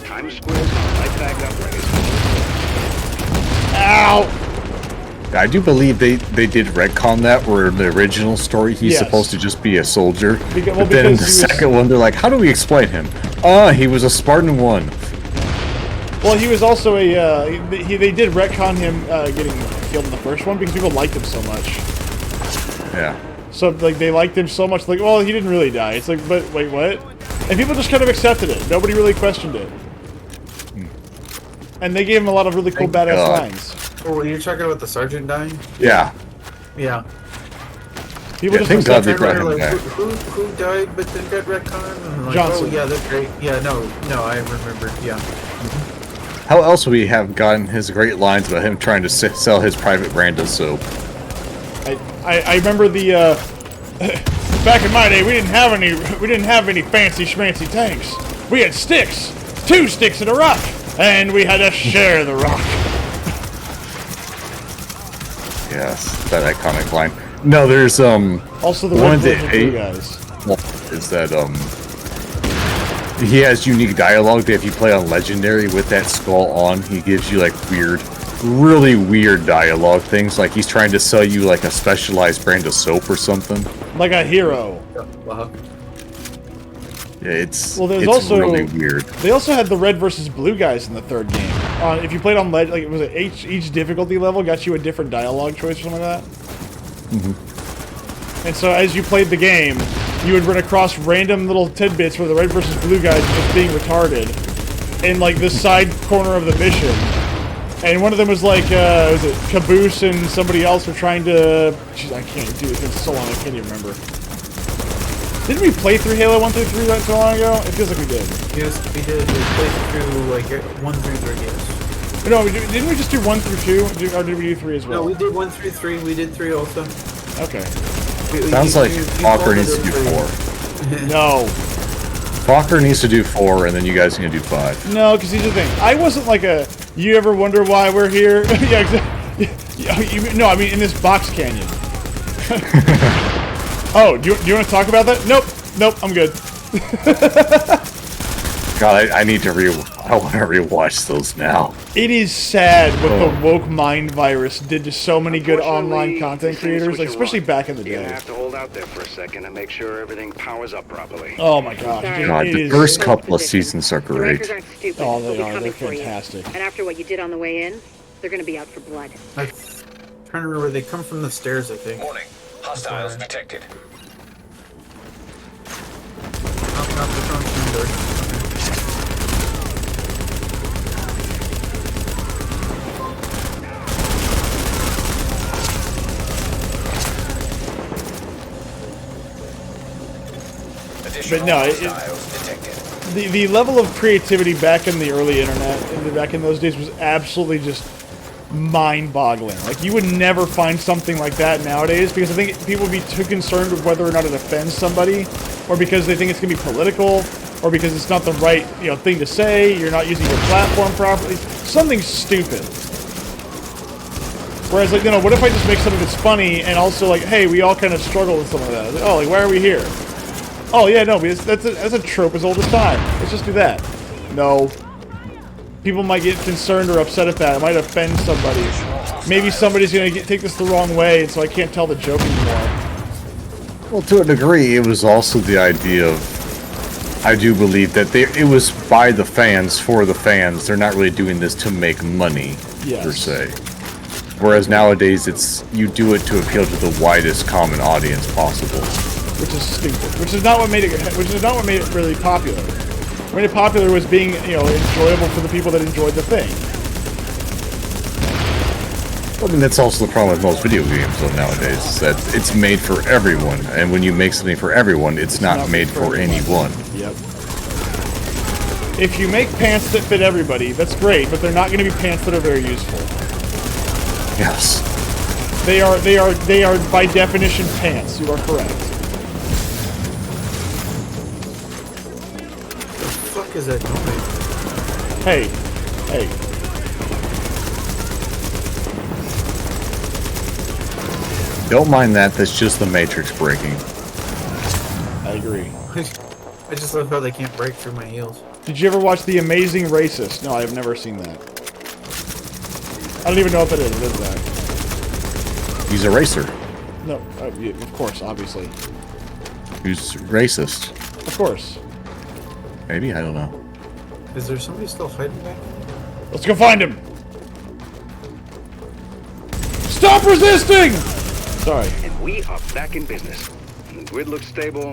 Times Square's right back up where it is. Ow! I do believe they did retcon that, where in the original story he's Yes. supposed to just be a soldier. Well, but then in the because he was- second one, they're like, how do we explain him? He was a Spartan 1. Well, he was also a, they did retcon him getting killed in the first one because people liked him so much. Yeah. So, like, they liked him so much, like, well, he didn't really die. It's like, but, wait, what? And people just kind of accepted it. Nobody really questioned it. And they gave him a lot of really cool Thank badass God. lines. Oh, you're talking about the sergeant dying? Yeah. Yeah. People Yeah, just thank God accepted they I brought remember, him like, back. who died but then got retconned? And I'm like, Johnson. oh yeah, that's great. Yeah, no, I remember, yeah. How else would we have gotten his great lines about him trying to sell his private brand of soap? I remember the back in my day we didn't have any fancy schmancy tanks. We had sticks, 2 sticks and a rock, and we had to share the rock. Yes, that iconic line. No, there's Also the one red of the version blue guys. is that he has unique dialogue that if you play on Legendary with that skull on, he gives you like really weird dialogue things, like he's trying to sell you like a specialized brand of soap or something. Like a hero. Well, Yeah, it's Well, there's it's also really weird. They also had the red versus blue guys in the third game. If you played on like it was each difficulty level got you a different dialogue choice or something like that. And so as you played the game, you would run across random little tidbits where the red versus blue guys were just being retarded in like the side corner of the mission. And one of them was like, was it Caboose and somebody else were trying to... Jeez, I can't do it. It's been so long, I can't even remember. Didn't we play through Halo 1 through 3 not so long ago? It feels like we did. yes, we did. We played through like 1 through 3, yes. No, didn't we just do 1 through 2? Or did we do 3 as well? No, we did 1 through 3. We did 3 also. Okay. Sounds like Walker folded needs to it do for- 4. No. Walker needs to do 4, and then you guys can do 5. No, because here's the thing. I wasn't like a... You ever wonder why we're here? Yeah, exactly. No, I mean in this box canyon. Oh, do you want to talk about that? Nope. I'm good. God, I need to I want to rewatch those now. It is sad what the woke mind virus did to so many good online Unfortunately, content this thing's creators, like, switching especially wrong. back in the You're gonna day. have to hold out there for a second and make sure everything powers up properly. Oh my god. God, It the is- first couple of seasons are The great. Rikers aren't stupid. Oh, They'll they be are. coming They're for you. fantastic. And after what you did on the way in, they're gonna be out for blood. I'm trying to remember. They come from the stairs, I think. Warning. Hostiles detected. Not the front door. Additional no, hostiles detected. The level of creativity back in the early internet, back in those days, was absolutely just mind-boggling. Like, you would never find something like that nowadays, because I think people would be too concerned with whether or not it offends somebody, or because they think it's going to be political, or because it's not the right, thing to say, you're not using your platform properly. Something stupid. Whereas, like, what if I just make something that's funny, and also, like, hey, we all kind of struggle with some of that. Like, oh, like, why are we here? Oh, yeah, no, that's a trope as old as time. Let's just do that. No. People might get concerned or upset at that. It might offend somebody. Maybe somebody's going to take this the wrong way, and so I can't tell the joke anymore. Well, to a degree, it was also the idea of, I do believe that it was by the fans, for the fans. They're not really doing this to make money, Yes. per se. Whereas nowadays, you do it to appeal to the widest common audience possible. Which is stupid. Which is not what made it really popular. What made it popular was being, enjoyable for the people that enjoyed the thing. I mean, that's also the problem with most video games though nowadays, is that it's made for everyone, and when you make something for everyone, it's not made for anyone. Yep. If you make pants that fit everybody, that's great, but they're not going to be pants that are very useful. Yes. They are by definition pants. You are correct. The fuck is that noise? Hey, hey. Don't mind that. That's just the Matrix breaking. I agree. I just love how they can't break through my heels. Did you ever watch The Amazing Racist? No, I have never seen that. I don't even know if it is. What is that? He's a racer. No, yeah, of course, obviously. Who's racist? Of course. Maybe, I don't know. Is there somebody still hiding back there? Let's go find him! Stop resisting! Sorry. And we are back in business. The grid looks stable.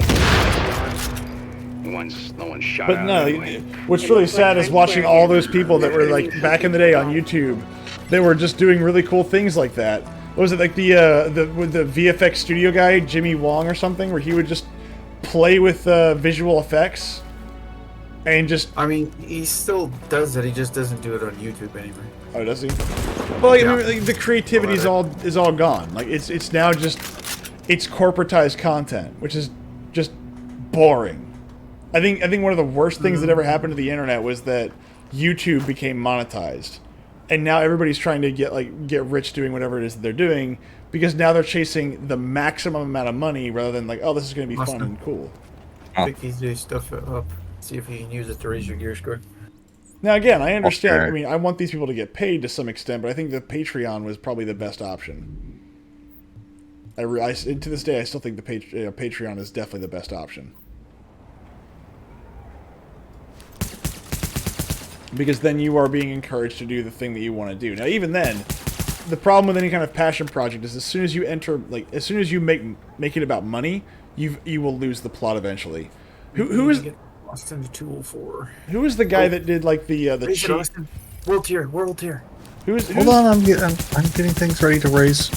No one's shot But out no, anyway. what's really sad is watching all those people that were like back in the day on YouTube. They were just doing really cool things like that. What was it, like with the VFX studio guy, Jimmy Wong or something, where he would just play with visual effects and just... I mean, he still does it, he just doesn't do it on YouTube anymore. Oh, does he? Well, like, Yeah. I mean, like, the creativity is all gone. Like it's now just it's corporatized content, which is just boring. I think one of the worst things that ever happened to the internet was that YouTube became monetized, and now everybody's trying to get rich doing whatever it is that they're doing, because now they're chasing the maximum amount of money rather than like, oh, this is going to be fun and cool. Pick these stuff up, see if you can use it to raise your gear score. Now again, I understand. Okay. I mean, I want these people to get paid to some extent, but I think the Patreon was probably the best option. To this day, I still think the Patreon is definitely the best option. Because then you are being encouraged to do the thing that you want to do. Now, even then, the problem with any kind of passion project is as soon as you enter, like, as soon as you make it about money, you will lose the plot eventually. Who is Austin to 204. who is the guy that did like the Raise it, cheat? Austin. World tier. Who's Hold on, I'm getting things ready to raise.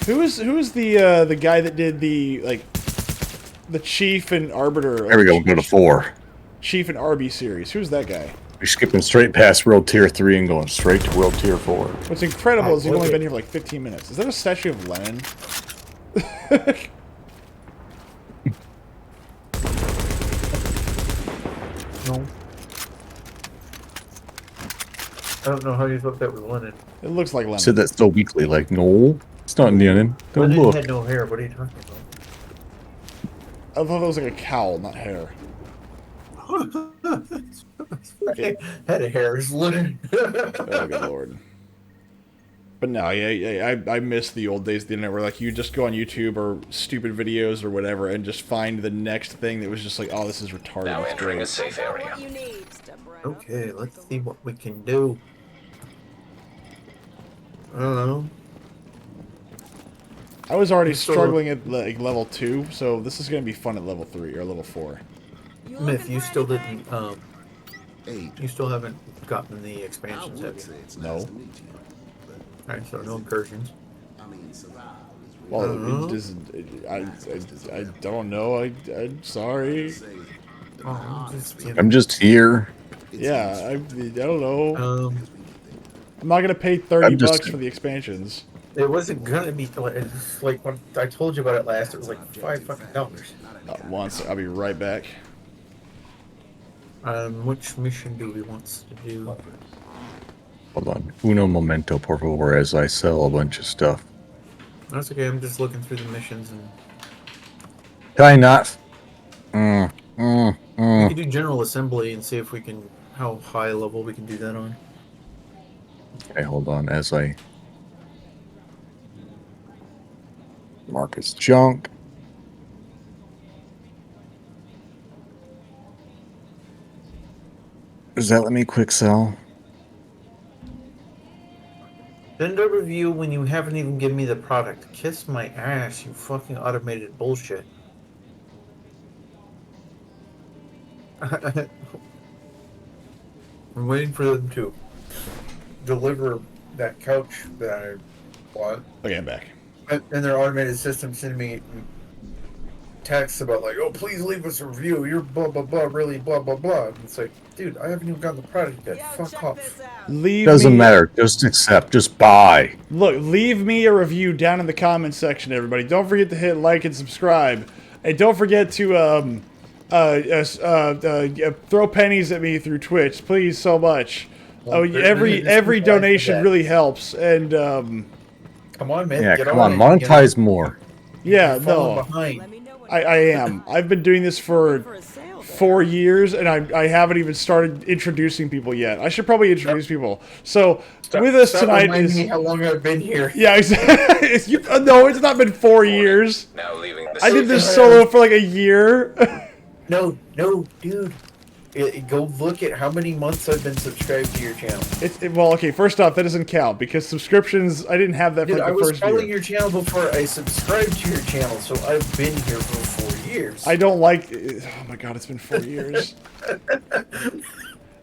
Who is the guy that did the Chief and Arbiter? There we go. We'll go to 4. Chief and Arby series. Who's that guy? We're skipping straight past World Tier 3 and going straight to World Tier 4. What's incredible is you've look only at- been here for like 15 minutes. Is that a statue of Lenin? No. I don't know how you thought that was Lenin. It looks like Lenin. Said that so weakly, like, no, it's not Lenin. Don't Lenin look. had no hair. What are you talking about? I thought it was like a cowl, not hair. Had a hair. It's Lenin. Oh, good lord. But no, yeah, I miss the old days of the internet where like you just go on YouTube or stupid videos or whatever and just find the next thing that was just like, oh, this is retarded. Now It's entering a great. safe area. What you need, step right up. Okay, let's see what we can do. I don't know. I was already still- struggling at like level 2, so this is gonna be fun at level 3 or level 4. You Myth, looking you for still anything? didn't, you still haven't gotten the expansions, have you? No. Alright, so no incursions. Well, Uh-huh. I don't know. I'm sorry. Oh, just, you know, I'm just here. Yeah, I don't know. I'm not gonna pay I'm $30 just- for the expansions. it wasn't gonna be it's like when I told you about it last. It was like $5 Once, I'll be right back. Which mission do we want to do? Hold on. Uno momento, por favor, as I sell a bunch of stuff. That's okay. I'm just looking through the missions, and Can I not? we can do general assembly and see if we can how high level we can do that on. Okay, hold on. As I mark as junk. Does that let me quick sell? Send a review when you haven't even given me the product. Kiss my ass, you fucking automated bullshit. I'm waiting for them to deliver that couch that I bought. Okay, I'm back. And their automated system sending me texts about like, oh, please leave us a review. You're blah blah blah, really blah blah blah. And it's like, dude, I haven't even gotten the product yet. Fuck off. Doesn't matter. Just accept. Just buy. Look, leave me a review down in the comments section, everybody. Don't forget to hit like and subscribe, and don't forget to throw pennies at me through Twitch, please, so much. Well, Every donation really helps, and come on, man. Yeah, get come on. it, Monetize more. yeah, You're falling no, behind. Let me know what I am. I've been doing this for for a sale. 4 years, and I haven't even started introducing people yet. I should probably introduce people. So with us Stop tonight reminding is me how long I've been here. yeah, exactly. No, it's not been 4 years. Now leaving the I did this safe solo for like a year. No, dude. Go look at how many months I've been subscribed to your channel. Well, okay. First off, that doesn't count because subscriptions. I didn't have that for Dude, like I the was first following year. your channel before I subscribed to your channel, so I've been here for 4 years. I don't like. Oh my god, it's been 4 years.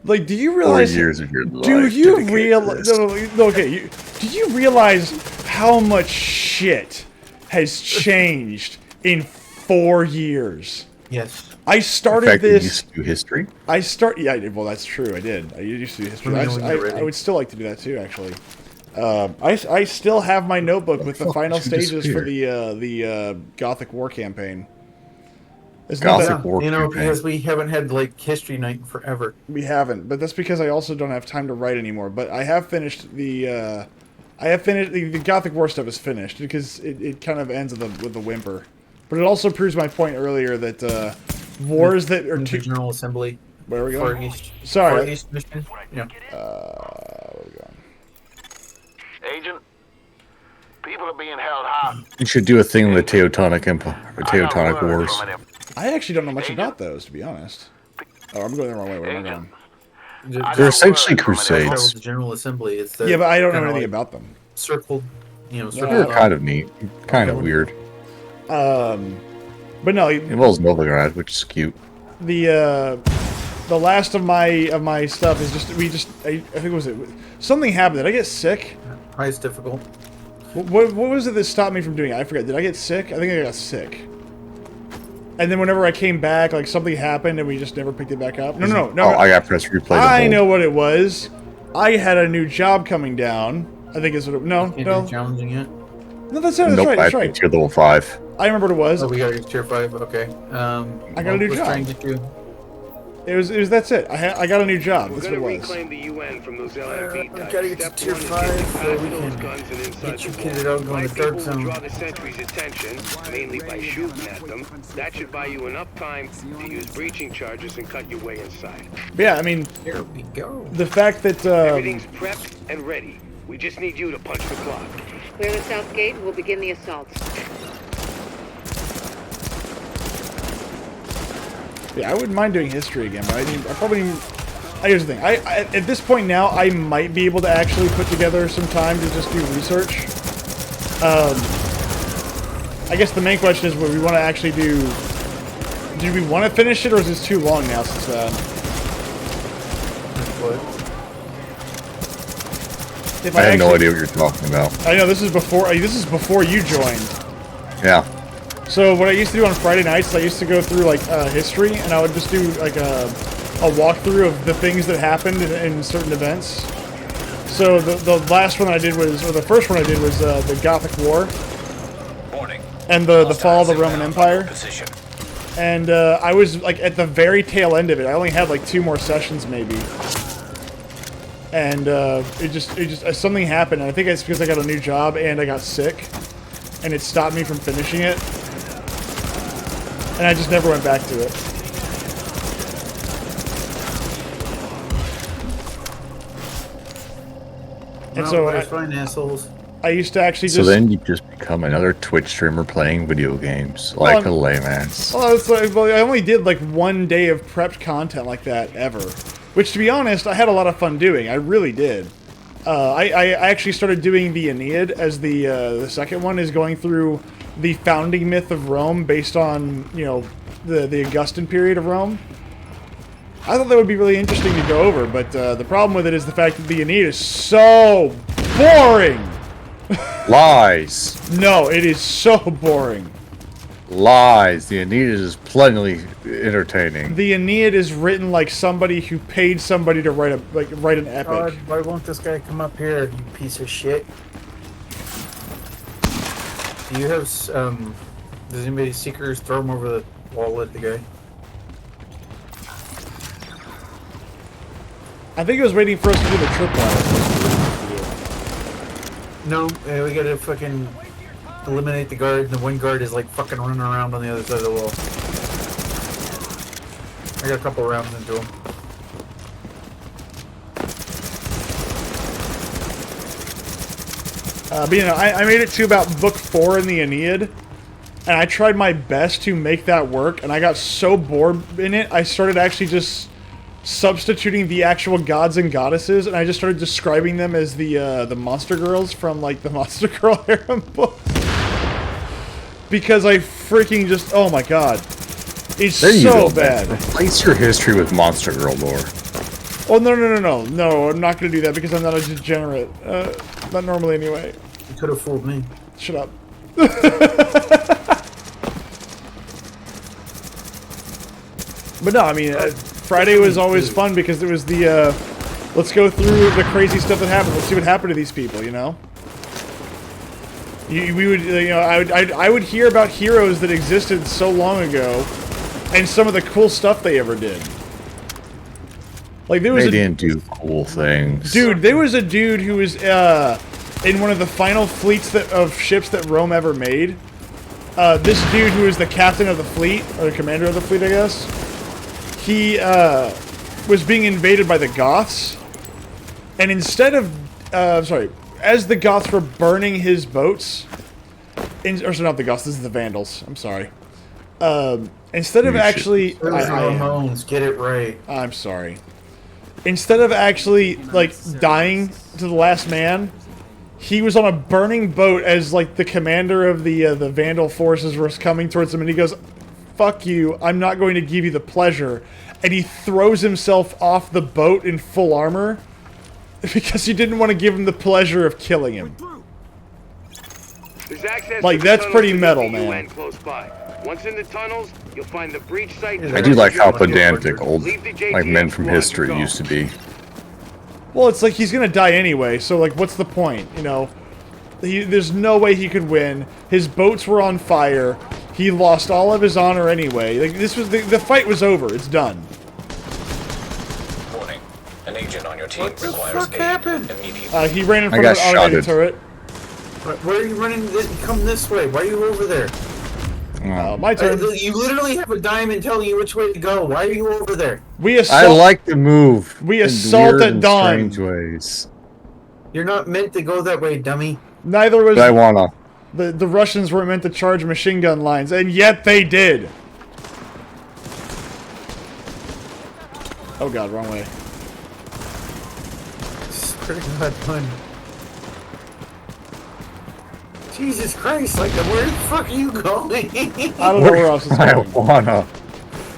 Like, do you 4 realize? years of your life. Do you dedicated to realize? this. No, okay. Do you realize how much shit has changed in 4 years? Yes. I In started fact, you this. used to do history. Yeah, I did. Well, that's true. I did. I used to do history. Let me know when you're I ready. would still like to do that too, actually. I still have my notebook with the fuck final did you stages for disappear? the Gothic War campaign. It's not Gothic that- War You know, campaign. because we haven't had like history night in forever. We haven't, but that's because I also don't have time to write anymore. But I have finished the. The Gothic War stuff is finished because it kind of ends with the whimper. But it also proves my point earlier that wars that are The too. General Assembly. Where are we Far going? East. Sorry. Far East mission. Yeah. Where are we going? Agent, people are being held hostage. You should do a thing in the Teutonic Empire, or Teutonic Wars. I actually don't know much about those, to be honest. Oh, I'm going the wrong way. Where am I going? They're essentially That's crusades. the General Assembly. It's the Yeah, but I don't know kinda anything like about them. circled. They're kind of neat, kind of Okay. weird. But no, As well as Novigrad, which is cute. the last of my stuff is just I think it was something happened. Did I get sick? highest difficult. What was it that stopped me from doing it? I forget. Did I get sick? I think I got sick. And then whenever I came back, like something happened and we just never picked it back up. No. Oh, I got press replay. I know what it was. I had a new job coming down. I think it's what it, no. Can't do challenging yet. No, that's it. That's Nope, right. I That's have right. tier level 5. I remember what it was. Oh, we got tier 5. Okay. I got a new let's job. try and get you. It was that's it. I got a new job. That's what it We're gonna was. reclaim the UN from those LMB types. gotta get to Step tier 1 is 5 getting so past we those can guns and inside get you the kitted wall. out and go in My the dark people will zone. draw the sentry's attention, mainly by shooting at them. That should buy you enough time to use breaching charges and cut your way inside. But yeah, I mean, Here we go. the fact that Everything's prepped and ready. We just need you to punch the clock. Clear the south gate. We'll begin the assault. yeah, I wouldn't mind doing history again, but I probably. Here's the thing. I at this point now, I might be able to actually put together some time to just do research. I guess the main question is, what we want to actually do. Do we want to finish it, or is this too long now? Since if I have no actually- idea what you're talking about. I know this is before you joined. Yeah. So what I used to do on Friday nights is I used to go through like history, and I would just do like a walkthrough of the things that happened in certain events. So the last one I did was, or the first one I did was the Gothic War Warning. and the fall of the Hostiles Roman inbound Empire. Position. And I was like at the very tail end of it. I only had like 2 more sessions maybe. And it just something happened. And I think it's because I got a new job and I got sick, and it stopped me from finishing it. And I just never went back to it. And Well, so that's fine, assholes. I used to actually So just. then you just become another Twitch streamer playing video games, like a Well, layman's. Well, it's like, well, I only did like 1 day of prepped content like that ever. Which, to be honest, I had a lot of fun doing. I really did. I actually started doing the Aeneid as the second one, is going through the founding myth of Rome based on, you know, the Augustan period of Rome. I thought that would be really interesting to go over, but the problem with it is the fact that the Aeneid is so boring. Lies. No, it is so boring. Lies. The Aeneid is plenty entertaining. The Aeneid is written like somebody who paid somebody to write an epic. God, why won't this guy come up here, you piece of shit? Do you have, does anybody seekers throw them over the wall at the guy? I think it was waiting for us to do the tripwire. No, we gotta fucking eliminate the guard, and the one guard is like fucking running around on the other side of the wall. I got a couple rounds into him. But you know, I made it to about book 4 in the Aeneid, and I tried my best to make that work, and I got so bored in it, I started actually just substituting the actual gods and goddesses, and I just started describing them as the monster girls from like the Monster Girl harem book. Because I freaking just, oh my god, it's so bad. Replace your history with Monster Girl lore. Oh no, I'm not gonna do that because I'm not a degenerate. Not normally anyway. You could have fooled me. Shut up. But no, I mean, Friday was always fun because it was the, let's go through the crazy stuff that happened. Let's see what happened to these people, you know? We would, you know, I would hear about heroes that existed so long ago and some of the cool stuff they ever did. Like, there was They didn't do cool things. Dude, there was a dude who was, in one of the final fleets of ships that Rome ever made. This dude who was the captain of the fleet, or the commander of the fleet, I guess. He was being invaded by the Goths, and instead of, as the Goths were burning his boats, not the Goths, this is the Vandals. I'm sorry. Instead of actually, Ramones, get it right. I'm sorry. Instead of actually like dying to the last man, he was on a burning boat as like the commander of the Vandal forces was coming towards him, and he goes, fuck you, I'm not going to give you the pleasure. And he throws himself off the boat in full armor because he didn't want to give him the pleasure of killing him. Like, that's pretty metal, man. Once in the tunnels, you'll find the breach site. I do like how pedantic old like men from history used to be. Well, it's like he's gonna die anyway, so like, what's the point? You know, there's no way he could win. His boats were on fire. He lost all of his honor anyway. Like, this was the fight was over. It's done. Warning. An agent on your team What the requires fuck aid happened? immediately. He ran in front got of an automated shotted. turret. Where are you running? Come this way. Why are you over there? My turn. You literally have a diamond telling you which way to go. Why are you over there? I like to move. We in assault weird at and dawn. strange ways. You're not meant to go that way, dummy. Neither was But I wanna. the Russians weren't meant to charge machine gun lines, and yet they did. Oh god, wrong way. Pretty good fun. Jesus Christ, like, where the fuck are you going? I don't know where else it's I going. wanna.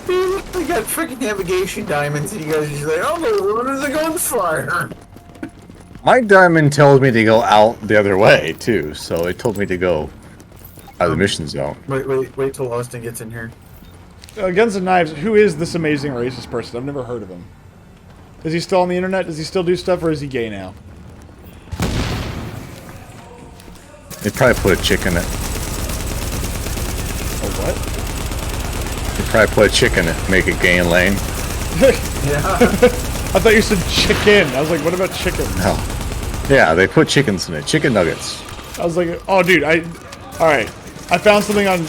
We got freaking navigation diamonds, and you guys are just like, oh, where are they going fire? My diamond tells me to go out the other way too, so it told me to go out of the mission zone. Wait till Austin gets in here. Guns and Knives, who is this amazing racist person? I've never heard of him. Is he still on the internet? Does he still do stuff, or is he gay now? They probably put a chick in it. Oh, what? They probably put a chick in it, make it gay and lame. Yeah. I thought you said chicken. I was like, what about chicken? No. Yeah, they put chickens in it. Chicken nuggets. I was like, oh, dude, alright. I found something on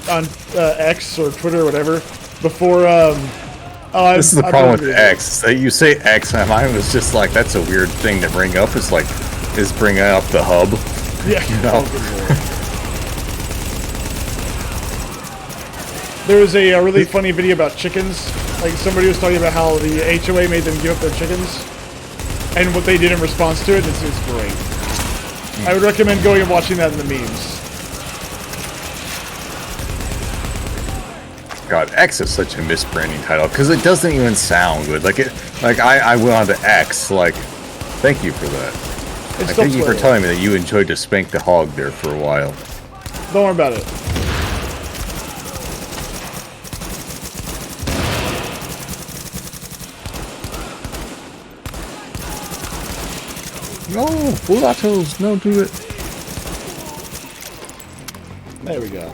X or Twitter or whatever before, This is the problem with X. That you say X, and mine was just like, that's a weird thing to bring up. It's like, is bringing up the hub. Yeah. You know? There was a really funny video about chickens. Like, somebody was talking about how the HOA made them give up their chickens and what they did in response to it. It's great. I would recommend going and watching that in the memes. God, X is such a misbranding title because it doesn't even sound good. Like I went on to X. Like, thank you for that. It's Thank you for playable. telling me that you enjoyed to spank the hog there for a while. Don't worry about it. No, mulattoes, no, do it. There we go.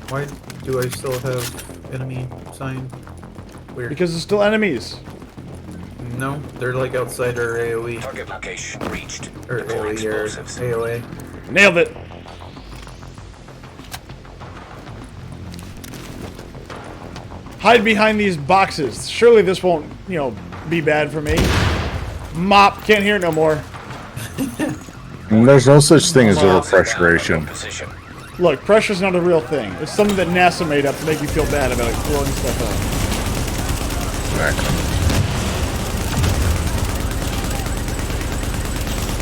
Why do I still have enemy sign? Weird. Because it's still enemies. No, they're like outside our AoE. Target location reached. Or Deploying AoE or explosives. AoA. Nailed it. Hide behind these boxes. Surely this won't, you know, be bad for me. Mop. Can't hear it no more. And there's no such thing as Miles inbound on your overpressuration. position. Look, pressure's not a real thing. It's something that NASA made up to make you feel bad about blowing stuff up. Exactly.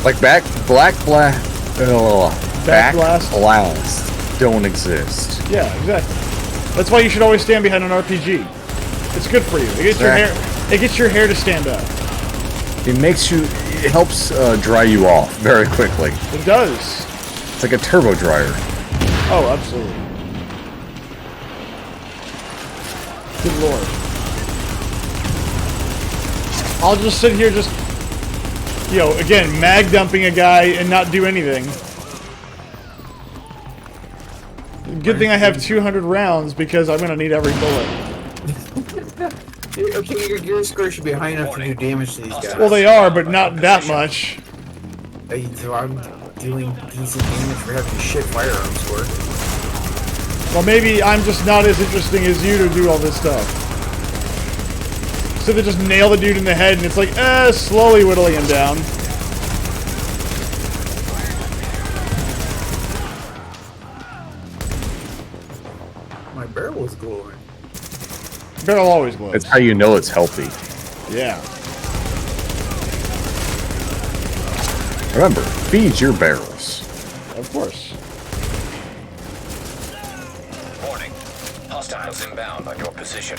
Like Backblast? blast don't exist. Yeah, exactly. That's why you should always stand behind an RPG. It's good for you. It gets your hair. It gets your hair to stand up. It makes you. It helps dry you off very quickly. It does. It's like a turbo dryer. Oh, absolutely. Good lord. I'll just sit here, just, you know, again, mag dumping a guy and not do anything. Good thing I have 200 rounds because I'm gonna need every bullet. Okay, your score should be high enough to do damage to these guys. Well, they are, but not that much. So I'm doing decent damage for having shit firearms work. Well, maybe I'm just not as interesting as you to do all this stuff. So they just nail the dude in the head, and it's like, slowly whittling him down. My barrel is glowing. Barrel always glows. That's how you know it's healthy. Yeah. Remember, feed your barrels. Of course. Warning. Hostiles inbound on your position.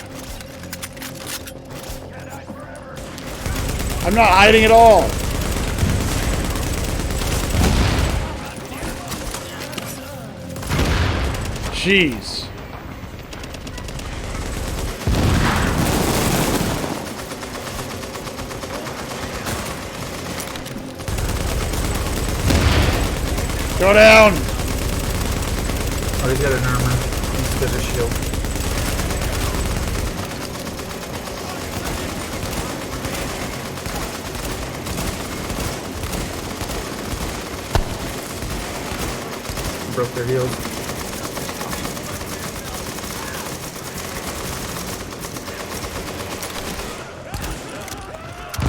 I'm not hiding at all. Jeez. Go down! Oh, he's got an armor. He's got a shield. Broke their heels.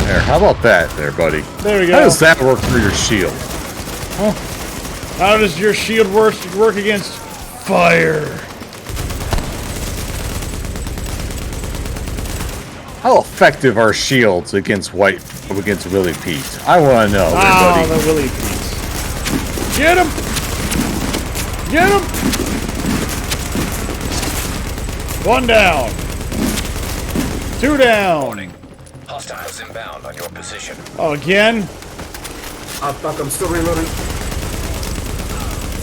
There, how about that there, buddy? There we go. How does that work for your shield? How does your shield work against fire? How effective are shields against Willie Pete? I want to know, Ah, everybody. the Willie Pete's. Get him! Get him! One down. Two down. Warning. Hostiles inbound on your position. Oh, again? Oh fuck, I'm still reloading.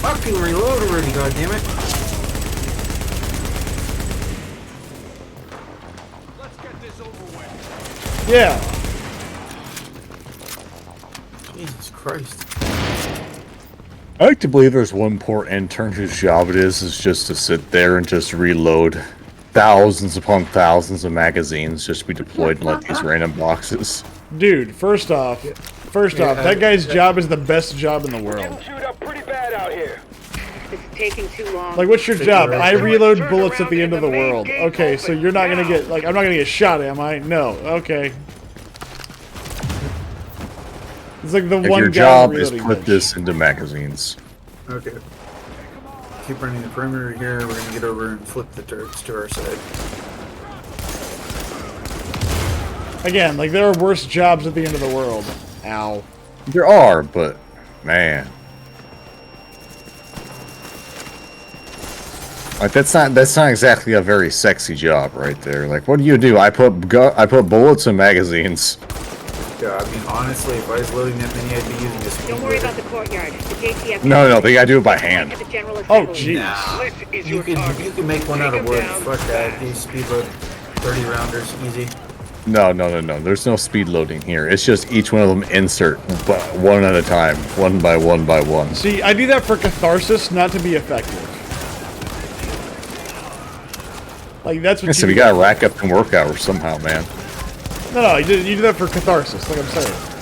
Fucking reload already, goddammit. Yeah. Jesus Christ. I like to believe there's one poor intern whose job it is just to sit there and just reload thousands upon thousands of magazines just to be deployed in like these random boxes. Dude, first off, that guy's job is the best job in the world. Shoot up pretty bad out here. It's taking too long. Like, what's your job? I reload bullets at the end of the world. Okay, so you're not gonna get, like, I'm not gonna get shot, am I? No. Okay. It's like the If one your guy job is reloading put bitch. this into magazines. Okay. Keep running the perimeter here. We're gonna get over and flip the turrets to our side. Again, like, there are worse jobs at the end of the world. Ow. There are, but man. Like that's not exactly a very sexy job right there. Like what do? I put bullets in magazines. Yeah, I mean, honestly, if I was loading that many, I'd be using a speed Don't worry loader. about the courtyard. The JTF. No, they gotta do it by hand. At the General Oh, Assembly. jeez. This is You your target. can make one out of Take him wood. down. Fuck that. These speed load 30 rounders, easy. No. There's no speed loading here. It's just each one of them insert, but one at a time, one by one. See, I do that for catharsis, not to be effective. Like, that's what So you we gotta rack up some work hours somehow, man. No, you do that for catharsis, like I'm saying.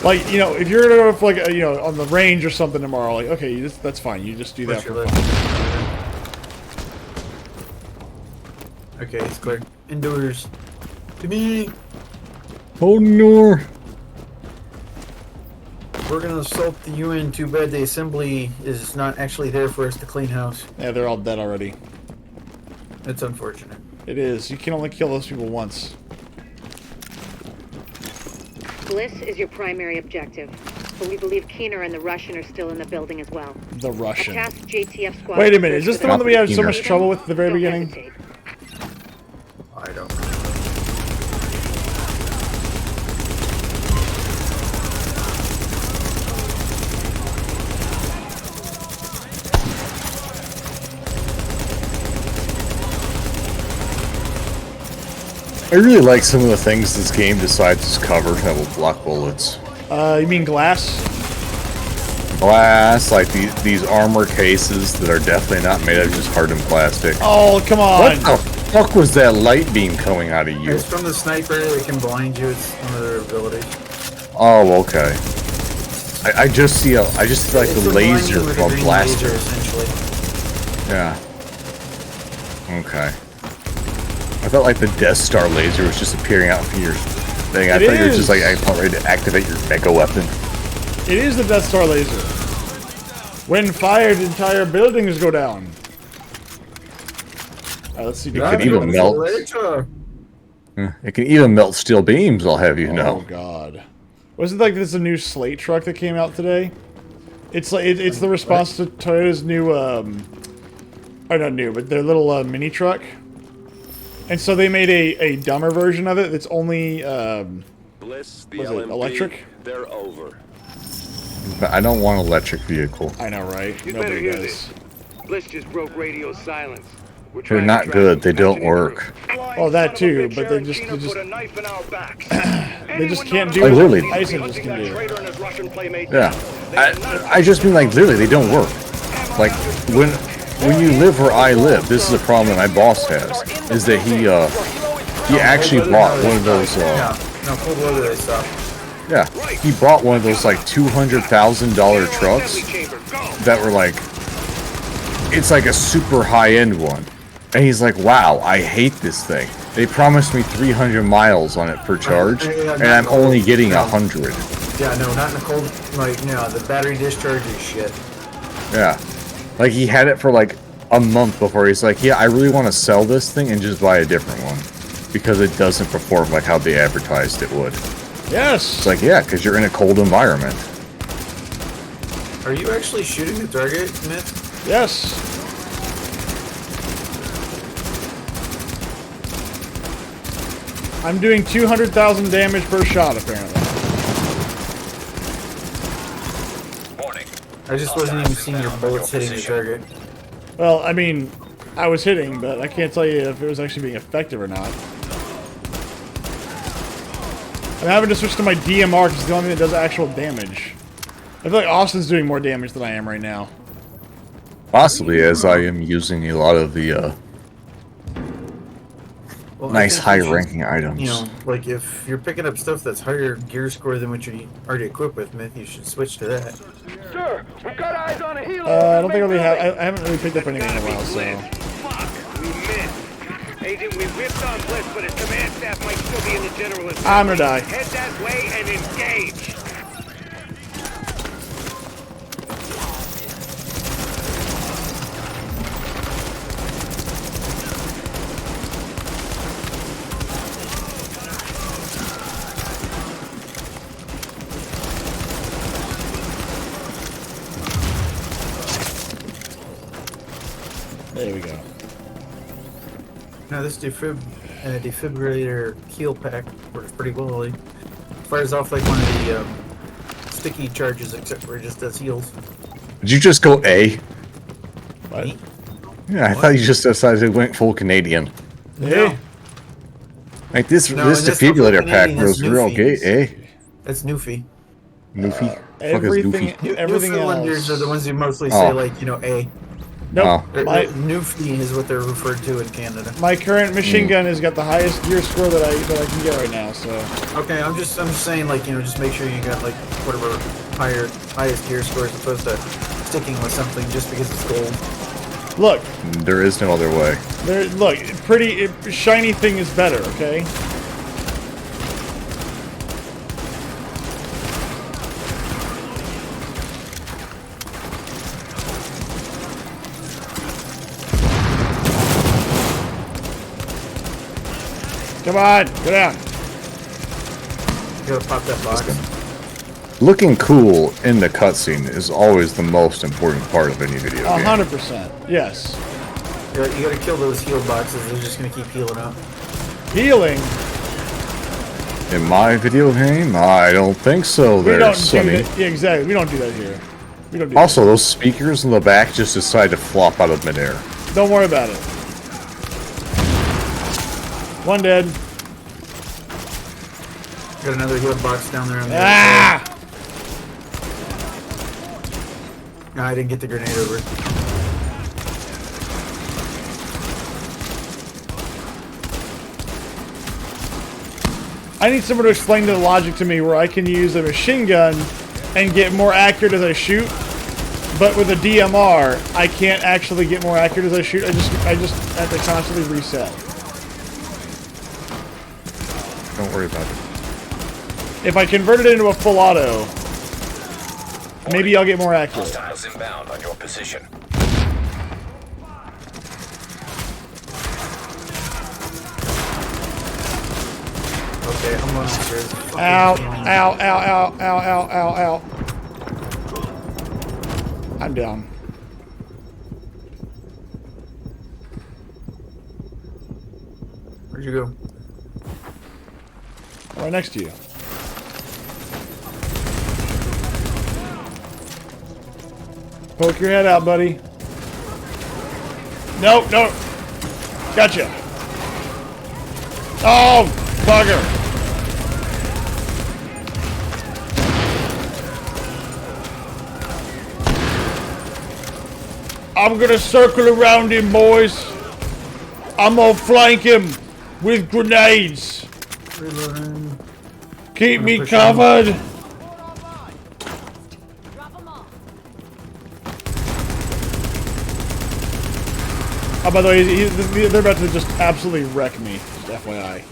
Like, you know, if you're gonna go for, like, you know, on the range or something tomorrow, like, okay, that's fine. You just do that Push for your fun. left. Okay, it's clear. Indoors. To me. Oh no. We're gonna assault the UN. Too bad the assembly is not actually there for us to clean house. Yeah, they're all dead already. That's unfortunate. It is. You can only kill those people once. Bliss is your primary objective, but we believe Keener and the Russian are still in the building as well. The Russian. Task JTF squad. Wait a minute, is this the one that we had so much Keener. trouble with at the very Don't beginning? hesitate. I don't. I really like some of the things this game decides to cover that will block bullets. You mean glass? Glass, like these armor cases that are definitely not made out of just hardened plastic. Oh, come What on! the fuck was that light beam coming out of you? It's from the sniper. It can blind you. It's one of their abilities. Oh, okay. I just see like It's the a blinding laser with a from a green blaster. laser, essentially. Yeah. Okay. I felt like the Death Star laser was just appearing out from your thing. I It thought you were just is. like ready to activate your mega weapon. It is the Death Star laser. When fired, entire buildings go down. Alright, let's see. You could even melt. Later. It can even melt steel beams, I'll have you Oh know. god. Wasn't like this a new Slate truck that came out today? It's like it's the response to Toyota's new or not new, but their little mini truck. And so they made a dumber version of it that's only Bliss, the was it LMP, electric? They're over. But I don't want an electric vehicle. I know, right? You better Nobody hear does. this. Bliss just broke radio silence. We're They're trying to not track good. him. They don't Mention it work. Oh, that too, but they just they just can't do Like, what literally. Tyson just can do. Yeah. I just mean like literally they don't work. Like when you live where I live, this is a problem that my boss has. Is that he actually bought one of those No, full loader they stop. yeah, he bought one of those like $200,000 trucks that were like, it's like a super high-end one. And he's like, wow, I hate this thing. They promised me 300 miles on it per charge, and I'm only getting 100. Yeah, no, not in the cold. Like, no, the battery discharge is shit. Yeah. Like, he had it for like a month before he's like, yeah, I really want to sell this thing and just buy a different one. Because it doesn't perform like how they advertised it would. Yes. It's like, yeah, because you're in a cold environment. Are you actually shooting the target, Myth? Yes. I'm doing 200,000 damage per shot, apparently. Warning. I just wasn't even seeing your bullets hitting the target. Well, I mean, I was hitting, but I can't tell you if it was actually being effective or not. I'm having to switch to my DMR because it's the only thing that does actual damage. I feel like Austin's doing more damage than I am right now. Possibly, as I am using a lot of the Well, I nice think you should, high-ranking items. You know, like if you're picking up stuff that's higher gear score than what you're already equipped with, Myth, you should switch to that. Sir, we've got eyes on a helo. I don't think I really have. I haven't really picked up anything in a while, so. Fuck, we missed. Agent, we ripped on Bliss, but his command staff might still be in the general assembly. I'm gonna die. Head that way and engage. There we go. Now this defibrillator heal pack works pretty well. It fires off like one of the sticky charges, except for it just does heals. Did you just go A? What? Yeah, I thought you just decided to went full Canadian. Hey. Like this No, and this that's defibrillator not pack Canadian, was that's real Newfie. gay, eh? That's Newfie. Newfie? Fuck is Everything, Newfie? everything Newfoundlanders are else. the ones who mostly say Oh. like, you know, A. Nope. Oh. My Newfie is what they're referred to in Canada. my current machine Hmm. gun has got the highest gear score that I can get right now. So Okay, I'm just saying, like, you know, just make sure you got like whatever highest gear score as opposed to sticking with something just because it's gold. look, There is no other way. look, shiny thing is better. Okay. Come on, go down. You gotta pop that box. Looking cool in the cutscene is always the most important part of any video game. 100%. Yes. You gotta kill those heal boxes. They're just gonna keep healing up. Healing. In my video game, I don't think so. We There, don't do Sonny. that. Yeah, exactly. We don't do that here. We don't do Also, those speakers in the back just decide to flop out of midair. that. Don't worry about it. One dead. Got another heal box down there on the Ah! other side. No, I didn't get the grenade over. I need someone to explain the logic to me where I can use a machine gun and get more accurate as I shoot, but with a DMR, I can't actually get more accurate as I shoot. I just have to constantly reset. Don't worry about it. If I convert it into a full auto, maybe I'll get more accurate. Hostiles inbound on your position. Okay, I'm going upstairs. Ow, ow, ow, ow, ow, ow, ow, ow. I'm down. Where'd you go? Right next to you. Poke your head out, buddy. No, no. Gotcha. Oh, bugger. I'm gonna circle around him, boys. I'm gonna flank him with grenades. Reloading. Keep me push him. covered. Oh, by the way, they're about to just absolutely wreck me. Just FYI.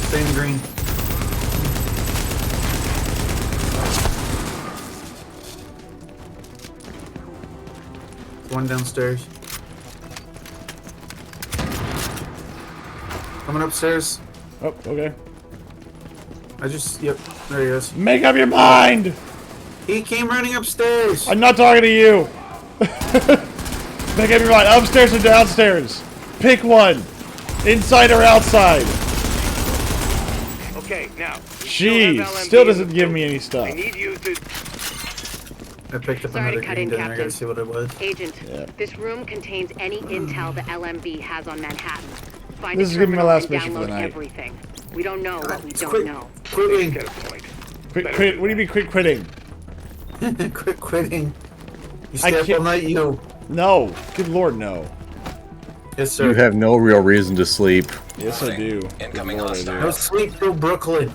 Stay in the green. One downstairs. Coming upstairs. Oh, okay. Yep, there he is. Make up your mind! He came running upstairs. I'm not talking to you! Make up your mind. Upstairs or downstairs? Pick one. Inside or outside? Okay, now. Jeez, still doesn't give me any stuff. I need you to. I picked up Sorry to another cut green in, down there. I Captain. gotta see what it was. Agent, this room contains any intel the LMB has on Manhattan. Find This a is gonna be my terminal last and mission for the download night. everything. We don't know what we don't Quit. know. Quitting. Get a point. Quit. What do you mean quit quitting? Quit quitting. You I stay up can't- all night, you. No. Good lord, no. Yes, sir. You have no real reason to sleep. Yes, I do. Incoming Good lord, I do. No hostiles. sleep till Brooklyn.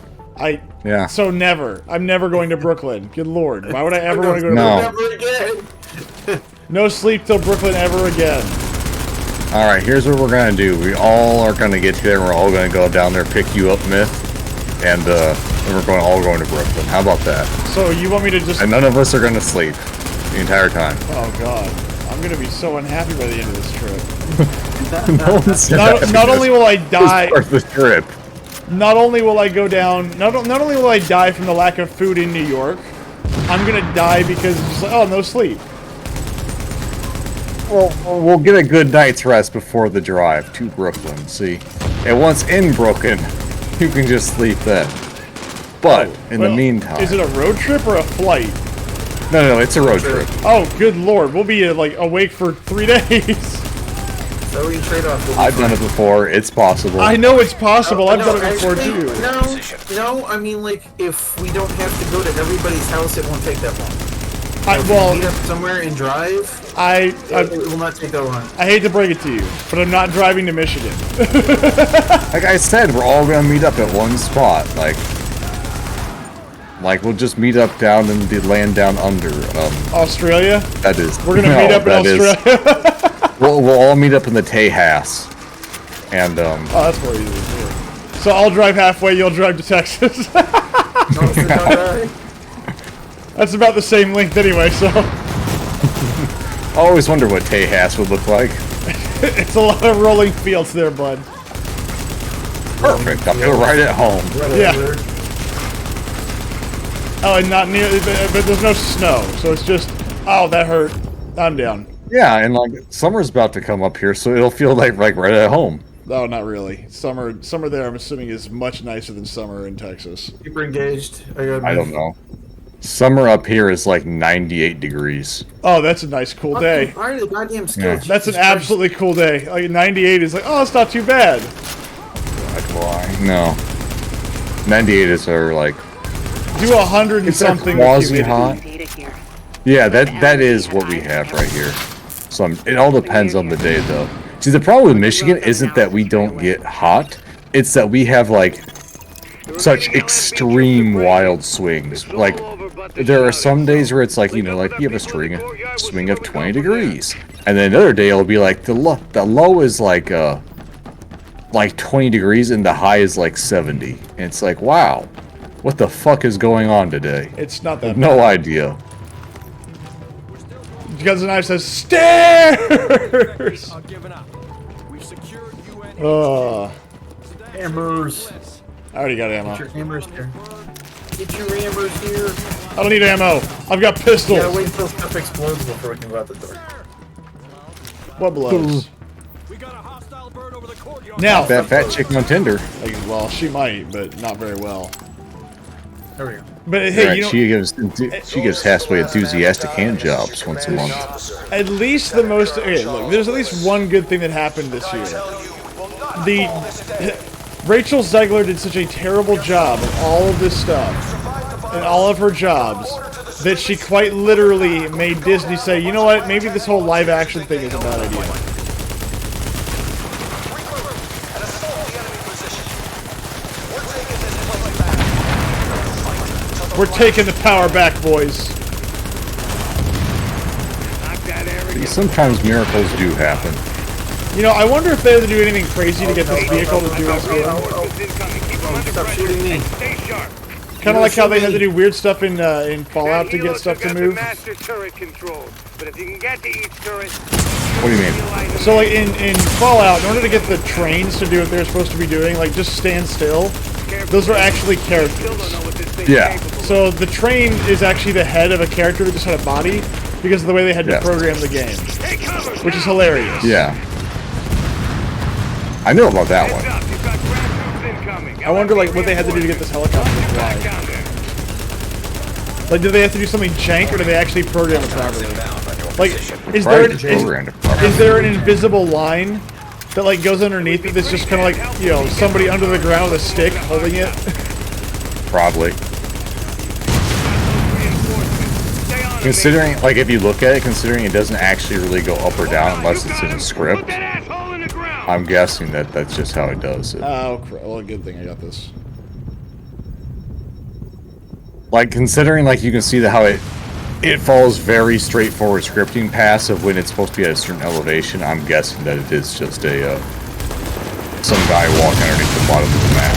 Yeah. So never. I'm never going to Brooklyn. Good lord. Why would I ever want to go to No. Brooklyn? Never again. No sleep till Brooklyn ever again. Alright, here's what we're gonna do. We all are gonna get together, we're all gonna go down there, pick you up, Myth, and we're all going to Brooklyn. How about that? So you want me to just... And none of us are gonna sleep the entire time. Oh god. I'm gonna be so unhappy by the end of this trip. No one said that. Not only will I It's die... part of the trip. Not only will I go down... Not only will I die from the lack of food in New York, I'm gonna die because it's just like, oh, no sleep. Well, we'll get a good night's rest before the drive to Brooklyn, see? And once in Brooklyn, you can just sleep then. But, in the Well, meantime... Is it a road trip or a flight? No, it's a road trip. Oh, good lord. We'll be, like, awake for 3 days. Throwing trade-off. will be I've done fine. it before. It's possible. I know it's possible. I've No, done it before actually, too. No, I mean, like, if we don't have to go to everybody's house, it won't take that long. If Well, we meet up somewhere and drive, I it will not take that long. I hate to break it to you, but I'm not driving to Michigan. Like I said, we're all gonna meet up at one spot. Like we'll just meet up down in the land down under. Australia? That is. We're gonna meet up in Australia. We'll all meet up in the Tejas. And Oh, that's more easy too. So I'll drive halfway, you'll drive to Texas. That's about the same length anyway, so. I always wonder what Tejas would look like. It's a lot of rolling fields there, bud. Perfect. I'll go right at home. Yeah. Oh, and not near, but there's no snow, so it's just, oh, that hurt. I'm down. Yeah, and like summer's about to come up here, so it'll feel like right at home. Oh, not really. Summer there, I'm assuming, is much nicer than summer in Texas. Super engaged. I don't know. Summer up here is like 98 degrees. Oh, that's a nice cool day. Alright, the goddamn skill. Yeah. That's an absolutely cool day. Like 98 is like, oh, it's not too bad. No. 98 is our like. Do 100 and It's something. quasi hot. Yeah, that is what we have right here. So it all depends on the day, though. See, the problem with Michigan isn't that we don't get hot; it's that we have like such extreme wild swings. Like there are some days where it's like you have a swing of 20 degrees, and then another day it'll be like the low is like 20 degrees and the high is like 70. And it's like, wow, what the fuck is going on today? It's not that. No idea. Because the knife says stairs. Hammers. I already got ammo. Get your hammers here. Get your hammers here. I don't need ammo. I've got pistols. Yeah, wait until stuff explodes before we can go out the door. What blows? Now, That fat chicken on Tinder. well, she might, but not very well. There we go. But hey, Right, you know, she gives halfway enthusiastic hand jobs once a month. at least the most. Okay, look, there's at least one good thing that happened this year. Rachel Zegler did such a terrible job of all of this stuff and all of her jobs that she quite literally made Disney say, you know what, maybe this whole live action thing is a bad idea. We're taking the power back, boys. See, sometimes miracles do happen. You know, I wonder if they had to do anything crazy to get this vehicle to do this game. Stop shooting me. Kind of like how they had to do weird stuff in Fallout to get stuff to move. Master turret control, but if you can get to each turret, What do you mean? So like in Fallout, in order to get the trains to do what they're supposed to be doing, like just stand still, those are actually characters. Yeah. So the train is actually the head of a character that just had a body because of the way they had to Yeah. program the game, which is hilarious. Yeah. I know about that one. I wonder like what they had to do to get this helicopter to fly. Like, did they have to do something jank, or did they actually program it properly? Like, is there an invisible line that like goes underneath it that's just kind of like, you know, somebody under the ground with a stick holding it? Probably. Considering, like, if you look at it, considering it doesn't actually really go up or down unless it's in a script, I'm guessing that that's just how it does it. Oh, well, good thing I got this. Like, considering, like, you can see how it follows very straightforward scripting paths of when it's supposed to be at a certain elevation. I'm guessing that it is just a some guy walking underneath the bottom of the map.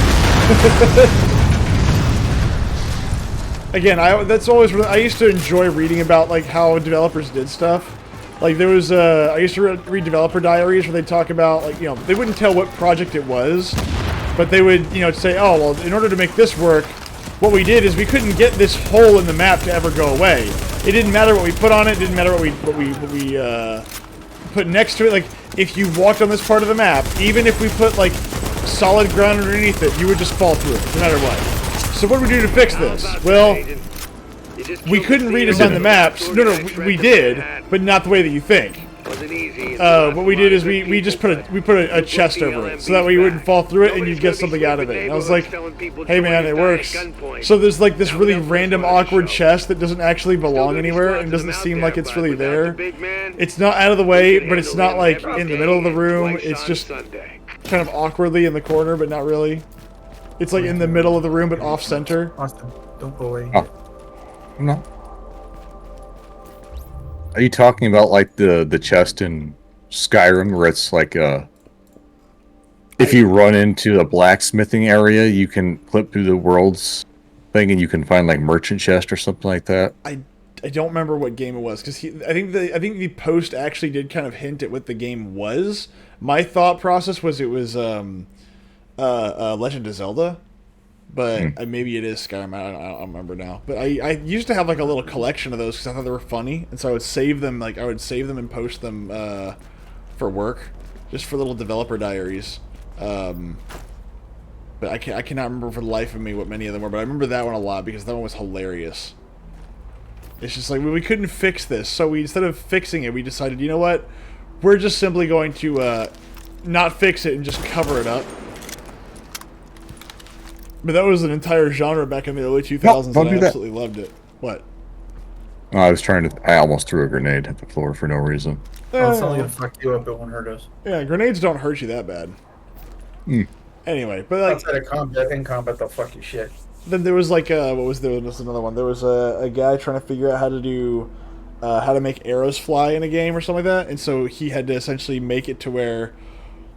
Again, that's always really, I used to enjoy reading about like how developers did stuff. Like there was I used to read developer diaries where they'd talk about like, you know, they wouldn't tell what project it was, but they would, you know, say, oh well, in order to make this work, what we did is we couldn't get this hole in the map to ever go away. It didn't matter what we put on it. It didn't matter what we put next to it. Like if you walked on this part of the map, even if we put like solid ground underneath it, you would just fall through it no matter what. So what do we do to fix this? Well, we couldn't redesign the maps. No, we did, but not the way that you think. wasn't easy. What we did is we just put a chest over it, so that way you wouldn't fall through it and you'd get something out of it. And I was like, hey man, it works. So there's like this really random awkward chest that doesn't actually belong anywhere and doesn't seem like it's really there. It's not out of the way, but it's not like in the middle of the room. It's just kind of awkwardly in the corner, but not really. It's like in the middle of the room, but off center. Austin, don't go away. Oh. No. Are you talking about like the chest in Skyrim where it's like if you run into the blacksmithing area, you can clip through the world's thing and you can find like merchant chest or something like that? I don't remember what game it was because I think the post actually did kind of hint at what the game was. My thought process was it was Legend of Zelda, but maybe it is Skyrim. I don't remember now. But I used to have like a little collection of those because I thought they were funny, and so I would save them. Like I would save them and post them for work, just for little developer diaries. But I cannot remember for the life of me what many of them were. But I remember that one a lot because that one was hilarious. It's just like we couldn't fix this, so we instead of fixing it, we decided, you know what, we're just simply going to not fix it and just cover it up. But that was an entire genre back in the early 2000s, and I absolutely loved it. What? Oh, I almost threw a grenade at the floor for no reason. Oh, it's only gonna fuck you up, it won't hurt us. Yeah, grenades don't hurt you that bad. Anyway, but like outside of combat, in combat they'll fuck you shit. Then there was like what was there? There's another one. There was a guy trying to figure out how to do how to make arrows fly in a game or something like that, and so he had to essentially make it to where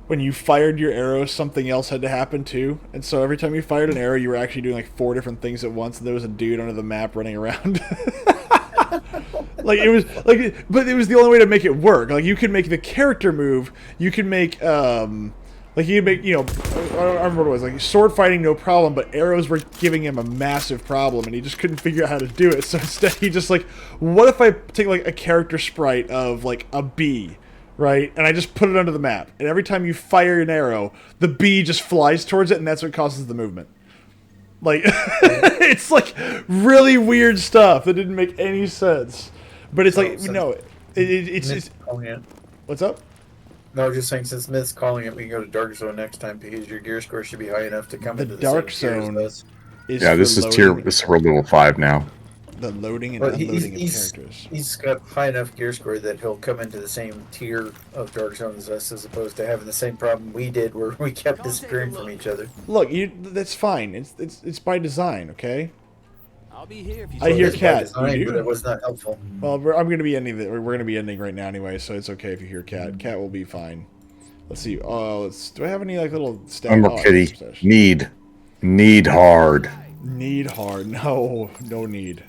when you fired your arrow, something else had to happen too. And so every time you fired an arrow, you were actually doing like 4 different things at once. And there was a dude under the map running around. Like it was like, but it was the only way to make it work. Like you could make the character move. You could make like you could make, you know, I don't remember what it was, like sword fighting, no problem, but arrows were giving him a massive problem, and he just couldn't figure out how to do it. So instead, he just like, what if I take like a character sprite of like a bee, right? And I just put it under the map, and every time you fire an arrow, the bee just flies towards it, and that's what causes the movement. Like, it's like really weird stuff that didn't make any sense. But it's like, no, it's what's up? No, just saying, since Myth's calling it, we can go to Dark Zone next time because your gear score should be high enough to come into the Dark same Zone. Is yeah, this is we're level 5 now. The loading and unloading of characters. He's got high enough gear score that he'll come into the same tier of Dark Zone as us, as opposed to having the same problem we did where we kept disappearing from each other. Look, that's fine. It's by design, okay? I'll be here if you I hear Cat. But it was not helpful. Well, I'm going to be ending. We're going to be ending right now anyway, so it's okay if you hear Cat. Cat will be fine. Let's see. Do I have any like little stats? Remember, Kitty. Need hard. Need hard. No need.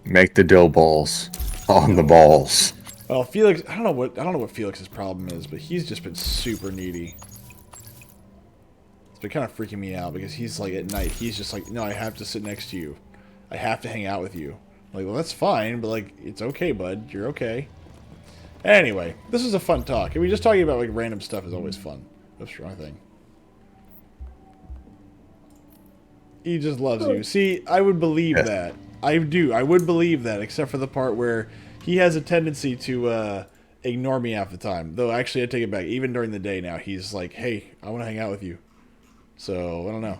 Make the dough balls on the balls. Well, Felix, I don't know what Felix's problem is, but he's just been super needy. It's been kind of freaking me out because he's like at night, he's just like, no, I have to sit next to you. I have to hang out with you. I'm like, well, that's fine, but like, it's okay, bud. You're okay. Anyway, this is a fun talk. I mean, just talking about like random stuff is always fun. That's a strong thing. He just loves you. See, I would believe that. I do. I would believe that, except for the part where he has a tendency to ignore me half the time. Though, actually, I take it back. Even during the day now, he's like, hey, I want to hang out with you. So, I don't know.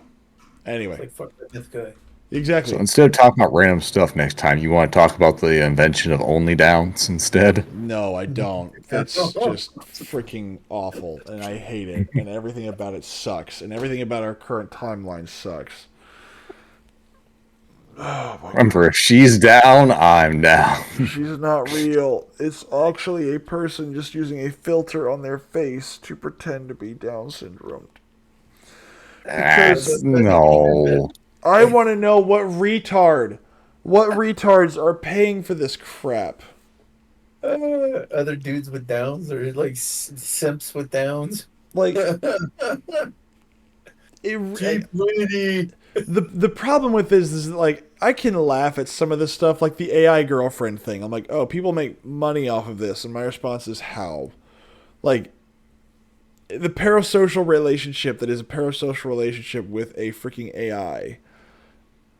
Anyway. Like, fuck that Myth guy. Exactly. So instead of talking about random stuff next time, you want to talk about the invention of only downs instead? No, I don't. That's just freaking awful, and I hate it, and everything about it sucks, and everything about our current timeline sucks. Oh, remember, if she's down, I'm down. She's not real. It's actually a person just using a filter on their face to pretend to be Down syndrome. No. I want to know what retards are paying for this crap. Other dudes with Downs, or like simps with Downs. Like, the problem with this is like, I can laugh at some of this stuff, like the AI girlfriend thing. I'm like, oh, people make money off of this, and my response is how? Like, the parasocial relationship that is a parasocial relationship with a freaking AI.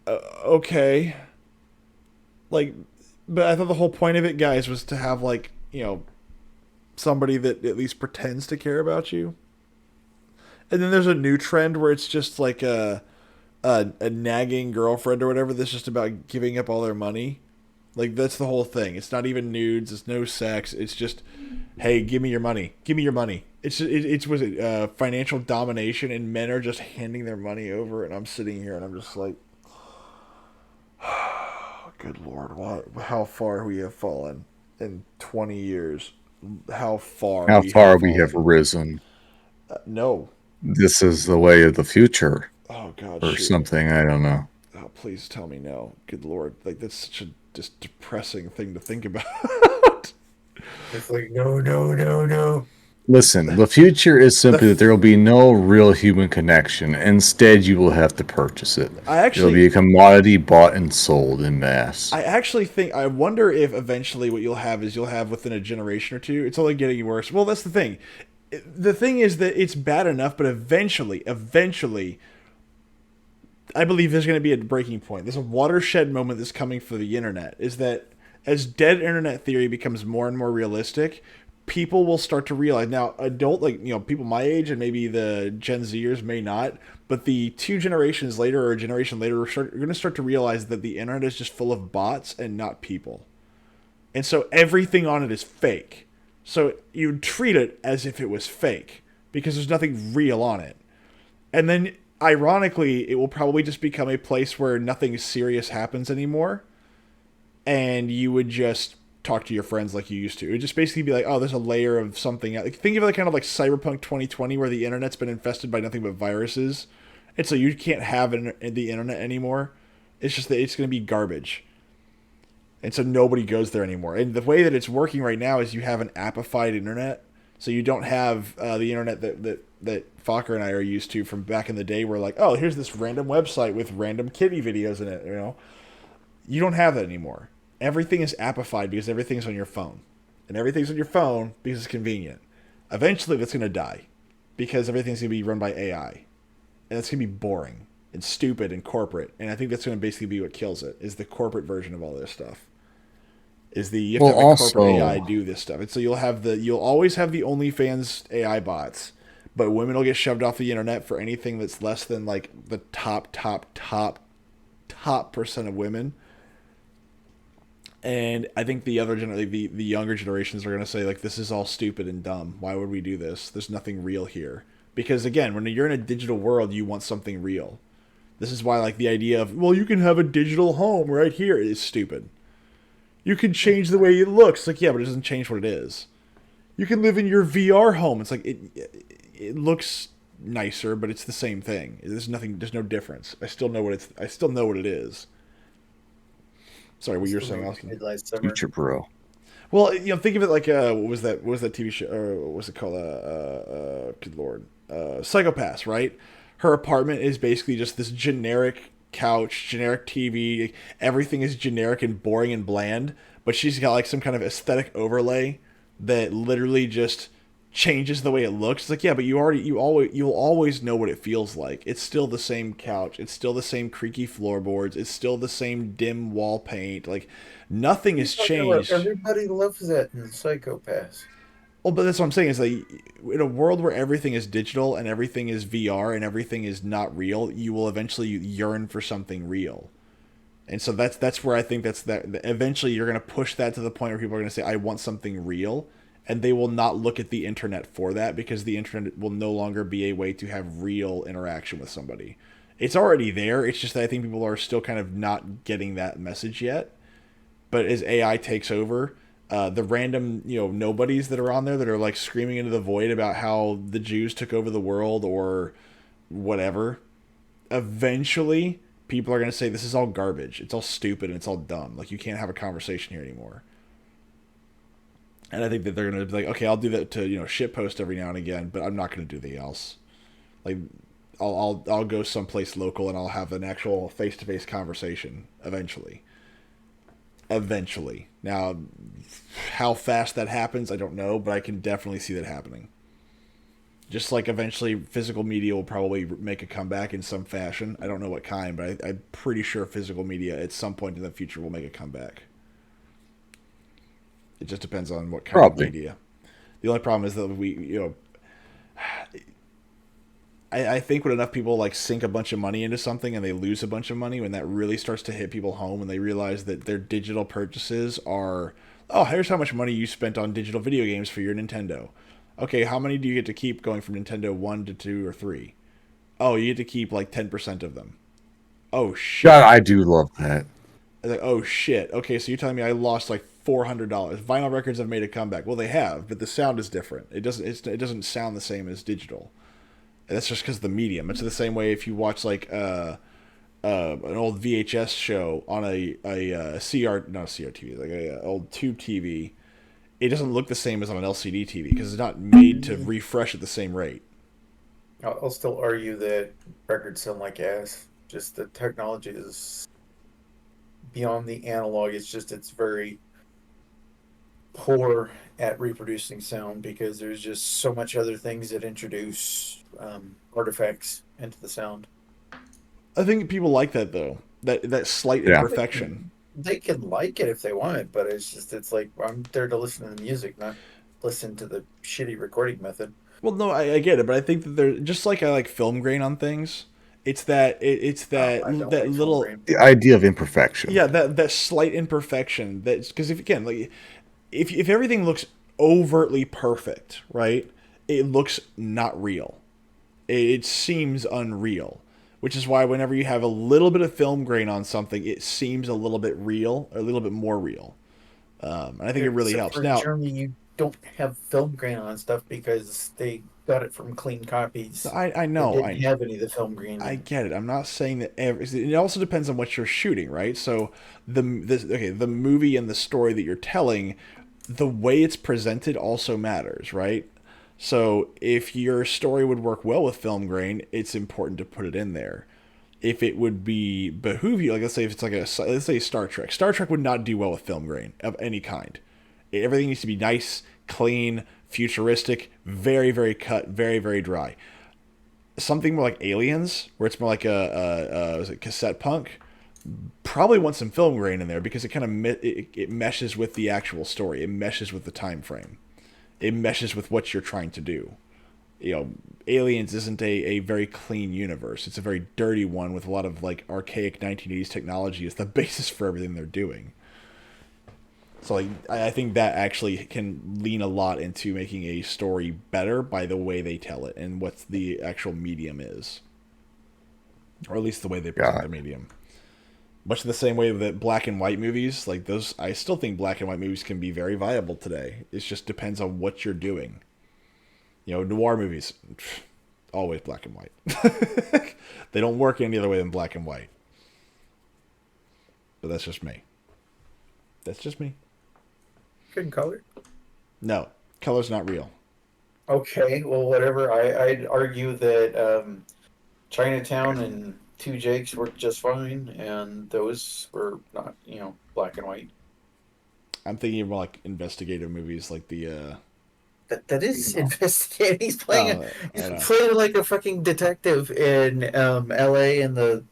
Okay. Like, but I thought the whole point of it, guys, was to have like somebody that at least pretends to care about you. And then there's a new trend where it's just like a nagging girlfriend or whatever that's just about giving up all their money. Like, that's the whole thing. It's not even nudes. It's no sex. It's just, hey, give me your money. Give me your money. It's financial domination, and men are just handing their money over, and I'm sitting here and I'm just like, good Lord, how far we have fallen in 20 years. How far we have risen. No. This is the way of the future. Oh, God. Or something, I don't know. Oh, please tell me no. Good Lord. Like, that's such a just depressing thing to think about. It's like, no. Listen, the future is simply that there will be no real human connection. Instead, you will have to purchase it. It'll be a commodity bought and sold in mass. I wonder if eventually what you'll have within a generation or two, it's only getting worse. Well, that's the thing. The thing is that it's bad enough, but eventually, I believe there's going to be a breaking point. There's a watershed moment that's coming for the internet, is that as dead internet theory becomes more and more realistic, people will start to realize. Now, people my age and maybe the Gen Zers may not, but the 2 generations later or a generation later, we're going to start to realize that the internet is just full of bots and not people. And so everything on it is fake. So you treat it as if it was fake because there's nothing real on it. And then, ironically, it will probably just become a place where nothing serious happens anymore. And you would just talk to your friends like you used to. It would just basically be like, oh, there's a layer of something. Like, think of it kind of like Cyberpunk 2020, where the internet's been infested by nothing but viruses. And so you can't have the internet anymore. It's just that it's going to be garbage. And so nobody goes there anymore. And the way that it's working right now is you have an appified internet. So you don't have the internet that Fokker and I are used to from back in the day, where like, oh, here's this random website with random kitty videos in it. You don't have that anymore. Everything is appified because everything's on your phone. And everything's on your phone because it's convenient. Eventually, that's going to die because everything's going to be run by AI. And that's going to be boring and stupid and corporate. And I think that's going to basically be what kills it, is the corporate version of all this stuff. You have to have the corporate AI do this stuff. And so you'll always have the OnlyFans AI bots, but women will get shoved off the internet for anything that's less than like the top percent of women. And I think the younger generations are going to say, like, this is all stupid and dumb. Why would we do this? There's nothing real here. Because, again, when you're in a digital world, you want something real. This is why, like, the idea of, well, you can have a digital home right here is stupid. You can change the way it looks. Like, yeah, but it doesn't change what it is. You can live in your VR home. It's like, it looks nicer, but it's the same thing. There's no difference. I still know what it is. Sorry, what you were saying, Austin? Future bro. Well, think of it like what was that TV show? Or what was it called? Good Lord, Psychopaths, right? Her apartment is basically just this generic couch, generic TV. Everything is generic and boring and bland, but she's got like some kind of aesthetic overlay that literally just changes the way it looks. It's like, yeah, but you'll always know what it feels like. It's still the same couch. It's still the same creaky floorboards. It's still the same dim wall paint. Like, nothing has changed. Everybody loves that in Psychopaths. Well, but that's what I'm saying, is like, in a world where everything is digital and everything is VR and everything is not real, you will eventually yearn for something real. And so that's where I think eventually you're going to push that to the point where people are going to say, I want something real. And they will not look at the internet for that, because the internet will no longer be a way to have real interaction with somebody. It's already there. It's just that I think people are still kind of not getting that message yet. But as AI takes over, the random, nobodies that are on there that are like screaming into the void about how the Jews took over the world or whatever, eventually people are going to say, this is all garbage. It's all stupid and it's all dumb. Like, you can't have a conversation here anymore. And I think that they're going to be like, okay, I'll do that to, shitpost every now and again, but I'm not going to do anything else. Like, I'll go someplace local and I'll have an actual face-to-face conversation eventually. Eventually. Now, how fast that happens, I don't know, but I can definitely see that happening. Just like eventually physical media will probably make a comeback in some fashion. I don't know what kind, but I'm pretty sure physical media at some point in the future will make a comeback. It just depends on what kind Probably. of media. The only problem is that I think when enough people like sink a bunch of money into something and they lose a bunch of money, when that really starts to hit people home and they realize that their digital purchases are, oh, here's how much money you spent on digital video games for your Nintendo. Okay, how many do you get to keep going from Nintendo 1 to 2 or 3? Oh, you get to keep like 10% of them. Oh, shit. God, I do love that. Like, oh, shit. Okay, so you're telling me I lost like $400. Vinyl records have made a comeback. Well, they have, but the sound is different. It doesn't sound the same as digital. And that's just because of the medium. It's the same way if you watch like an old VHS show on a CRT, like a old tube TV. It doesn't look the same as on an LCD TV because it's not made to refresh at the same rate. I'll still argue that records sound like ass. Just the technology is beyond the analog. It's very poor at reproducing sound because there's just so much other things that introduce artifacts into the sound. I think people like that though. That slight imperfection. They can like it if they want it, but it's like I'm there to listen to the music, not listen to the shitty recording method. Well, no, I get it, but I think that they're just like I like film grain on things. It's that little the idea of imperfection. Yeah, that slight imperfection. That's because if everything looks overtly perfect, right? It looks not real. It seems unreal, which is why whenever you have a little bit of film grain on something, it seems a little bit real, or a little bit more real. And I think it really helps. Now, Germany, you don't have film grain on stuff because they got it from clean copies. I know. They didn't have any of the film grain. I get it. I'm not saying that it also depends on what you're shooting, right? So the movie and the story that you're telling, the way it's presented also matters, right? So if your story would work well with film grain, it's important to put it in there. If it would behoove you, like let's say if it's like let's say Star Trek. Star Trek would not do well with film grain of any kind. Everything needs to be nice, clean, futuristic, very, very cut, very, very dry. Something more like Aliens, where it's more like was it cassette punk, probably want some film grain in there because it kind of it meshes with the actual story. It meshes with the time frame. It meshes with what you're trying to do. Aliens isn't a very clean universe. It's a very dirty one with a lot of like archaic 1980s technology as the basis for everything they're doing. So like I think that actually can lean a lot into making a story better by the way they tell it and what the actual medium is. Or at least the way they present the medium. Much the same way that black and white movies, like those, I still think black and white movies can be very viable today. It just depends on what you're doing. Noir movies, always black and white. They don't work any other way than black and white. But that's just me. That's just me. Couldn't color? No, color's not real. Okay, well, whatever. I'd argue that Chinatown and Two Jakes worked just fine, and those were not, black and white. I'm thinking of more like investigative movies, like the. That is investigating. He's playing like a fucking detective in L.A. in the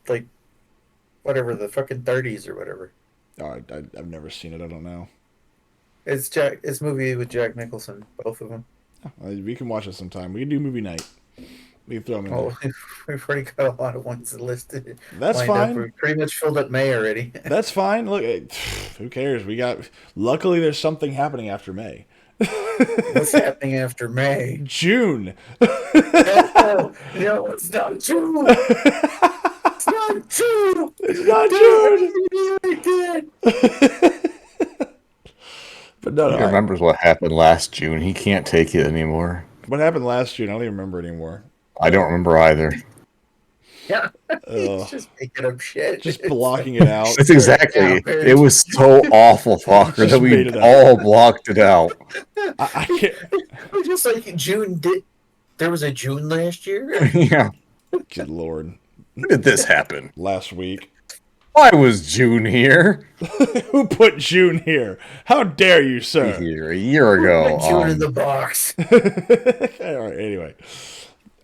whatever the fucking 30s or whatever. Oh, I've never seen it. I don't know. It's movie with Jack Nicholson, both of them. We can watch it sometime. We can do movie night. We can throw them in there. We've already got a lot of ones listed. That's fine. We pretty much filled up May already. That's fine. Look, who cares? Luckily, there's something happening after May. What's happening after May? June. No, it's not June. It's not June. It's not June. But no, He remembers what happened last June. He can't take it anymore. What happened last June? I don't even remember anymore. I don't remember either. Yeah, he's just making up shit. Just blocking it out. That's exactly. It was so awful, fucker, that we all blocked it out. I can't. Just like June there was a June last year? Yeah. Good Lord. When did this happen? Last week. Why was June here? Who put June here? How dare you, sir? Here a year ago. June in the box. All right, anyway.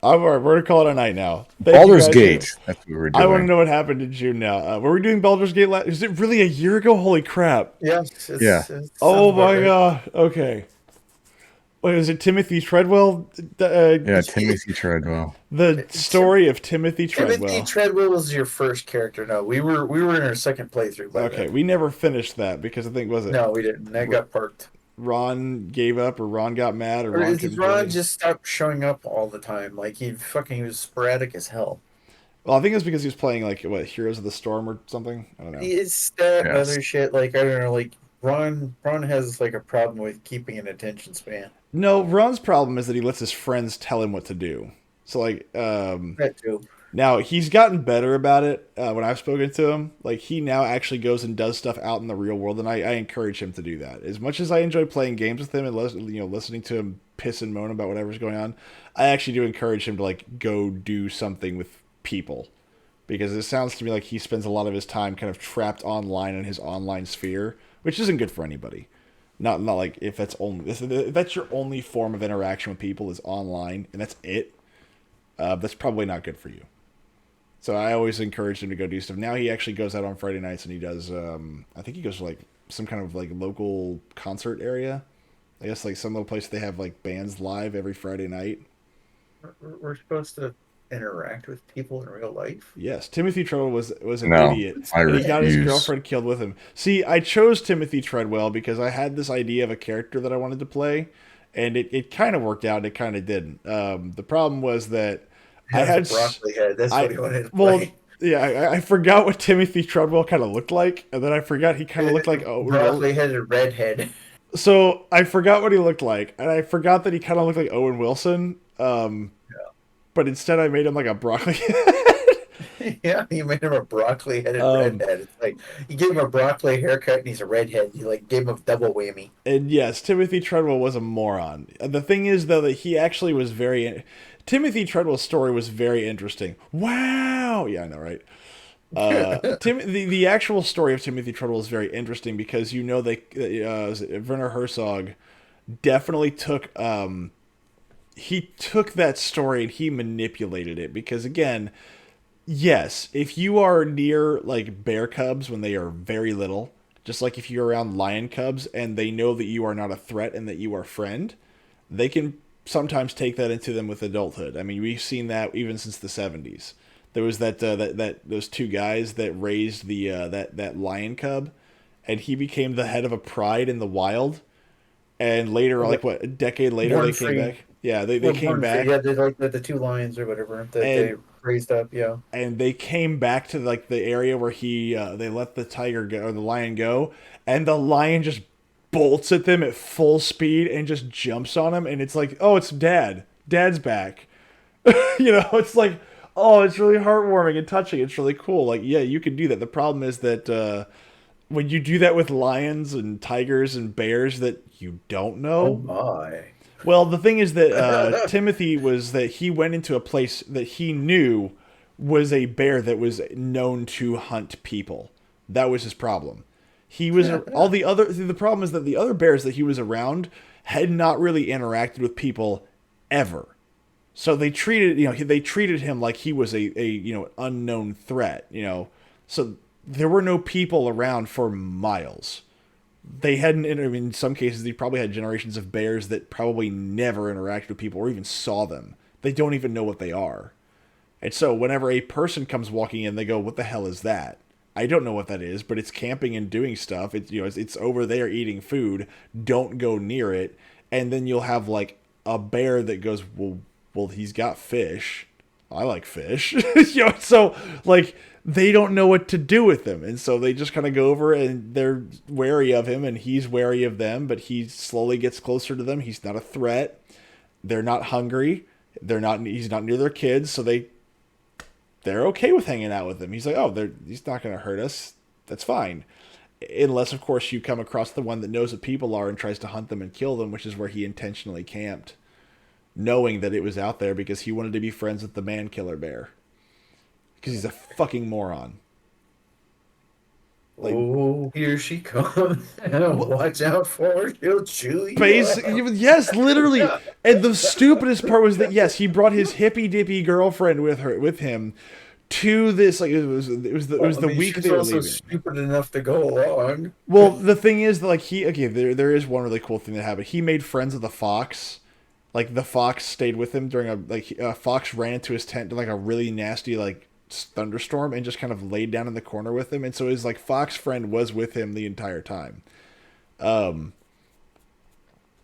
All right, we're gonna call it a night now. Thank you Baldur's guys. Gate. That's what we were doing. I want to know what happened in June now. Were we doing Baldur's Gate last? Is it really a year ago? Holy crap! Yes. Yeah. Oh my god. Okay. Wait, is it Timothy Treadwell? Yeah, Timothy Treadwell. The story of Timothy Treadwell. Timothy Treadwell was your first character. No, we were in our second playthrough. By Okay, then. we never finished that because I think was it No, we didn't. That got parked. Ron gave up or Ron got mad or Or Ron is couldn't Ron play? just stopped showing up all the time? Like he was sporadic as hell. Well, I think it's because he was playing like what Heroes of the Storm or something. I don't know. It's that Yes. other shit. Like I don't know. Like Ron has like a problem with keeping an attention span. No, Ron's problem is that he lets his friends tell him what to do. So like, That too. now he's gotten better about it. When I've spoken to him, like he now actually goes and does stuff out in the real world, and I encourage him to do that. As much as I enjoy playing games with him and listening to him piss and moan about whatever's going on, I actually do encourage him to like go do something with people, because it sounds to me like he spends a lot of his time kind of trapped online in his online sphere, which isn't good for anybody. Not like if that's your only form of interaction with people is online, and that's it. That's probably not good for you. So I always encourage him to go do stuff. Now he actually goes out on Friday nights and he does. I think he goes to like some kind of like local concert area. I guess like some little place they have like bands live every Friday night. We're supposed to interact with people in real life. Yes, Timothy Treadwell was an No, idiot. I And he got his refuse. girlfriend killed with him. See, I chose Timothy Treadwell because I had this idea of a character that I wanted to play, and it kind of worked out and it kind of didn't. The problem was that I had broccoli head. That's what he wanted to well, play. yeah, I forgot what Timothy Treadwell kind of looked like, and then I forgot he kind of looked like broccoli headed redhead. So I forgot what he looked like, and I forgot that he kind of looked like Owen Wilson. But instead, I made him like a broccoli. Yeah, you made him a broccoli headed redhead. It's like you gave him a broccoli haircut and he's a redhead. You like gave him a double whammy. And yes, Timothy Treadwell was a moron. The thing is, though, that he actually was Timothy Treadwell's story was very interesting. Wow! Yeah, I know, right? The actual story of Timothy Treadwell is very interesting because Werner Herzog definitely took that story and he manipulated it because again, yes, if you are near like bear cubs when they are very little, just like if you're around lion cubs and they know that you are not a threat and that you are a friend, they can sometimes take that into them with adulthood. I mean, we've seen that even since the 70s. There was those two guys that raised that lion cub, and he became the head of a pride in the wild. And later, like what, a decade later, they came back. Yeah, they came back. Yeah, they like the two lions or whatever that they raised up. Yeah, and they came back to like the area where they let the tiger go or the lion go, and the lion just bolts at them at full speed and just jumps on him, and it's like, oh, it's Dad's back. It's like, oh, it's really heartwarming and touching. It's really cool. Like, yeah, you can do that. The problem is that when you do that with lions and tigers and bears that you don't know. Oh my. Well, the thing is that Timothy he went into a place that he knew was a bear that was known to hunt people. That was his problem. He was the problem is that the other bears that he was around had not really interacted with people ever. So they treated him like he was a unknown threat, So there were no people around for miles. They hadn't, in some cases, they probably had generations of bears that probably never interacted with people or even saw them. They don't even know what they are. And so whenever a person comes walking in, they go, what the hell is that? I don't know what that is, but it's camping and doing stuff. It's over there eating food. Don't go near it. And then you'll have like a bear that goes, well, he's got fish. I like fish. So like they don't know what to do with him. And so they just kind of go over and they're wary of him and he's wary of them, but he slowly gets closer to them. He's not a threat. They're not hungry. He's not near their kids. So they're okay with hanging out with him. He's like, oh, he's not going to hurt us. That's fine. Unless, of course, you come across the one that knows what people are and tries to hunt them and kill them, which is where he intentionally camped, knowing that it was out there because he wanted to be friends with the man killer bear. Because he's a fucking moron. Like, oh, here she comes. Watch out for her. She'll chew you basically, up. yes, literally. And the stupidest part was that yes, he brought his hippy dippy girlfriend with him to this. Like it was the I mean, week she's they were also leaving. stupid enough to go along. Well, the thing is that like there is one really cool thing that happened. He made friends with the fox. Like the fox stayed with him during a fox ran into his tent during like a really nasty like thunderstorm and just kind of laid down in the corner with him, and so his like fox friend was with him the entire time,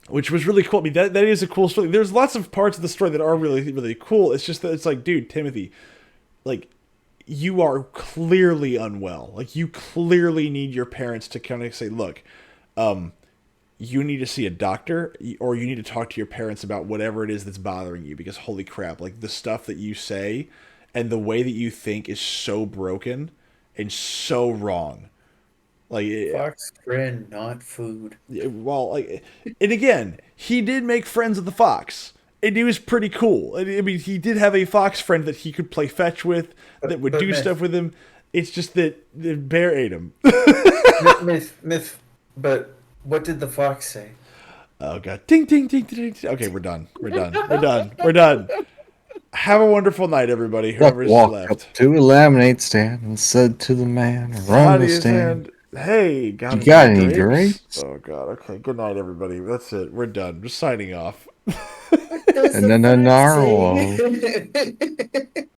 which was really cool. I mean that is a cool story. There's lots of parts of the story that are really really cool. It's just that it's like, dude, Timothy, like you are clearly unwell. Like you clearly need your parents to kind of say, look, you need to see a doctor or you need to talk to your parents about whatever it is that's bothering you, because holy crap, like the stuff that you say and the way that you think is so broken and so wrong. Like Fox friend, not food. well, like, and again, he did make friends with the fox. And it was pretty cool. I mean, he did have a fox friend that he could play fetch with, that would do stuff with him. It's just that the bear ate him. Myth, but what did the fox say? Oh god! Ding ding ding ding ding. Okay, we're done. We're done. We're done. We're done. Have a wonderful night, everybody. Whoever's Walked left. up to a lemonade stand and said to the man How around do the you stand, stand? Hey, "You got any grapes?" Oh god. Okay. Good night, everybody. That's it. We're done. We're signing off. And then a narwhal.